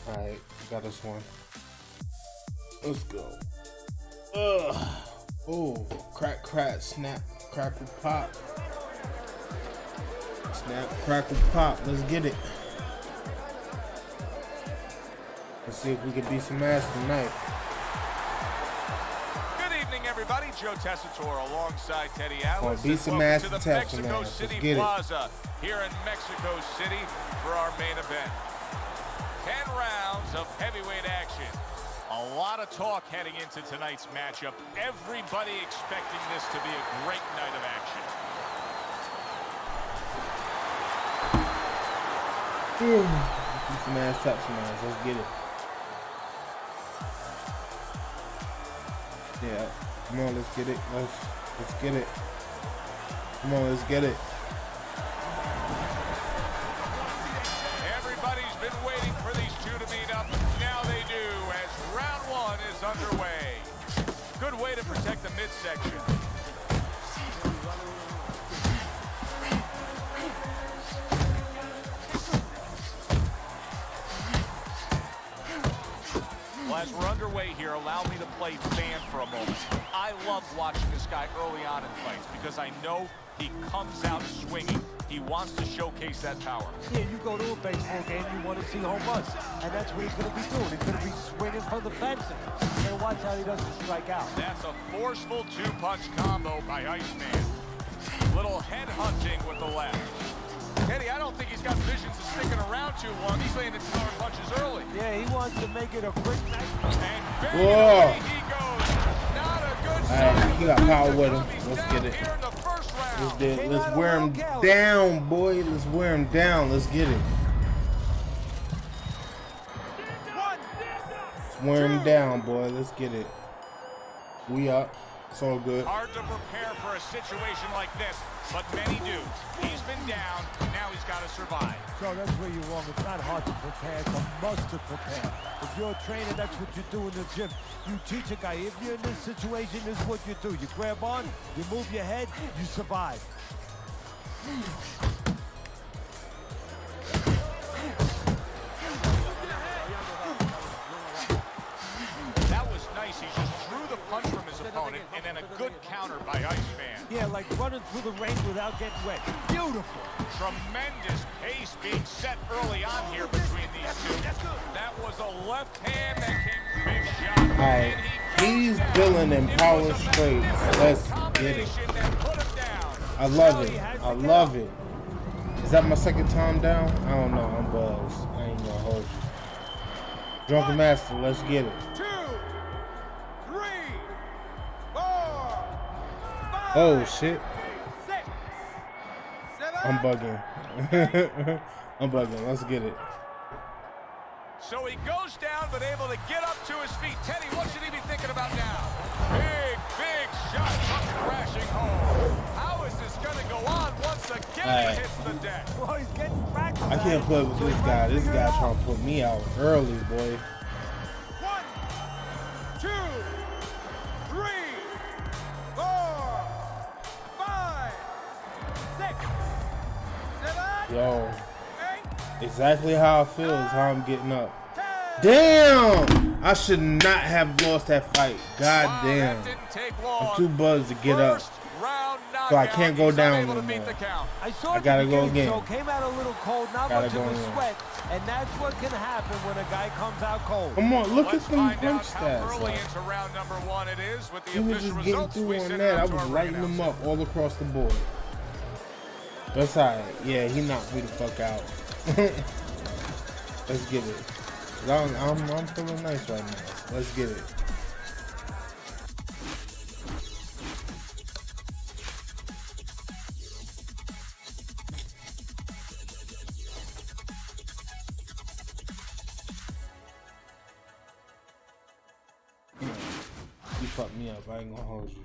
Alright, got this one. Let's go. Ugh. Oh, crack, crack, snap, crackle, pop. Snap, crackle, pop. Let's get it. Let's see if we can beat some ass tonight. Good evening, everybody. Joe Tessitore alongside Teddy Atlas. Beat some ass to the to Mexico City Plaza here in Mexico City for our main event. 10 rounds of heavyweight action. A lot of talk heading into tonight's matchup. Everybody expecting this to be a great night of action. Beat some ass, tap some ass. Let's get it. Yeah, come on, let's get it. Let's get it. Come on, let's get it. Everybody's been waiting for these two to meet up. Now they do, as round one is underway. Good way to protect the midsection. Well, as we're underway here, allow me to play fan for a moment. I love watching this guy early on in fights because I know he comes out swinging. He wants to showcase that power. Yeah, you go to a baseball game, you want to see home runs, and that's what he's going to be doing. He's going to be swinging from the fences. And watch how he doesn't strike out. That's a forceful two-punch combo by Iceman. Little head hunting with the left. Teddy, I don't think he's got visions of sticking around too long. He's landing throwing punches early. Yeah, he wants to make it a quick night. And bang, away he goes. Not a good sign. He got power with him. Let's get it. Let's wear him down, boy. Let's wear him down. Let's get it. Let's wear him down, boy. Let's get it. We up. It's all good. Hard to prepare for a situation like this, but many do. He's been down. Now he's got to survive. So that's where you're wrong. It's not hard to prepare. It's a must to prepare. If you're a trainer, that's what you do in the gym. You teach a guy, if you're in this situation, this is what you do. You grab on, you move your head, you survive. That was nice. He just drew the punch from his opponent, and then a good counter by Iceman. Yeah, like running through the rain without getting wet. Beautiful. Tremendous pace being set early on here between these two. That was a left hand that came big shot. All right, he's billing in power straight. Let's get it. I love it. I love it. Is that my second time down? I don't know. I'm buzzed. I ain't gonna hold you. Drunken Master, let's get it. 2, 3, 4, 5, Oh shit. 6, 7. I'm bugging. I'm bugging. Let's get it. So he goes down, but able to get up to his feet. Teddy, what should he be thinking about now? Big shot comes crashing home. How is this going to go on once again he hits the deck? Well, he's getting practice. I can't play with this guy. This guy trying to put me out early, boy. 1, 2, 3, 4, 5, 6, 7. Yo, exactly how I feel is how I'm getting up. Damn! I should not have lost that fight. God damn. That didn't take long. I'm too buzzed to get up. First Ground knockout. So I can't go He's down unable no to beat more. the count. I saw I it gotta at the go beginning, again. so came out a little cold, not Gotta much go of a again. sweat, and that's what can happen when a guy comes out cold. Come on, look Let's at them find punch out how stats. early Like, into round number 1 it is with the he was official just getting results. through We on send it that. I up to was our lighting ring them announcer. up all across the board. That's alright. Yeah, he knocked me the fuck out. Let's get it. I'm feeling nice right now. Let's get it. You fucked me up. I ain't gonna hold you.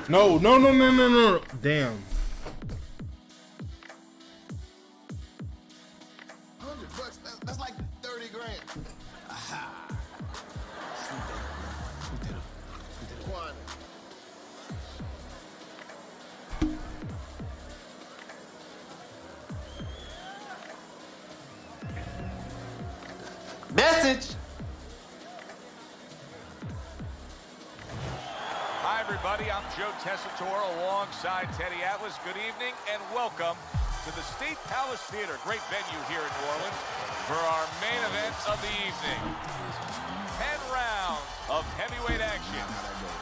No. Damn. 100 bucks, that's like 30 grand. Aha. One. Message. Hi, everybody. I'm Joe Tessitore alongside Teddy Atlas. Good evening and welcome to the State Palace Theater. Great venue here in New Orleans for our main event of the evening. 10 rounds of heavyweight action.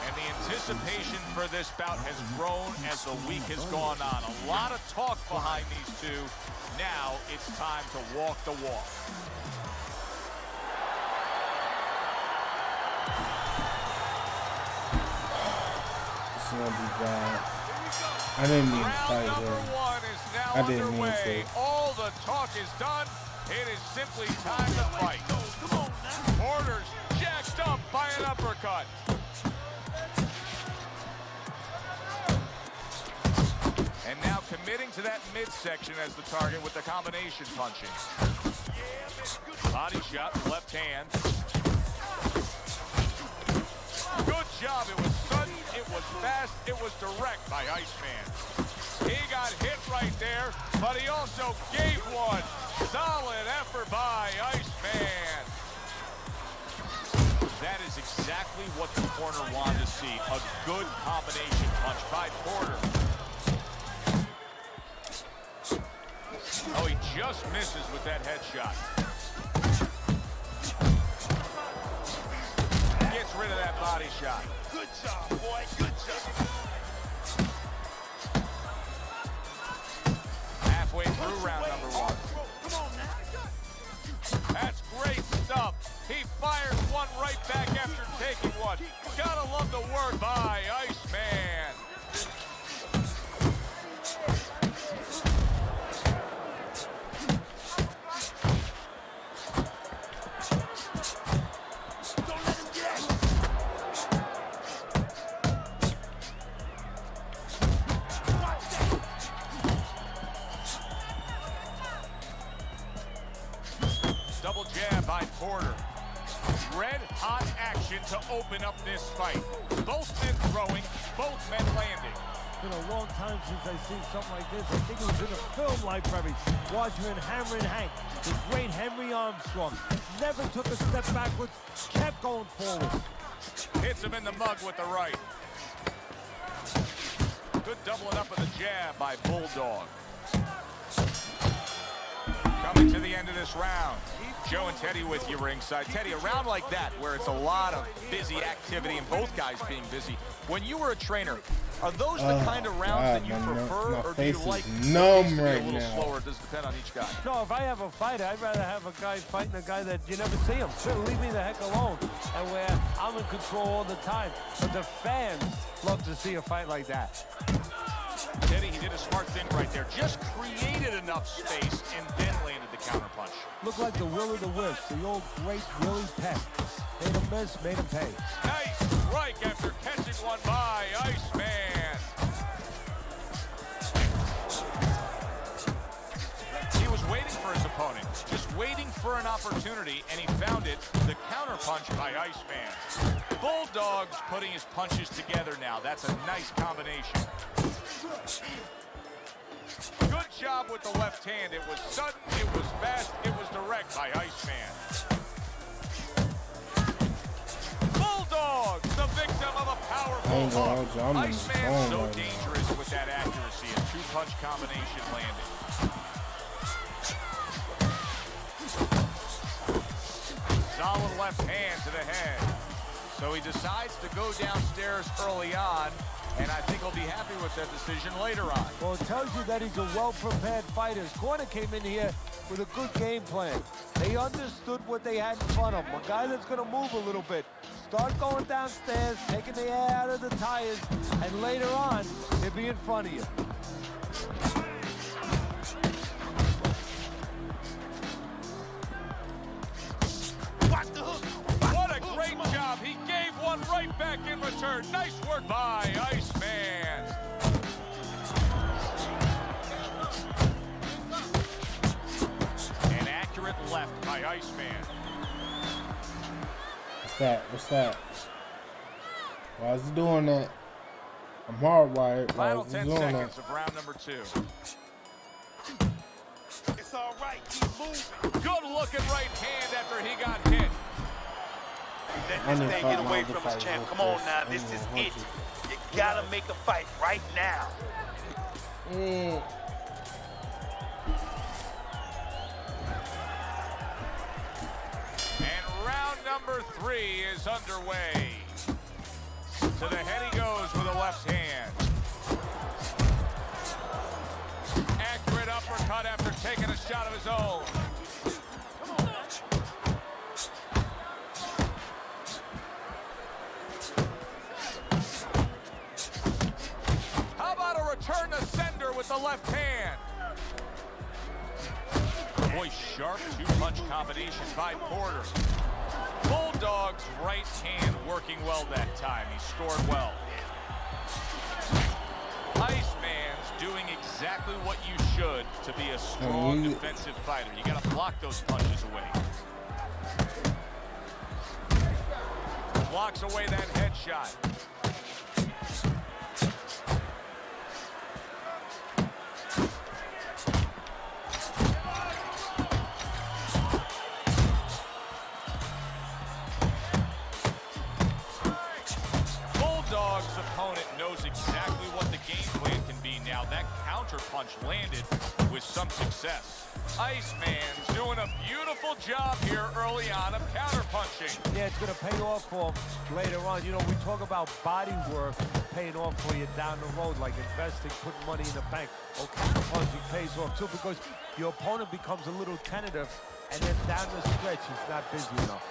And the anticipation for this bout has grown as the week has gone on. A lot of talk behind these two. Now it's time to walk the walk. It's gonna be bad. I didn't mean to fight Round number her. 1 is now I didn't mean underway. to. All the talk is done. It is simply time to fight. Porter's jacked up by an uppercut. And now committing to that midsection as the target with the combination punching. Body shot, left hand. Good job. It was sudden, it was fast, it was direct by Iceman. He got hit right there, but he also gave one. Solid effort by Iceman. That is exactly what the corner wanted to see. A good combination punch by Porter. Oh, he just misses with that headshot. Gets rid of that body shot. Good job, boy. Good job. Halfway through round number 1. Come on now. That's great stuff. He fires one right back after taking one. Gotta love the work by Iceman. Don't let him get. Watch that. Double jab by Porter. Red hot action to open up this fight. Both men throwing, both men landing. It's been a long time since I've seen something like this. I think it was in a film library. Watching Hammer and Hank, the great Henry Armstrong. Never took a step backwards, kept going forward. Hits him in the mug with the right. Good doubling up of the jab by Bulldog. Coming to the end of this round. Joe and Teddy with you ringside. Teddy, a round like that where it's a lot of busy activity and both guys being busy. When you were a trainer, are those the kind of rounds that you prefer, my or do you face like is the pace numb to be right a little now. slower? It does depend on each guy. No, if I have a fight, I'd rather have a guy fighting a guy that you never see him. Sure, leave me the heck alone. And where I'm in control all the time. But the fans love to see a fight like that. Teddy, he did a smart thing right there. Just created enough space and then landed the counterpunch. Looked like the will of the wisp, the old great Willie Peck. Made him miss, made him pay. Nice strike after catching one by Iceman. He was waiting for his opponent, just waiting for an opportunity, and he found it. The counterpunch by Iceman. Bulldog's putting his punches together now. That's a nice combination. Good job with the left hand. It was sudden, it was fast, it was direct by Iceman. Powerful ain't gonna hook. hold you, I'm in the Iceman zone so right now. dangerous with that accuracy. A two-punch combination landed. Solid left hand to the head. So he decides to go downstairs early on, and I think he'll be happy with that decision later on. Well, it tells you that he's a well-prepared fighter. His corner came in here with a good game plan. They understood what they had in front of him. A guy that's going to move a little bit. Start going downstairs, taking the air out of the tires, and later on, he'll be in front of you. Watch the hook. What a great job. He gave one right back in return. Nice work by Iceman. An accurate left by Iceman. What's that? What's that? Why is he doing that? I'm hardwired. Why Final is he 10 doing seconds that? of round number 2. It's all right. Keep moving. Good looking right hand after he got hit. Let I this need thing to get fight away my from other us, champ. fight Come on real now, quick. this I is ain't it. gonna You gotta make a fight right now. And round number 3 is underway. To the head he goes with a left hand. Accurate uppercut after taking a shot of his own. How about a return to sender with the left hand? Boy, sharp two-punch combination by Porter. Bulldog's right hand working well that time. He scored well. Iceman's doing exactly what you should to be a strong defensive fighter. You got to block those punches away. Blocks away that headshot. Bulldog's opponent knows exactly what the game plan can be now. That counter punch landed with some success. Iceman's doing a beautiful job here early on of counter punching. Yeah, it's going to pay off for him later on. You know, we talk about body work paying off for you down the road, like investing, putting money in the bank. Well, counter punching pays off too, because your opponent becomes a little tentative, and then down the stretch, he's not busy enough.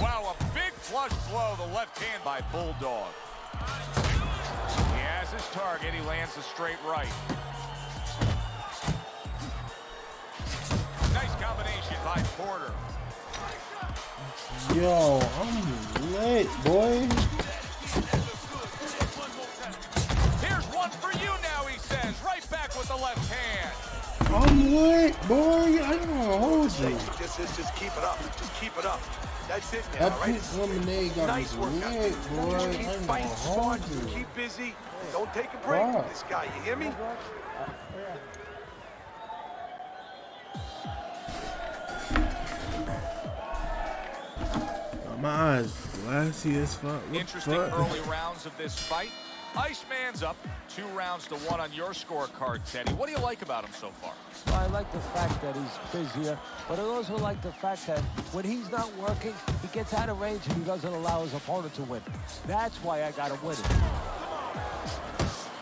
Wow, a big flush blow, the left hand by Bulldog. He has his target, he lands a straight right. Nice combination by Porter. Yo, I'm lit, boy. Here's one for you now, he says, right back with the left hand. I'm lit, boy. I ain't gonna hold you. Just keep it up. Just keep it up. That's it now, That right? pink lemonade got Nice me workout. lit, boy. Just I keep ain't gonna fighting hold smart. you. Keep busy. Don't take a break Wow. with this guy. You hear me? My eyes glassy as fuck. What the Interesting fuck? early rounds of this fight. Iceman's up 2 rounds to 1 on your scorecard, Teddy. What do you like about him so far? Well, I like the fact that he's busier, but I also like the fact that when he's not working, he gets out of range and he doesn't allow his opponent to win. That's why I got him winning.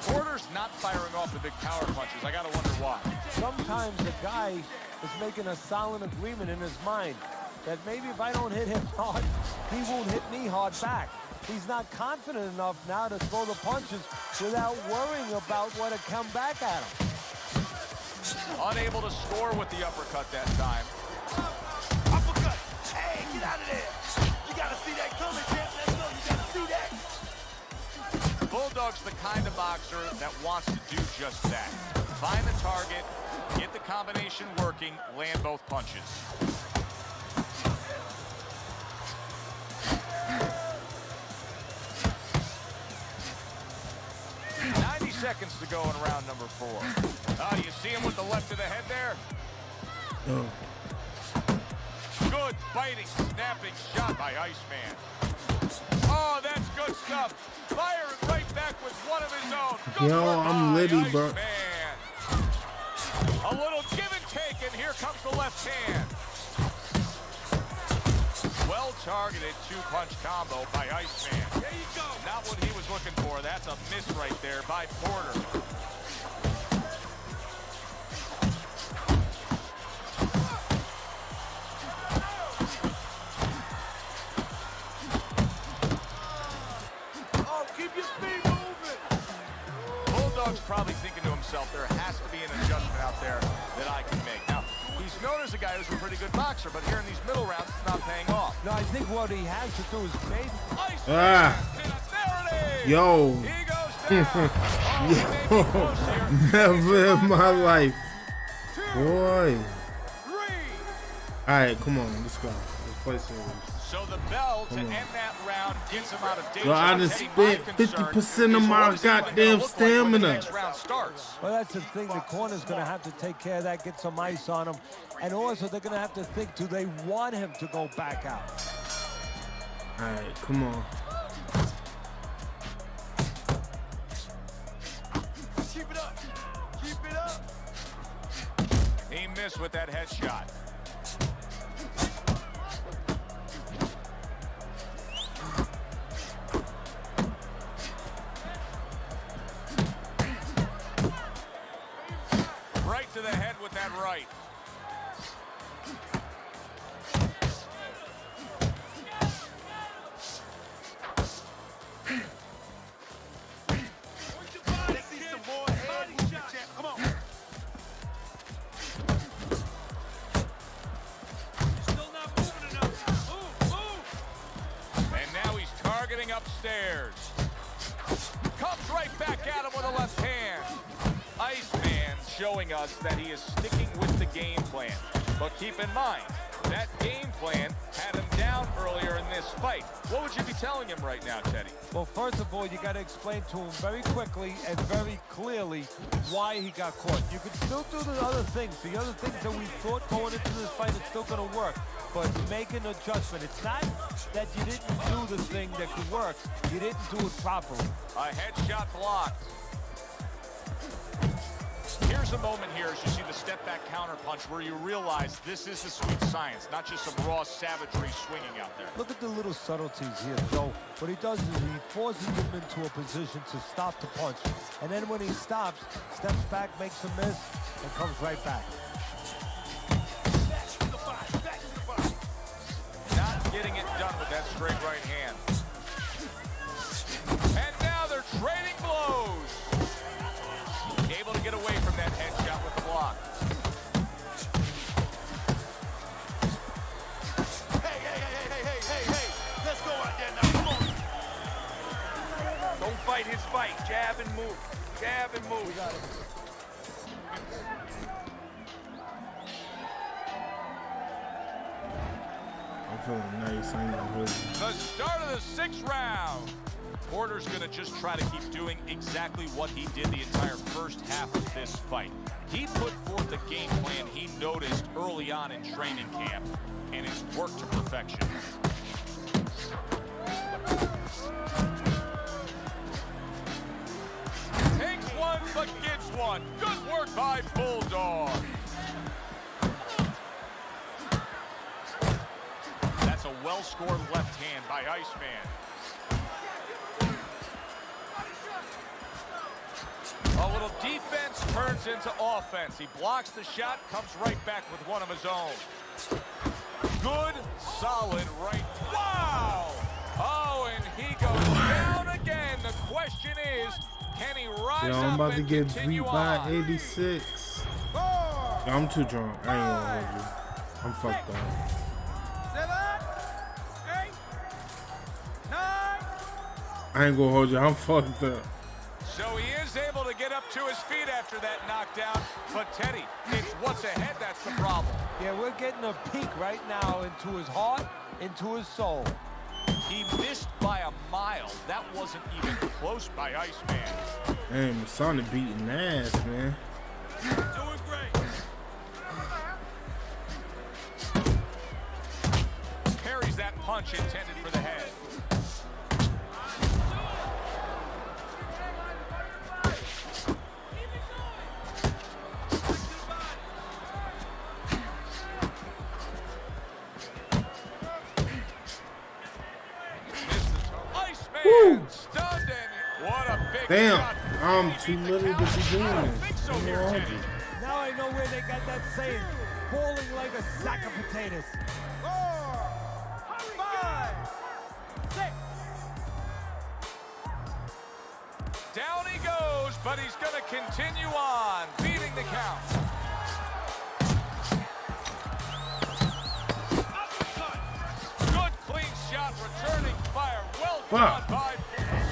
Porter's not firing off the big power punches. I gotta wonder why. Sometimes the guy is making a silent agreement in his mind that maybe if I don't hit him hard, he won't hit me hard back. He's not confident enough now to throw the punches without worrying about what to come back at him. Unable to score with the uppercut that time. Uppercut. Hey, get out of there. You gotta see that coming, champ. Let's go. You gotta see that. Bulldog's the kind of boxer that wants to do just that. Find the target, get the combination working, land both punches. Seconds to go in round number 4. Oh, you see him with the left of the head there? Oh. Good biting, snapping shot by Iceman. Oh, that's good stuff. Firing right back with one of his own. Good Yo, work I'm by litty, bro. Iceman. A little give and take, and here comes the left hand. Well-targeted two-punch combo by Iceman. There you go. Not what he was looking for. That's a miss right there by Porter. Oh, keep your feet moving. Bulldog's probably thinking to himself, there has to be an adjustment out there that I can make. Now, he's known as a guy who's a pretty good boxer, but here in these middle rounds, it's not paying off. No, I think what he has to do is maybe. There it is. Yo. He goes down. Oh, Yo. close here. Never in my life. Boy. 3. Alright, come on, let's go. Let's play some. So the bell to end that round gets him out of danger. Yo, I done spent 50% of my goddamn stamina. Well, that's the thing. The corner's going to have to take care of that, get some ice on him. And also, they're going to have to think, do they want him to go back out? All right, come on. Keep it up. Keep it up. He missed with that headshot. Right to the head with that right. Let's see some more head movement, champ. Come on. Still not moving enough. Move, move. And now he's targeting upstairs. Comes right back at him with a left hand. Iceman showing us that he is sticking with the game plan. But keep in mind, that game plan had him down earlier in this fight. What would you be telling him right now, Teddy? Well, first of all, you got to explain to him very quickly and very clearly why he got caught. You can still do the other things. The other things that we thought going into this fight is still going to work. But make an adjustment. It's not that you didn't do the thing that could work. You didn't do it properly. A headshot blocked. Here's a moment here as you see the step-back counterpunch where you realize this is the sweet science, not just some raw savagery swinging out there. Look at the little subtleties here, Joe. What he does is he forces him into a position to stop the punch. And then when he stops, steps back, makes a miss, and comes right back. Back to the body. Back to the body. Not getting it done with that straight right hand. And now they're trading blows. Able to get away from that headshot with the block. Hey. Let's go out there now. Come on. Don't fight his fight. Jab and move. Jab and move. I'm feeling nice. I ain't gonna hold you. The start of the 6th round. Porter's going to just try to keep doing exactly what he did the entire first half of this fight. He put forth a game plan he noticed early on in training camp, and it's worked to perfection. Takes one, but gets one. Good work by Bulldog. That's a well-scored left hand by Iceman. A little defense turns into offense. He blocks the shot, comes right back with one of his own. Good, solid right. Wow! Oh, and he goes down again. The question is, can he rise Yo, up I'm about to and get continue beat by on? 86. Yo, I'm too drunk. I ain't gonna hold you. I'm fucked up. 7, 8, 9. I ain't gonna hold you. I'm fucked up. So he is able to get up to his feet after that knockdown. But Teddy, it's what's ahead that's the problem. Yeah, we're getting a peek right now into his heart, into his soul. He missed by a mile. That wasn't even close by Iceman. Damn, Masonic beating ass, man. Doing great. punch intended for the head. Woo. Stunned and what a big Damn, shot. I'm too little to be doing this. Now I know where they got that saying, falling like a sack of potatoes. 4, 5, 6. Down he goes, but he's going to continue on, beating the count. Good clean shot, returning fire. Well done by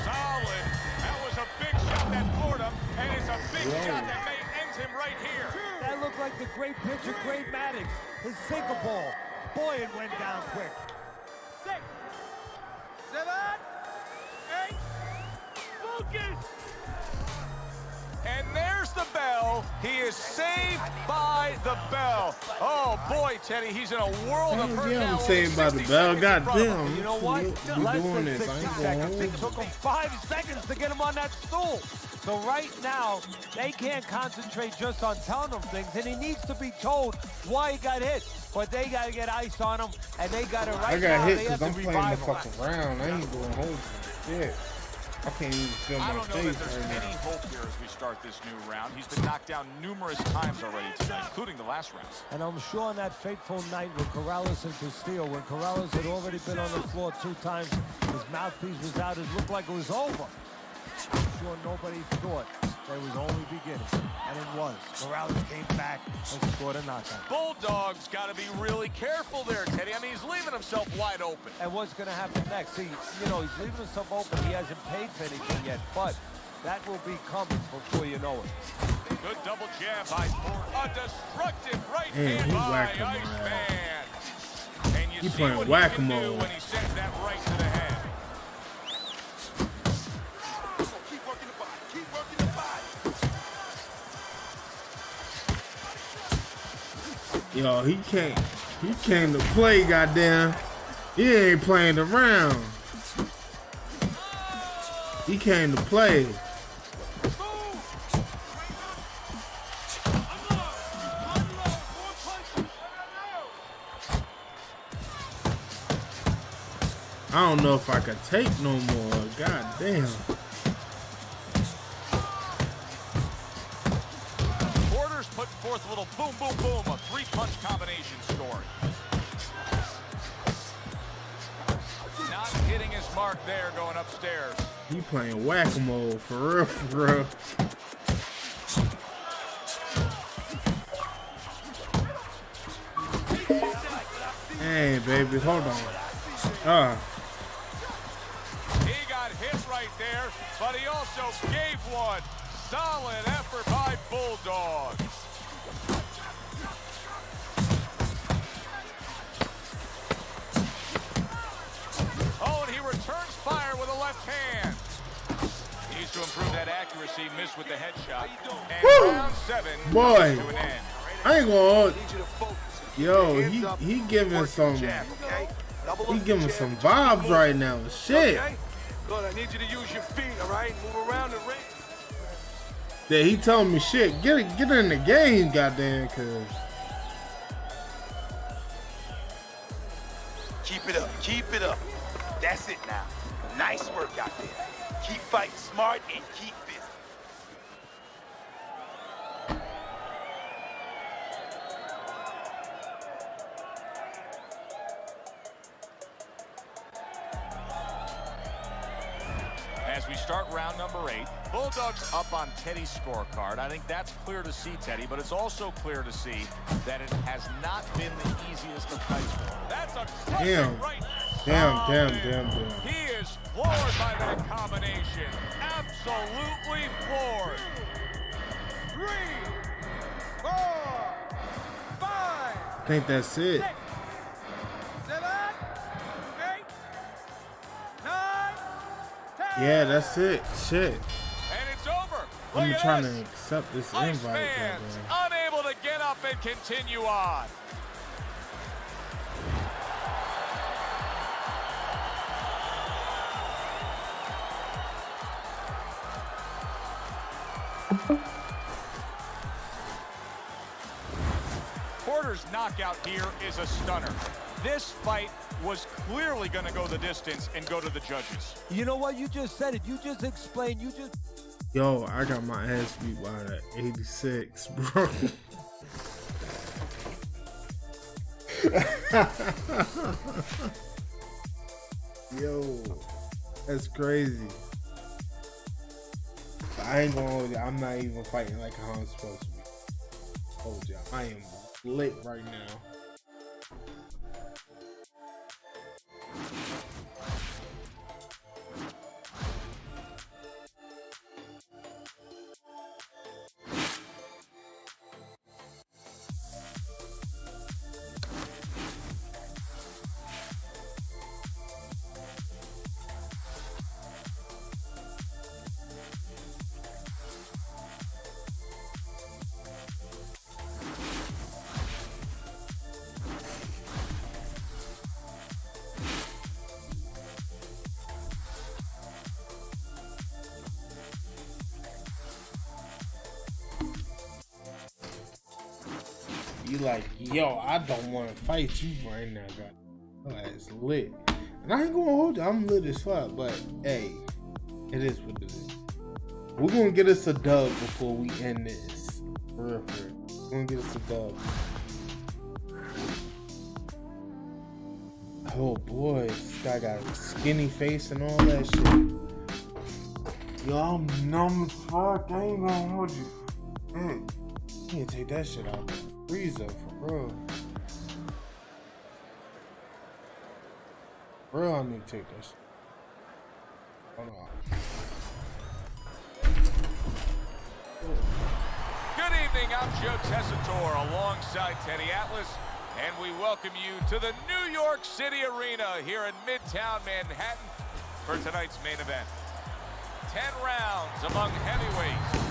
Solid. That was a big shot that floored him, and it's a big shot that may end him right here. That looked like the great pitcher, Great Maddox. His sinker ball. Boy, it went down quick. 6, 7, 8. Focus. And there's the bell. He is saved by the bell. Oh, boy, Teddy, he's in a world of hurt Yeah, now. I'm saved by the bell. Goddamn. You know what? We Less doing than this. I 60 ain't seconds. going It took them 5 seconds to get him on that stool. So right now, they can't concentrate just on telling him things, and he needs to be told why he got hit. But they got to get ice on him, and they got it right I now. got hit They because have I'm to playing the revive him. fucking round. I ain't doing whole shit. I can't even feel I my don't know face that there's right any now. hope here as we start this new round. He's been knocked down numerous times already tonight, including the last round. And I'm sure on that fateful night with Corrales and Castillo, when Corrales had already been on the floor 2 times, his mouthpiece was out, it looked like it was over. I'm sure nobody thought that was only beginning, and it was. Corrales came back and scored a knockout. Bulldog's got to be really careful there, Teddy. I mean, he's leaving himself wide open. And what's going to happen next? See, you know, he's leaving himself open. He hasn't paid for anything yet, but that will be coming before you know it. Good double jab by a destructive right Man, hand he by whacked him, Iceman. And you He see playing what whack-a-mole. he can do when he sends that right to the head. Keep working the body. Keep working the body. Yo, he came to play, goddamn. He ain't playing around. He came to play. I don't know if I could take no more. God damn. Porter's putting forth a little boom, boom, boom, a 3-punch combination story. Not hitting his mark there, going upstairs. He playing whack-a-mole for real, for real. Hey, baby, hold on. He got hit right there, but he also gave one. Solid effort by Bulldog. Oh, and he returns fire with a left hand. He needs to improve that accuracy, missed with the headshot. And Woo! round 7 Boy. comes to an end. I ain't gonna. I need you to focus. Yo, he giving some. He giving some vibes right now. Shit. Okay? Good, I need you to use your feet, all right? Move around the ring. That he telling me shit. Get in the game, goddamn, cause. Keep it up. Keep it up. That's it now. Nice work out there. Keep fighting smart and keep busy. As we start round number 8, Bulldogs up on Teddy's scorecard. I think that's clear to see, Teddy, but it's also clear to see that it has not been the easiest of fights. That's a Damn. right. Damn. He is floored by that combination. Absolutely floored. 3, 4, 5, I think that's it. 6, 7, 8, 9, 10. Yeah, that's it. Shit. And it's over. I'm Look at trying this. to accept this invite, Iceman's goddamn. unable to get up and continue on. Porter's knockout here is a stunner. This fight was clearly going to go the distance and go to the judges. You know what? You just said it. You just explained. You just. Yo, I got my ass beat by that 86, bro. Yo, that's crazy. I ain't gonna hold you. I'm not even fighting like how I'm supposed to be. Hold you. I am lit right now. You like, yo, I don't want to fight you right now, God. Your ass lit. And I ain't gonna hold you. I'm lit as fuck, but hey, it is what it is. We're gonna get us a dub before we end this. For real, for real. We're gonna get us a dub. Oh boy, this guy got a skinny face and all that shit. Yo, I'm numb as fuck. I ain't gonna hold you. You need to take that shit out. Freezer, for real. For real, I need to take this. Hold on. Good evening, I'm Joe Tessitore alongside Teddy Atlas, and we welcome you to the New York City Arena here in Midtown Manhattan for tonight's main event. 10 rounds among heavyweights.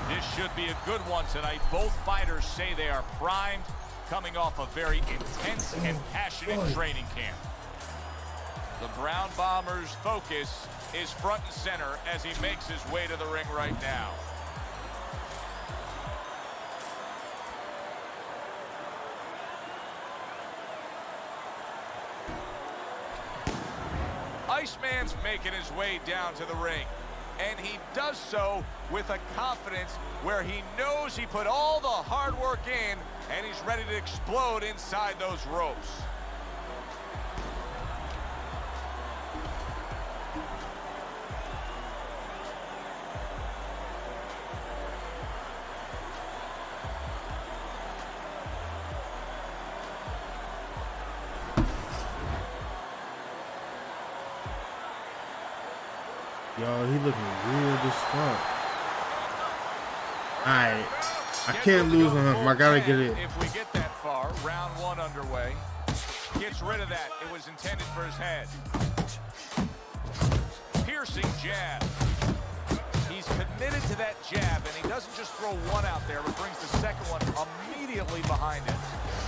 This should be a good one tonight. Both fighters say they are primed, coming off a very intense and passionate training camp. The Brown Bomber's focus is front and center as he makes his way to the ring right now. Iceman's making his way down to the ring. And he does so with a confidence where he knows he put all the hard work in and he's ready to explode inside those ropes. Yo, he looking weird as fuck. Alright. I can't lose on him. I gotta get it. If we get that far, round one underway. Gets rid of that. It was intended for his head. Piercing jab. He's committed to that jab, and he doesn't just throw one out there, but brings the second one immediately behind it.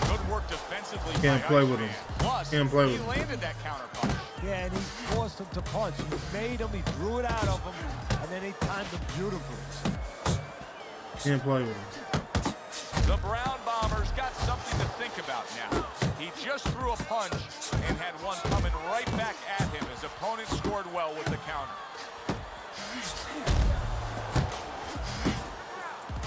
Good work defensively. Can't play with him. Plus, Can't play with he him. landed that counter punch. Yeah, and he forced him to punch. He made him, he threw it out of him, and then he timed him beautifully. Can't play with him. The Brown Bombers got something to think about now. He just threw a punch and had one coming right back at him. His opponent scored well with the counter.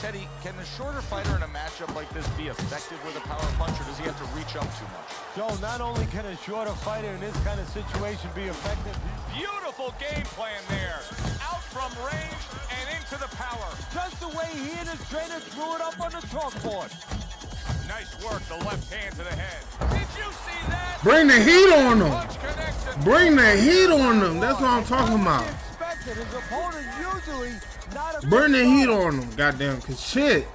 Teddy, can the shorter fighter in a matchup like this be effective with a power punch, or does he have to reach up too much? Joe, not only can a shorter fighter in this kind of situation be effective. Beautiful game plan there. Out from range and into the power. Just the way he and his trainer threw it up on the chalkboard. Nice work, the left hand to the head. Did you see that? Bring the heat on him. Punch connection. Bring the heat on him. That's what I'm talking about. Expected. His opponent usually not a Burn the heat on him, goddamn, cause shit.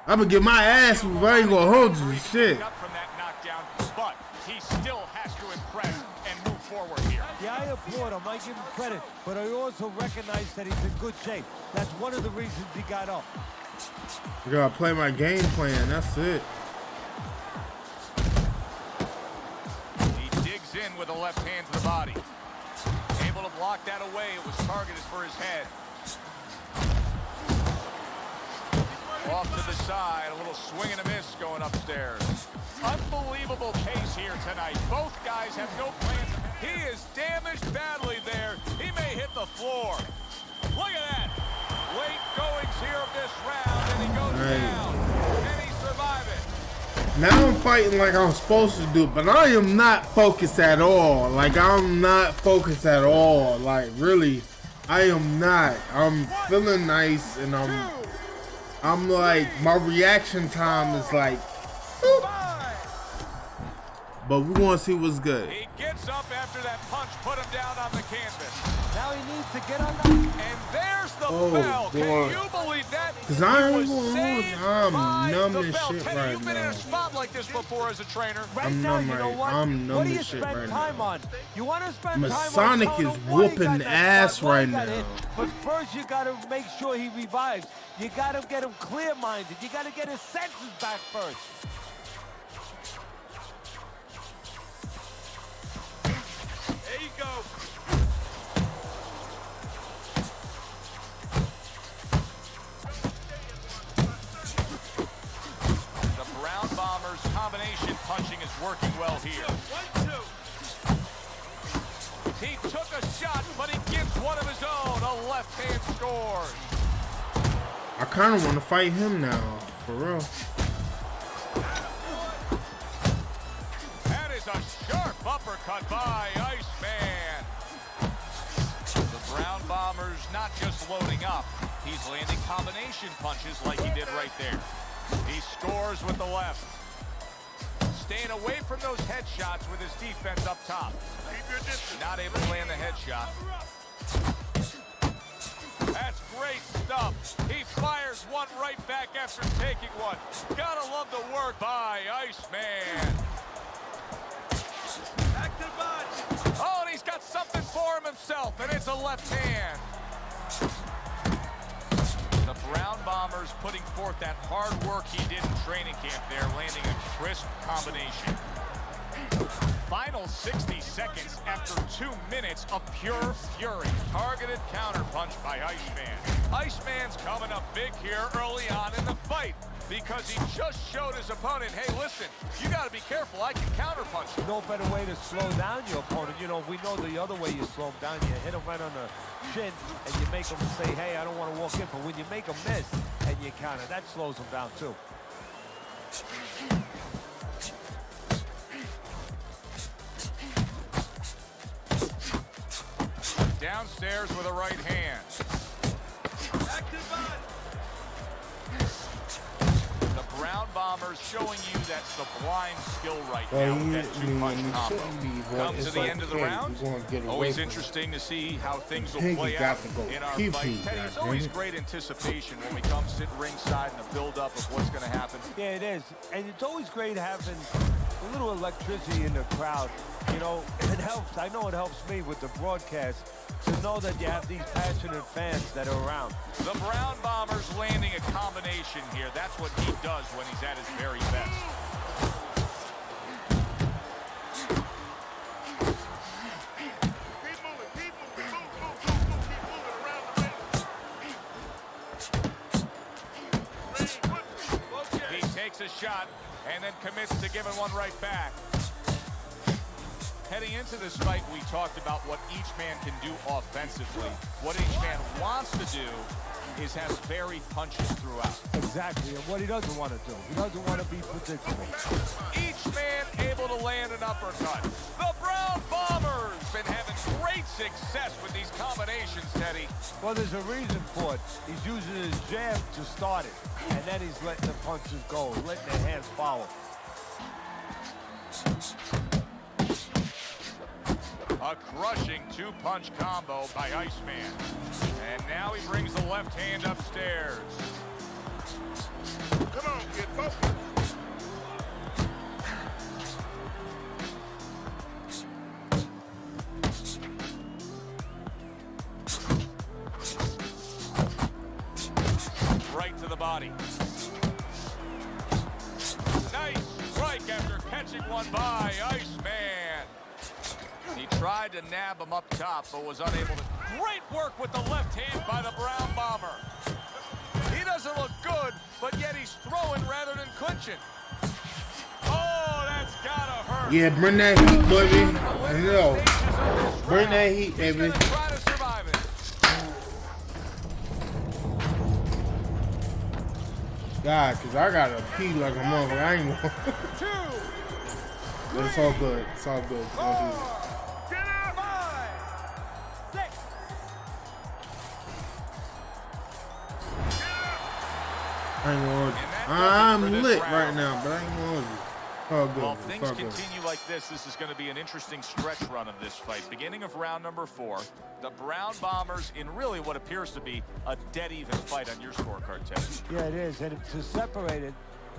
I'm gonna get my ass if I ain't gonna hold you, shit. Up from that knockdown, but he still has to impress and move forward here. Yeah, I applaud him. I give him credit, but I also recognize that he's in good shape. That's one of the reasons he got up. I gotta play my game plan. That's it. He digs in with a left hand to the body. Able to block that away. It was targeted for his head. side. A little swing and a miss going upstairs. Unbelievable pace here tonight. Both guys have no plans. He is damaged badly there. He may hit the floor. Look at that. Late goings here of this round, and he goes down. Can he survive it? Now I'm fighting like I'm supposed to do, but I am not focused at all. Like, I'm not focused at all. Like, really, I am not. I'm feeling nice, and I'm like, my reaction time is like, boop. But we want to see what's good. He gets up after that punch, put him down on the canvas. Now he needs to get on the... And there's the bell. Boy. Can you believe that? Cause I ain't He was gonna hold saved you. I'm by numb the as bell. shit Teddy, right you've been in now. a spot like this before as a trainer. Right I'm now, numb you know right- what? I'm numb What do you as shit spend right time now. on? You want to spend time on Masonic telling is him why he whooping got that ass shot, why he right got now. hit. But first, you got to make sure he revives. You got to get him clear-minded. You got to get his senses back first. There you go. The Brown Bombers combination punching is working well here. 1-2. He took a shot, but he gives one of his own. A left hand scores. I kind of want to fight him now, for real. That is a sharp uppercut by Iceman. The Brown Bombers not just loading up. He's landing combination punches like he did right there. He scores with the left. Staying away from those headshots with his defense up top. Keep your distance. Not able to land the headshot. That's great stuff. He fires one right back after taking one. Gotta love the work by Iceman. Back to the body. Oh, and he's got something for him himself, and it's a left hand. The Brown Bombers putting forth that hard work he did in training camp there, landing a crisp combination. Final 60 seconds after 2 minutes of pure fury. Targeted counterpunch by Iceman. Iceman's coming up big here early on in the fight because he just showed his opponent, hey, listen, you got to be careful. I can counterpunch. No better way to slow down your opponent. You know, we know the other way you slow him down. You hit him right on the chin, and you make him say, hey, I don't want to walk in. But when you make him miss and you counter, that slows him down, too. Downstairs with a right hand. Back to the body. The Brown Bombers showing you that sublime skill right now Well, with that two-punch you combo. shouldn't be, boy. Come to It's the like end of the Piggy. round. We're gonna get away Always from interesting to see how things will Piggy play got out to go. in our Pee-pee, fight. Teddy, it's goddamn always it. great anticipation when we come sit ringside and the build-up of what's going to happen. Yeah, it is. And it's always great having a little electricity in the crowd. You know, it helps. I know it helps me with the broadcast to know that you have these passionate fans that are around. The Brown Bombers landing a combination here. That's what he does when he's at his very best. Keep moving. Keep moving. Move. Keep moving around the ring. He takes a shot and then commits to giving one right back. Heading into this fight, we talked about what each man can do offensively. What each man wants to do is have varied punches throughout. Exactly, and what he doesn't want to do. He doesn't want to be predictable. Each man able to land an uppercut. The Brown Bombers been having great success with these combinations, Teddy. Well, there's a reason for it. He's using his jab to start it, and then he's letting the punches go, letting the hands follow. A crushing two-punch combo by Iceman. And now he brings the left hand upstairs. Come on, kid. Focus. Right to the body. Nice strike after catching one by Iceman. He tried to nab him up top, but was unable to. Great work with the left hand by the Brown Bomber. He doesn't look good, but yet he's throwing attention. Oh, that's gotta hurt. Yeah, bring that heat, baby. Yo, Stages of this bring that round. heat, He's baby. gonna try to survive it. God, cause I gotta pee like a motherfucker. I ain't gonna. But it's all good. It's all good. It's gonna do it. I ain't gonna hold you. I'm lit right now, but I ain't gonna hold you. It's all good. Well, It's things all good. continue like this. This is going to be an interesting stretch run of this fight. Beginning of round number 4, the Brown Bombers in really what appears to be a dead-even fight on your scorecard, Ted. Yeah, it is. And to separate it,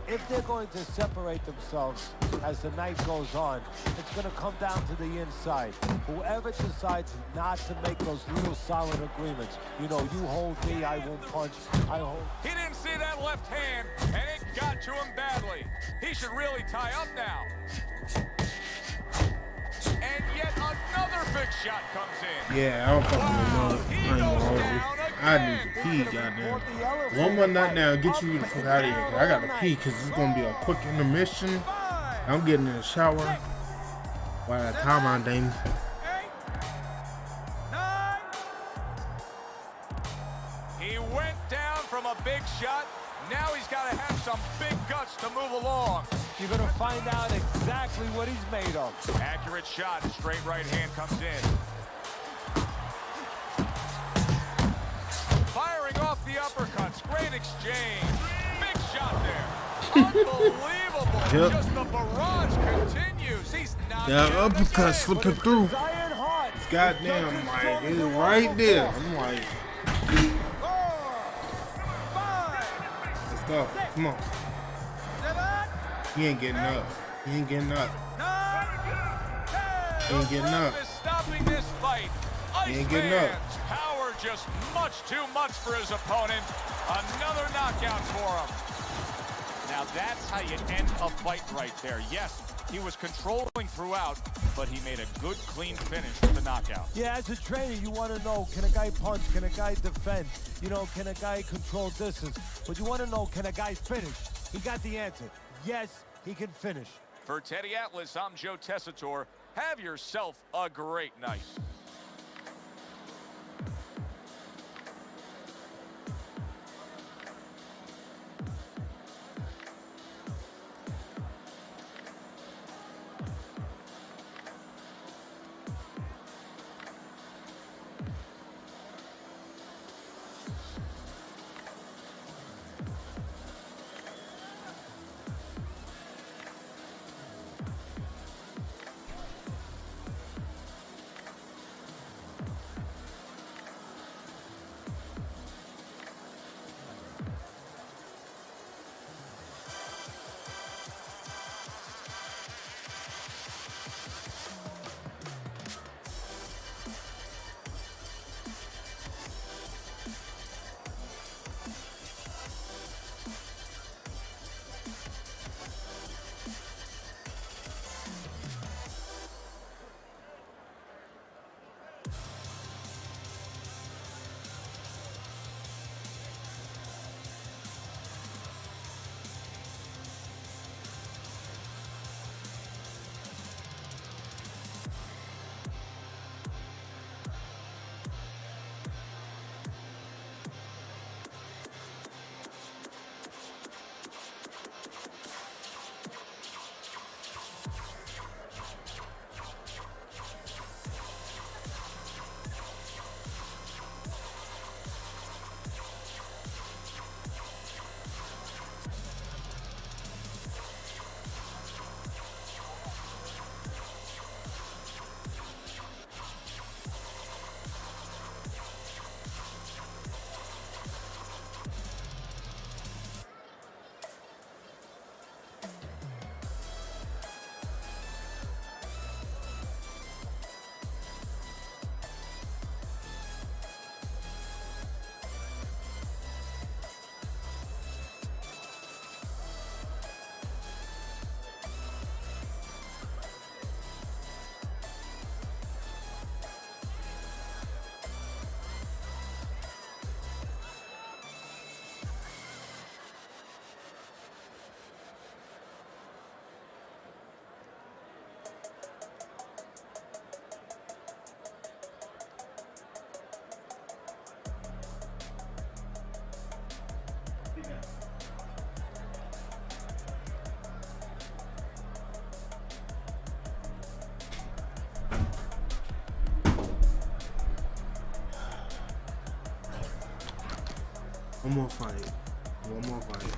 if they're going to separate themselves as the night goes on, it's going to come down to the inside. Whoever decides not to make those little solid agreements, you know, you hold me, I won't punch, I hold. He didn't see that left hand, and it got to him badly. He should really tie up now. And yet another big shot comes in. Yeah, I don't fucking know. I ain't gonna hold you. I need to pee, goddamn. One more night now, get you the fuck out of here. I gotta pee because it's gonna be a quick intermission. I'm getting in the shower. By the time I'm done. He went down from a big shot. Now he's got to have some big guts to move along. You're going to find out exactly what he's made of. Accurate shot. Straight right hand comes in. Firing off the uppercuts. Great exchange. Big shot there. Unbelievable. Yep. Just the barrage continues. He's not The uppercut slipping through. It's goddamn like it's right there. I'm like, let's go. Come on. He ain't getting up. He ain't getting up. He ain't getting up. Is stopping this fight. He ain't getting up. Iceman's power just much too much for his opponent. Another knockout for him. Now that's how you end a fight right there. Yes, he was controlling throughout, but he made a good, clean finish with the knockout. Yeah, as a trainer, you want to know, can a guy punch? Can a guy defend? You know, can a guy control distance? But you want to know, can a guy finish? He got the answer. Yes, he can finish. For Teddy Atlas, I'm Joe Tessitore. Have yourself a great night. One more fight. One more fight.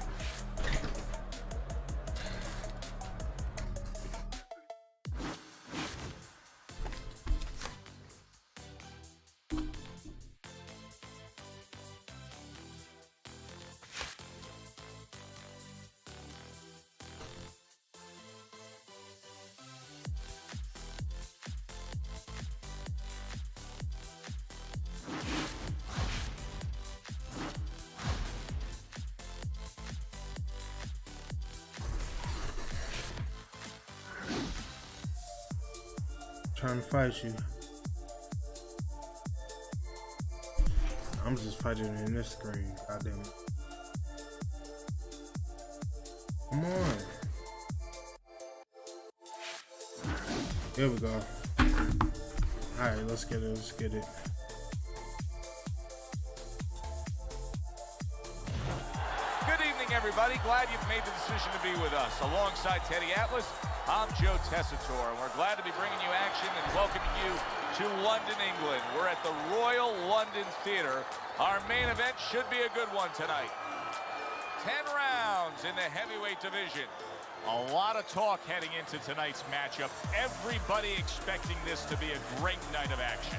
Trying to fight you. I'm just fighting in this screen. God damn it. Come on. Here we go. Alright, let's get it. Let's get it. Good evening, everybody. Glad you've made the decision to be with us. Alongside Teddy Atlas, I'm Joe Tessitore, and we're glad to be bringing you action and welcoming you to London, England. We're at the Royal London Theatre. Our main event should be a good one tonight. 10 rounds in the heavyweight division. A lot of talk heading into tonight's matchup. Everybody expecting this to be a great night of action.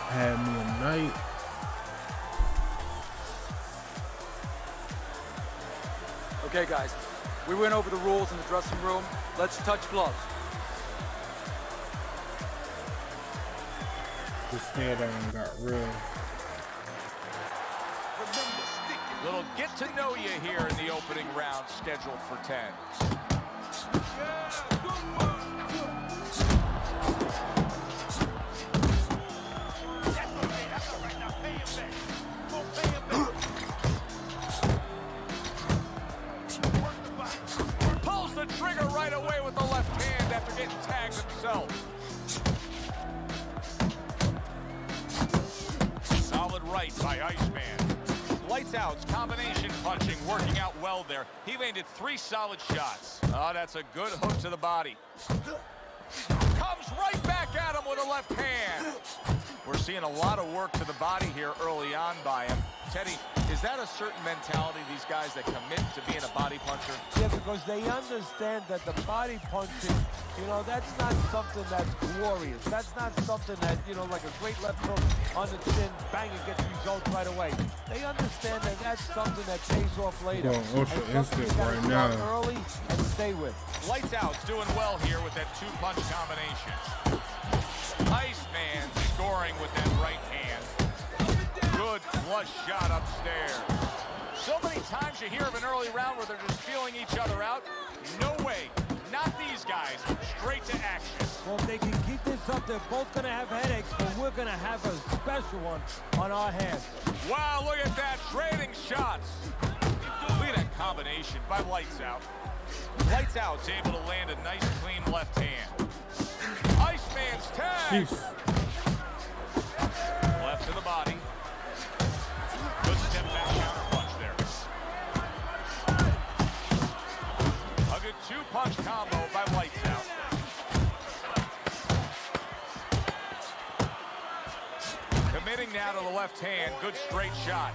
Had me a night. Okay, guys, we went over the rules in the dressing room. Let's touch gloves. The stare down got real. Little get to know you here in the opening round, scheduled for 10. Pulls the trigger right away with the left hand after getting tagged himself. Solid right by Iceman. Lights out, combination punching, working out well there. He landed 3 solid shots. Oh, that's a good hook to the body. Comes right back at him with a left hand. We're seeing a lot of work to the body here early on by him. Teddy, is that a certain mentality, these guys that commit to being a body puncher? Yeah, because they understand that the body punching, you know, that's not something that's glorious. That's not something that, you know, like a great left hook on the chin, bang, it gets results right away. They understand that that's something that pays off later. Well, ultra instant right now. Early and stay with. Lights out's doing well here with that 2-punch combination. Iceman scoring with that right hand. Good flush shot upstairs. So many times you hear of an early round where they're just feeling each other out. No way. Not these guys. Straight to action. Well, if they can keep this up, they're both going to have headaches, but we're going to have a special one on our hands. Wow, look at that. Trading shots. Look at that combination by Lights Out. Lights Out's able to land a nice, clean left hand. Iceman's tag. Jeez. Left to the body. Good step back counter punch there. A good 2-punch combo by Lights Out. Committing now to the left hand. Good straight shot.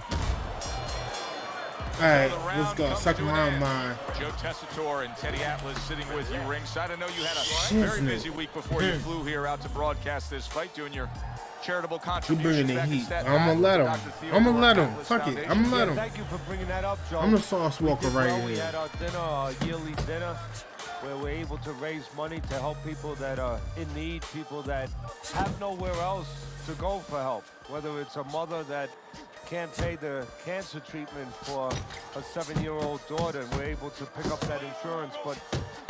All right, let's go. Second round, mine. Joe Tessitore and Teddy Atlas sitting with you ringside. I know you had a very busy week before you flew here out to broadcast this fight, doing your charitable You contribution. bringing the heat. I'm gonna let him. I'm gonna let him. Fuck it. I'm gonna let him. Thank you for bringing that up, Joe. I'm the sauce walker right We here. had our dinner, our yearly dinner, where we're able to raise money to help people that are in need, people that have nowhere else to go for help. Whether it's a mother that can't pay the cancer treatment for a 7-year-old daughter, and we're able to pick up that insurance. But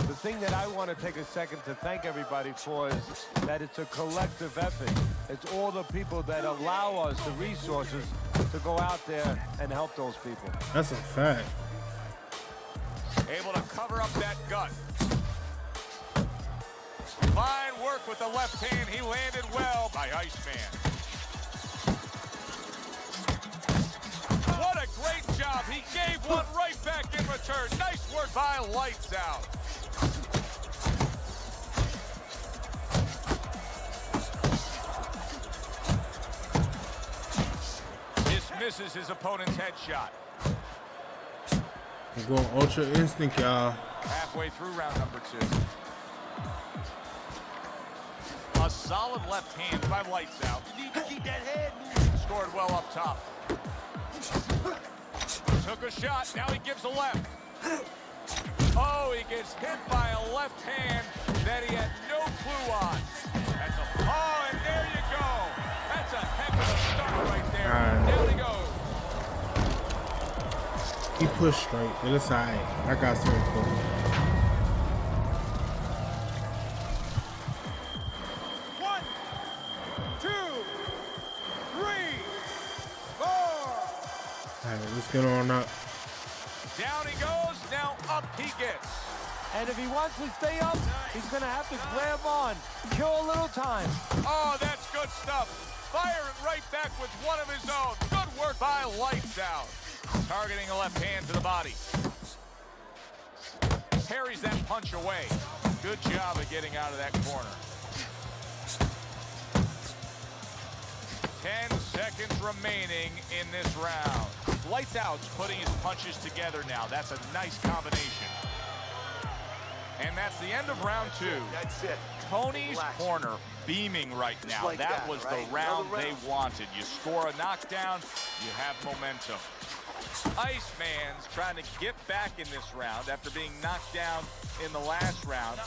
the thing that I want to take a second to thank everybody for is that it's a collective effort. It's all the people that allow us the resources to go out there and help those people. That's a fact. Able to cover up that gut. Fine work with the left hand. He landed well by Iceman. What a great job. He gave one right back in return. Nice work by Lights Out. misses his opponent's headshot. We're going ultra instinct, y'all. Halfway through round number 2. A solid left hand by Lights Out. You need to keep that head moving. Scored well up top. Took a shot, now he gives a left. Oh, he gets hit by a left hand that he had no clue on. That's a, oh, and there you go. That's a heck of a start right there. Down he goes. He pushed straight, but it's alright. I got something for him. 1, 2, 3, 4. Alright, let's get on up. Down he goes, now up he gets. And if he wants to stay up, he's going to have to grab on. Kill a little time. Oh, that's good stuff. Firing right back with one of his own. Good work by Lights Out. Targeting a left hand to the body. Parries that punch away. Good job of getting out of that corner. 10 seconds remaining in this round. Lights Out's putting his punches together now. That's a nice combination. And that's the end of round 2. That's it. Tony's Relax. corner beaming right now. like that that, was right? the round Another they round. wanted. You score a knockdown, you have momentum. Iceman's trying to get back in this round after being knocked down in the last round.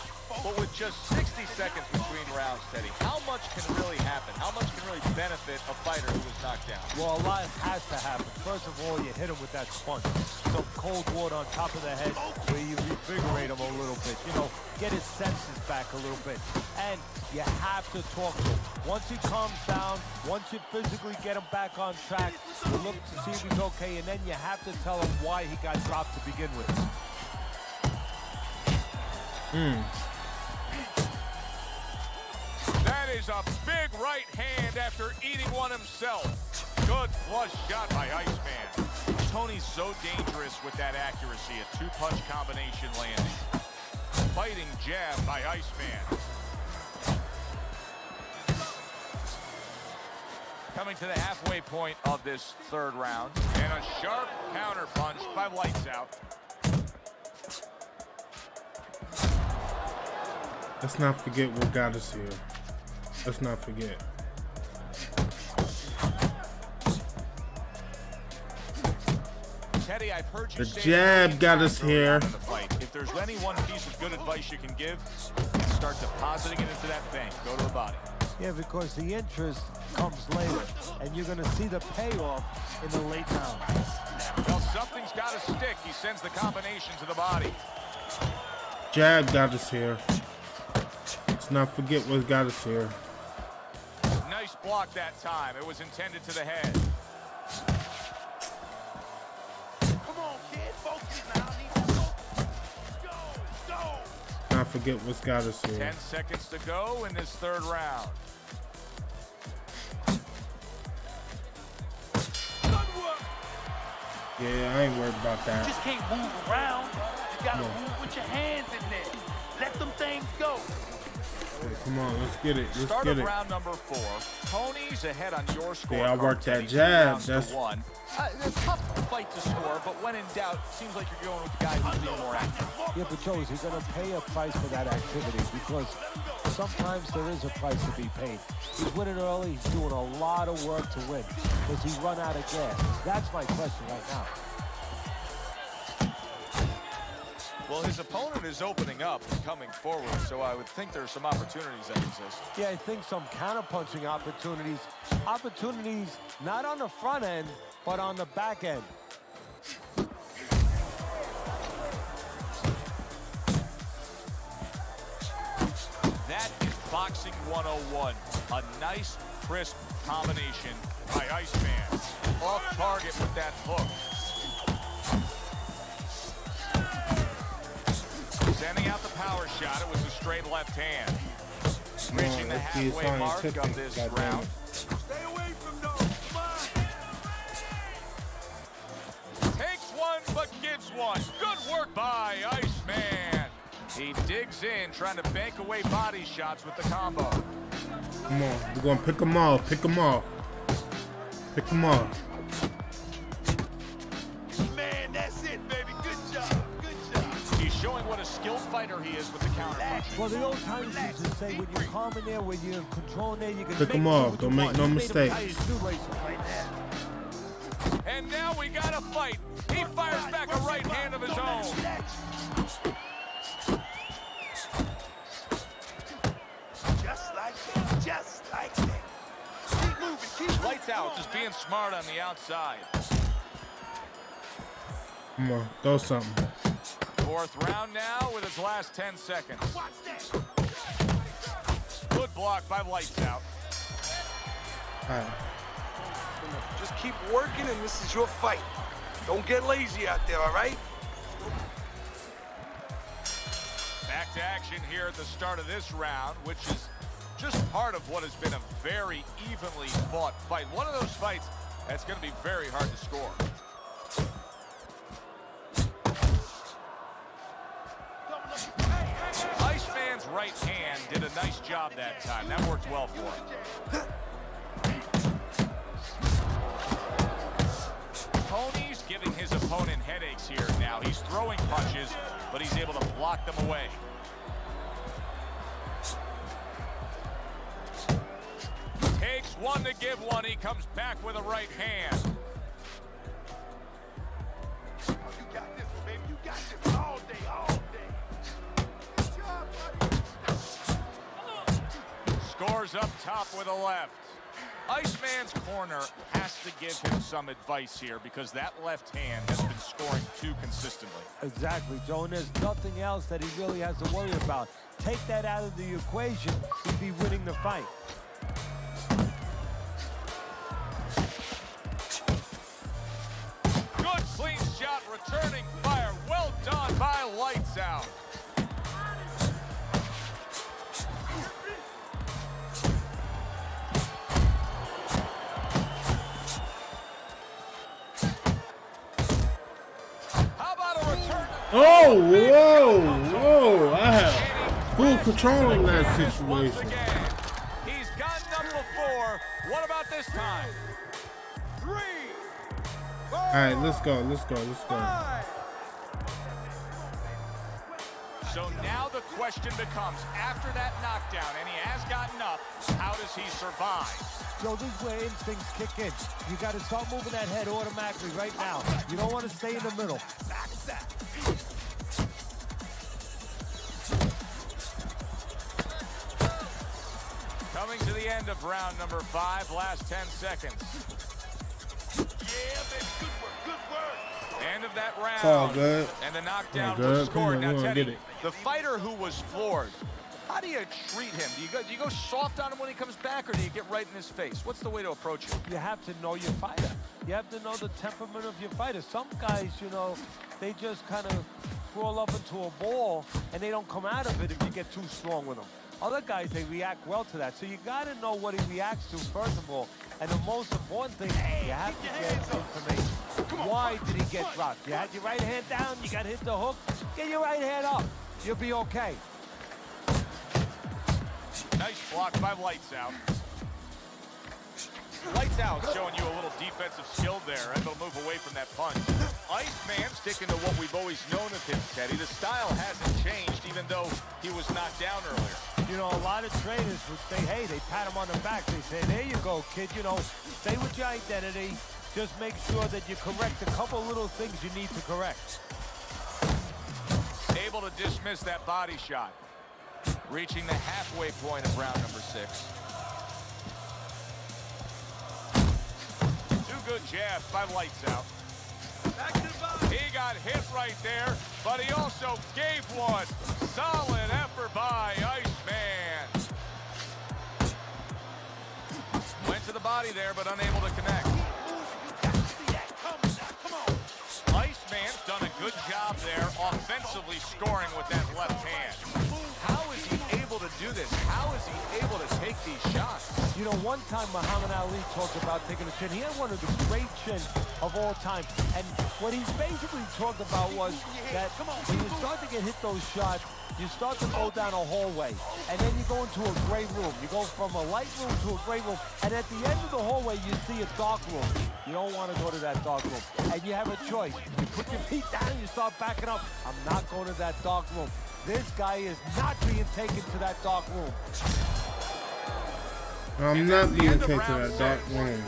But with just 60 seconds between rounds, Teddy, how much can really happen? How much can really benefit a fighter who was knocked down? Well, a lot has to happen. First of all, you hit him with that sponge. Some cold water on top of the head where you revigorate him a little bit. You know, get his senses back a little bit. And you have to talk to him. Once he calms down, once you physically get him back on track, you look to see if he's okay, and then you have to tell him why he got dropped to begin with. That is a big right hand after eating one himself. Good flush shot by Iceman. Tony's so dangerous with that accuracy. A 2-punch combination landing. Fighting jab by Iceman. Coming to the halfway point of this 3rd round. And a sharp counter punch by Lights Out. Let's not forget what got us here. Let's not forget. Teddy, I've heard you The say jab got us early here. on in the fight. If there's any one piece of good advice you can give, start depositing it into that bank. Go to the body. Yeah, because the interest comes later, and you're going to see the payoff in the late round. Well, something's got to stick. He sends the combination to the body. Jab got us here. Let's not forget what got us here. Nice block that time. It was intended to the head. Come on, kid. Focus now. Need to focus. Go. Not forget what's got us here. 10 seconds to go in this 3rd round. Good work. Yeah, I ain't worried about You that. just can't move around. You gotta move with your hands in there. Let them things go. Okay, come on, let's get it. Let's Start get of it. round number 4. Tony's ahead on your score. Yeah, I worked that Teddy, 2 jab. rounds to That's 1. It's a tough fight to score, but when in doubt, it seems like you're going with the guy who's being more active. Yeah, but Joe, is he going to pay a price for that activity? Because sometimes there is a price to be paid. He's winning early. He's doing a lot of work to win. Does he run out of gas? That's my question right now. Well, his opponent is opening up and coming forward, so I would think there's some opportunities that exist. Yeah, I think some counter-punching opportunities. Opportunities not on the front end, but on the back end. That is Boxing 101. A nice, crisp combination by Iceman. Off target with that hook. Sending out the power shot. It was a straight left hand. Reaching the let's see his halfway mark scientific, of this goddamn round. it. Stay away from those. Come on. Takes one, but gives one. Good work by Iceman. He digs in, trying to bank away body shots with the combo. Come on, we're gonna pick them off. Pick them off. Pick them off. skilled fighter he is with the counter punches. Well, the old timers used to say when you're calm in there, when you're controlling there, you can Pick 'em off. Don't make no mistake. And now we got a fight. He fires back a right hand of his own. Just like that, just like that. Keep moving, keep moving. Lights out, just being smart on the outside. Come on, throw something. Fourth round now with his last 10 seconds. Watch that. Good block by Lights Out. All right. Just keep working, and this is your fight. Don't get lazy out there, all right? Back to action here at the start of this round, which is just part of what has been a very evenly fought fight. One of those fights that's going to be very hard to score. Iceman's right hand did a nice job that time. That worked well for him. Tony's giving his opponent headaches here now. He's throwing punches, but he's able to block them away. Takes one to give one. He comes back with a right hand. Oh, you got this one, baby. You got this all day, all day. Good job, buddy. Scores up top with a left. Iceman's corner has to give him some advice here because that left hand has been scoring too consistently. Exactly, Joe, and there's nothing else that he really has to worry about. Take that out of the equation, he'd be winning the fight. Good clean shot, returning fire. Well done by Lights Out. How about a return? Oh, whoa. I have full control in that Once situation. again, he's gotten up before. What about this time? 3, 4, All right, let's go. 5. So now the question becomes, after that knockdown, and he has gotten up, how does he survive? Joe, this is where instincts kick in. You got to start moving that head automatically right now. You don't want to stay in the middle. Coming to the end of round number 5, last 10 seconds. Yeah, baby, good work, good work. End of that round. It's all good. And the knockdown All good. was scored. Come on, Now, we wanna Teddy, get it. the fighter who was floored, how do you treat him? Do you go soft on him when he comes back, or do you get right in his face? What's the way to approach him? You have to know your fighter. You have to know the temperament of your fighter. Some guys, you know, they just kind of crawl up into a ball and they don't come out of it if you get too strong with them. Other guys, they react well to that. So you got to know what he reacts to, first of all. And the most important thing, you have to get information. Why did he get dropped? You had your right hand down, you got hit the hook. Get your right hand up. You'll be okay. Nice block by Lights Out. Lights Out showing you a little defensive skill there, able to move away from that punch. Iceman sticking to what we've always known of him, Teddy. The style hasn't changed, even though he was knocked down earlier. You know, a lot of trainers would say, hey, they pat him on the back. They say, there you go, kid. You know, stay with your identity. Just make sure that you correct a couple little things you need to correct. Able to dismiss that body shot. Reaching the halfway point of round number 6. Two good jabs by Lights Out. He got hit right there, but he also gave one. Solid effort by Iceman. Went to the body there, but unable to connect. Iceman's done a good job there, offensively scoring with that left hand. How is he able to do this? How is he able to take these shots? You know, one time Muhammad Ali talked about taking a chin. He had one of the great chins of all time. And what he's basically talked about was that when you start to get hit those shots, you start to go down a hallway, and then you go into a gray room. You go from a light room to a gray room, and at the end of the hallway, you see a dark room. You don't want to go to that dark room, and you have a choice. You put your feet down, and you start backing up. I'm not going to that dark room. This guy is not being taken to that dark room. I'm not being taken to that dark room.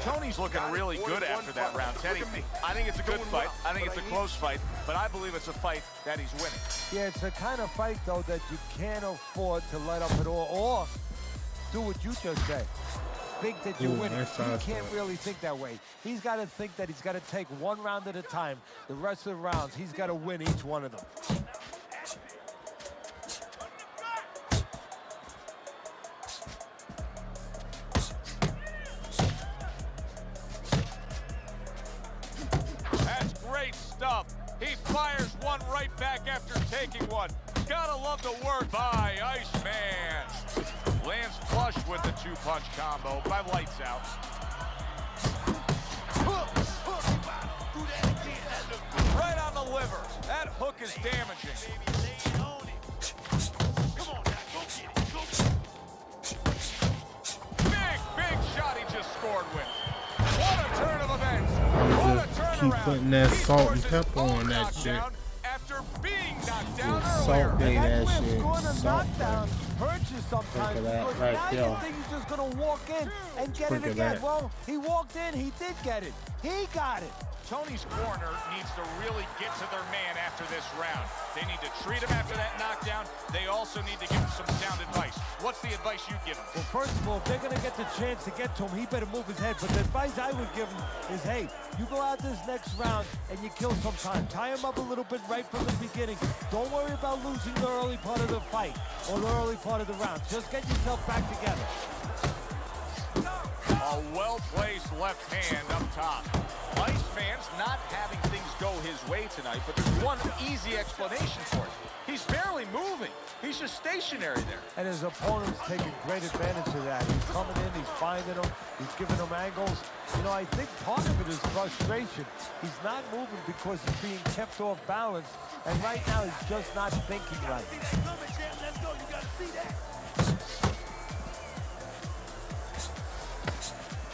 Tony's looking really good after that round, Teddy. I think it's a good fight. I think it's a close fight, but I believe it's a fight that he's winning. Yeah, it's the kind of fight, though, that you can't afford to let up at all, or do what you just said. Think that you're winning. He can't really think that way. He's got to think that he's got to take one round at a time. The rest of the rounds, he's got to win each one of them. That's great stuff. He fires one right back after taking one. Gotta love the work by Iceman. Lands flush with the two-punch combo by Lights Out. Right on the liver. That hook is damaging. Big shot he just scored with. What a turn of events. What a turnaround. Keep putting that salt and pepper on that shit. After being knocked down Salt bay that That shit. going to Salt knockdown hurts you sometimes Look at that because right now there. you think he's just going to walk in and get Look it at again. that. Well, he walked in, he did get it. He got it. Tony's corner needs to really get to their man after this round. They need to treat him after that knockdown. They also need to give him some sound advice. What's the advice you give him? Well, first of all, if they're going to get the chance to get to him, he better move his head. But the advice I would give him is, hey, you go out this next round and you kill some time. Tie him up a little bit right from the beginning. Don't worry about losing the early part of the fight or the early part of the round. Just get yourself back together. A well-placed left hand up top. Iceman's not having things go his way tonight, but there's one easy explanation for it. He's barely moving. He's just stationary there. And his opponent's taking great advantage of that. He's coming in, he's finding them, he's giving them angles. You know, I think part of it is frustration. He's not moving because he's being kept off balance, and right now he's just not thinking right. Let's go. You gotta see that.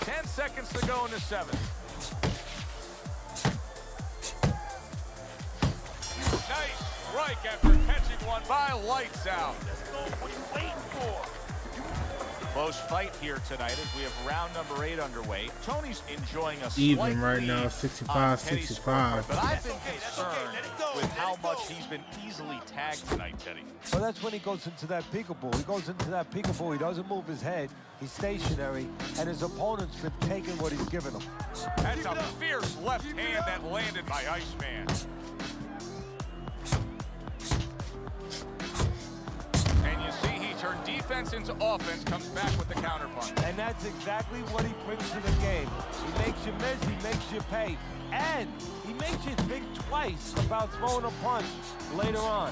10 seconds to go in the seventh. Nice strike after catching one by Lights Out. Let's go. What are you waiting for? Close fight here tonight as we have round number 8 underway. Tony's enjoying a Even slight right lead now, on 65, Teddy's 65. scorecard, but I've been That's okay. concerned Let it go. with Let how it go. much he's been easily tagged tonight, Teddy. Well, that's when he goes into that peekaboo. He goes into that peekaboo, he doesn't move his head, he's stationary, and his opponent's been taking what he's given him. That's a fierce left hand that landed by Iceman. And you see he turned defense into offense, comes back with the counterpunch. And that's exactly what he brings to the game. He makes you miss, he makes you pay, and he makes you think twice about throwing a punch later on.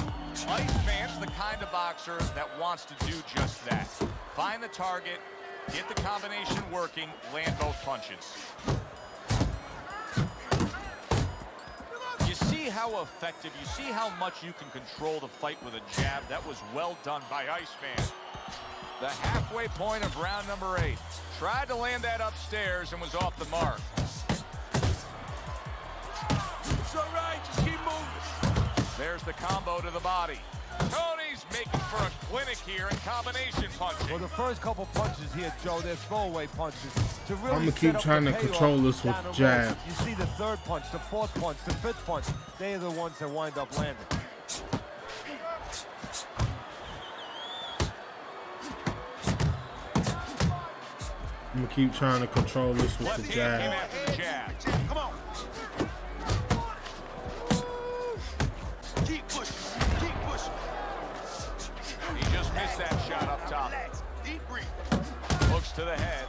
Iceman's the kind of boxer that wants to do just that. Find the target, get the combination working, land both punches. You see how effective, you see how much you can control the fight with a jab. That was well done by Iceman. The halfway point of round number 8. Tried to land that upstairs and was off the mark. It's all right. Just keep moving. There's the combo to the body. Tony's making for a clinic here in combination punching. Well, the first couple punches here, Joe, they're throwaway punches. To really I'ma set keep up trying the to payoff control this with down the road. jab. You see the third punch, the fourth punch, the fifth punch. They are the ones that wind up landing. I'm gonna keep trying to control this with Left the hand jab. came after the jab. Come on. Keep pushing. Keep pushing. He just missed that shot up top. Relax. Deep breathe. Hooks to the head.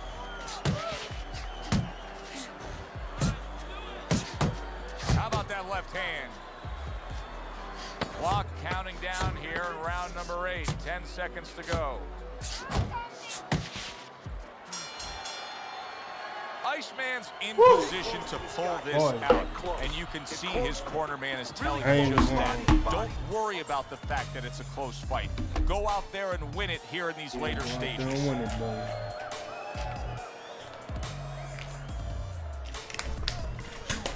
How about that left hand? Clock counting down here in round number 8. 10 seconds to go. Iceman's in position to pull this out, and you can see his corner man is telling him just that. Don't worry about the fact that it's a close fight. Go out there and win it here in these later stages. Don't win it, boy.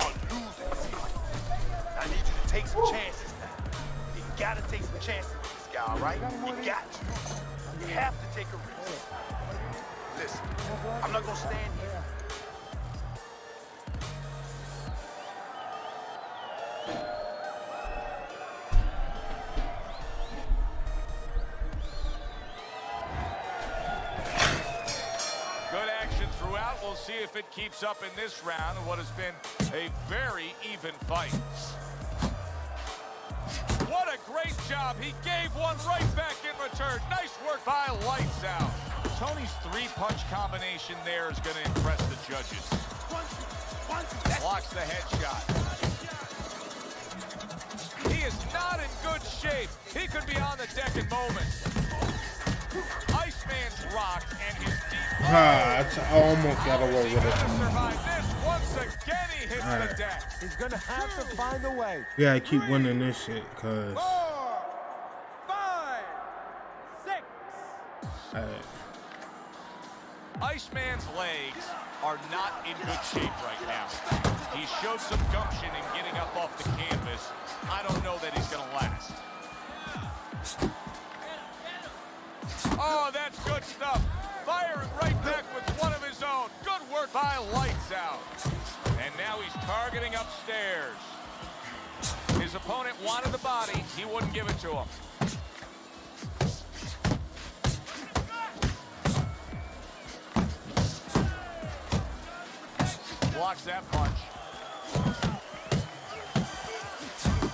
Are losing. I need you to take some chances now. You got gotta take some chances with this guy, all right? You got to. You have to take a risk. Listen, I'm not gonna stand here. Good action throughout. We'll see if it keeps up in this round, what has been a very even fight. What a great job. He gave one right back in return. Nice work by Lights Out. Tony's three-punch combination there is going to impress the judges. Blocks the headshot. He is not in good shape. He could be on the deck in moments. Iceman's rocked and his deep... I almost got away with it. Survive this. Once again, he hits the deck. He's gonna have to find a way. Yeah, I keep winning this shit, cause 4, 5, 6. Iceman's legs are not in good shape right now. He showed some gumption in getting up off the canvas. I don't know that he's gonna last. Oh, that's good stuff. Firing right back with one of his own. Good work by Lights Out. And now he's targeting upstairs. His opponent wanted the body. He wouldn't give it to him. Blocks that punch.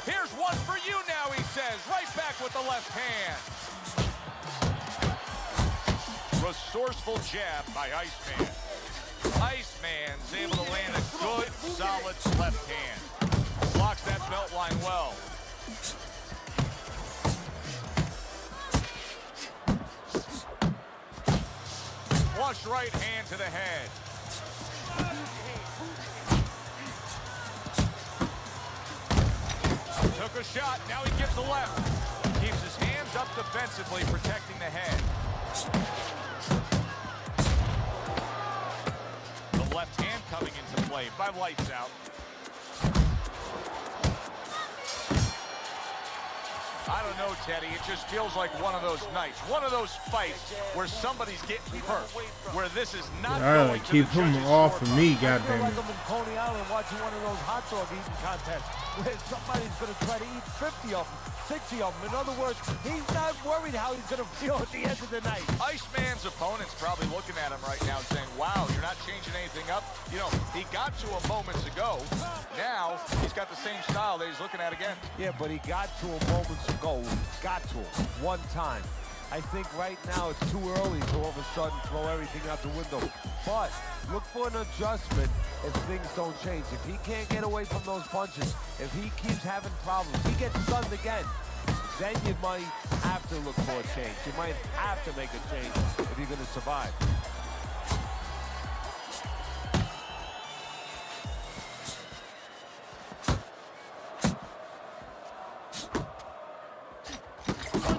Here's one for you now, he says. Right back with the left hand. Resourceful jab by Iceman. Iceman's able to land a good, solid left hand. Blocks that belt line well. Flush right hand to the head. Took a shot, now he gives the left. Keeps his hands up defensively, protecting the head. The left hand coming into play by Lights Out. I don't know, Teddy. It just feels like one of those nights, one of those fights where somebody's getting hurt, where this is not going to keep him off of me, I feel goddamn like it. I'm in Coney Island watching one of those hot dog eating contests where somebody's going to try to eat 50 of them, 60 of them. In other words, he's not worried how he's going to feel at the end of the night. Iceman's opponent's probably looking at him right now and saying, wow, you're not changing anything up. You know, he got to him moments ago. Now he's got the same style that he's looking at again. Yeah, but he got to him moments ago. Got to him one time. I think right now it's too early to all of a sudden throw everything out the window. But look for an adjustment if things don't change. If he can't get away from those punches, if he keeps having problems, he gets stunned again, then you might have to look for a change. You might have to make a change if you're going to survive.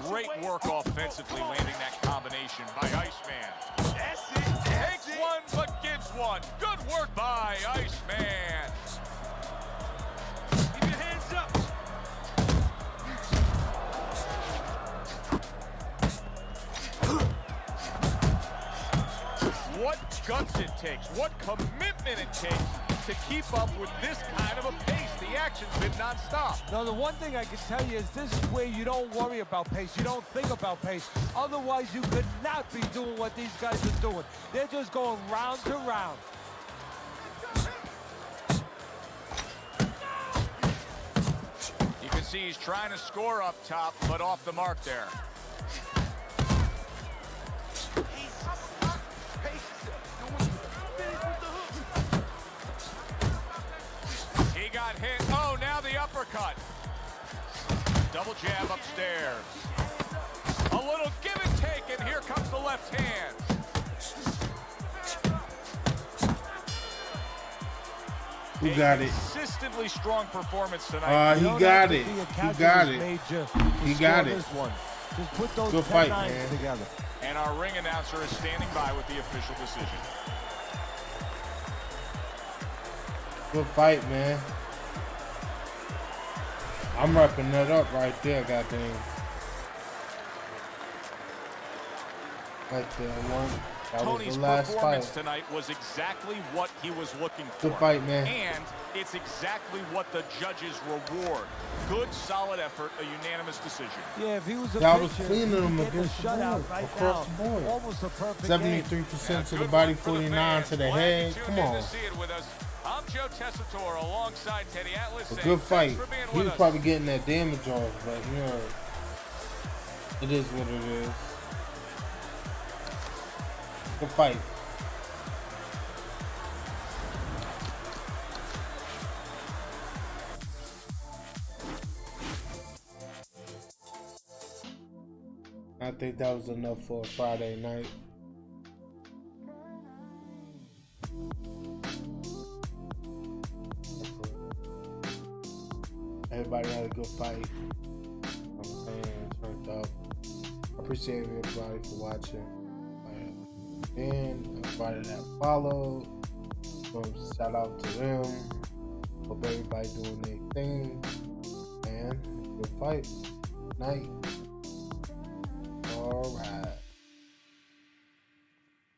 Great work offensively, landing that combination by Iceman. That's it. Takes one, but gives one. Good work by Iceman. Keep your hands up. What guts it takes, what commitment it takes to keep up with this kind of a pace. The action's been nonstop. Now, the one thing I can tell you is this is where you don't worry about pace. You don't think about pace. Otherwise, you could not be doing what these guys are doing. They're just going round to round. You can see he's trying to score up top, but off the mark there. He got hit. Oh, now the uppercut. Double jab upstairs. A little give and take, and here comes the left hand. Who got it? Consistently strong performance tonight. He got it. He got it. He got it. Just put those Good 10 fight, nines man. together. And our ring announcer is standing by with the official decision. Good fight, man. I'm wrapping that up right there, goddamn. Right there, one. That Tony's was the last performance fight. tonight was exactly what he was looking for. Good fight, man. And it's exactly what the judges reward. Good, solid effort, a unanimous decision. Yeah, if he was a Yeah, I was pitcher, cleaning he'd him get against the shutout board, right across now. the board. Almost a perfect 73% to the Good body, one for the 49 fans. to the Glad head. you tuned Come in on. to see it with us. I'm Joe Tessitore alongside Teddy Atlas. A saying good fight. thanks for being He with was us. probably getting that damage off, but you know, it is what it is. Good fight. I think that was enough for a Friday night. Everybody had a good fight. I'm saying, turned up. I appreciate everybody for watching. And everybody that followed. Shout out to them. Hope everybody doing their thing. And good fight. Night. Alright.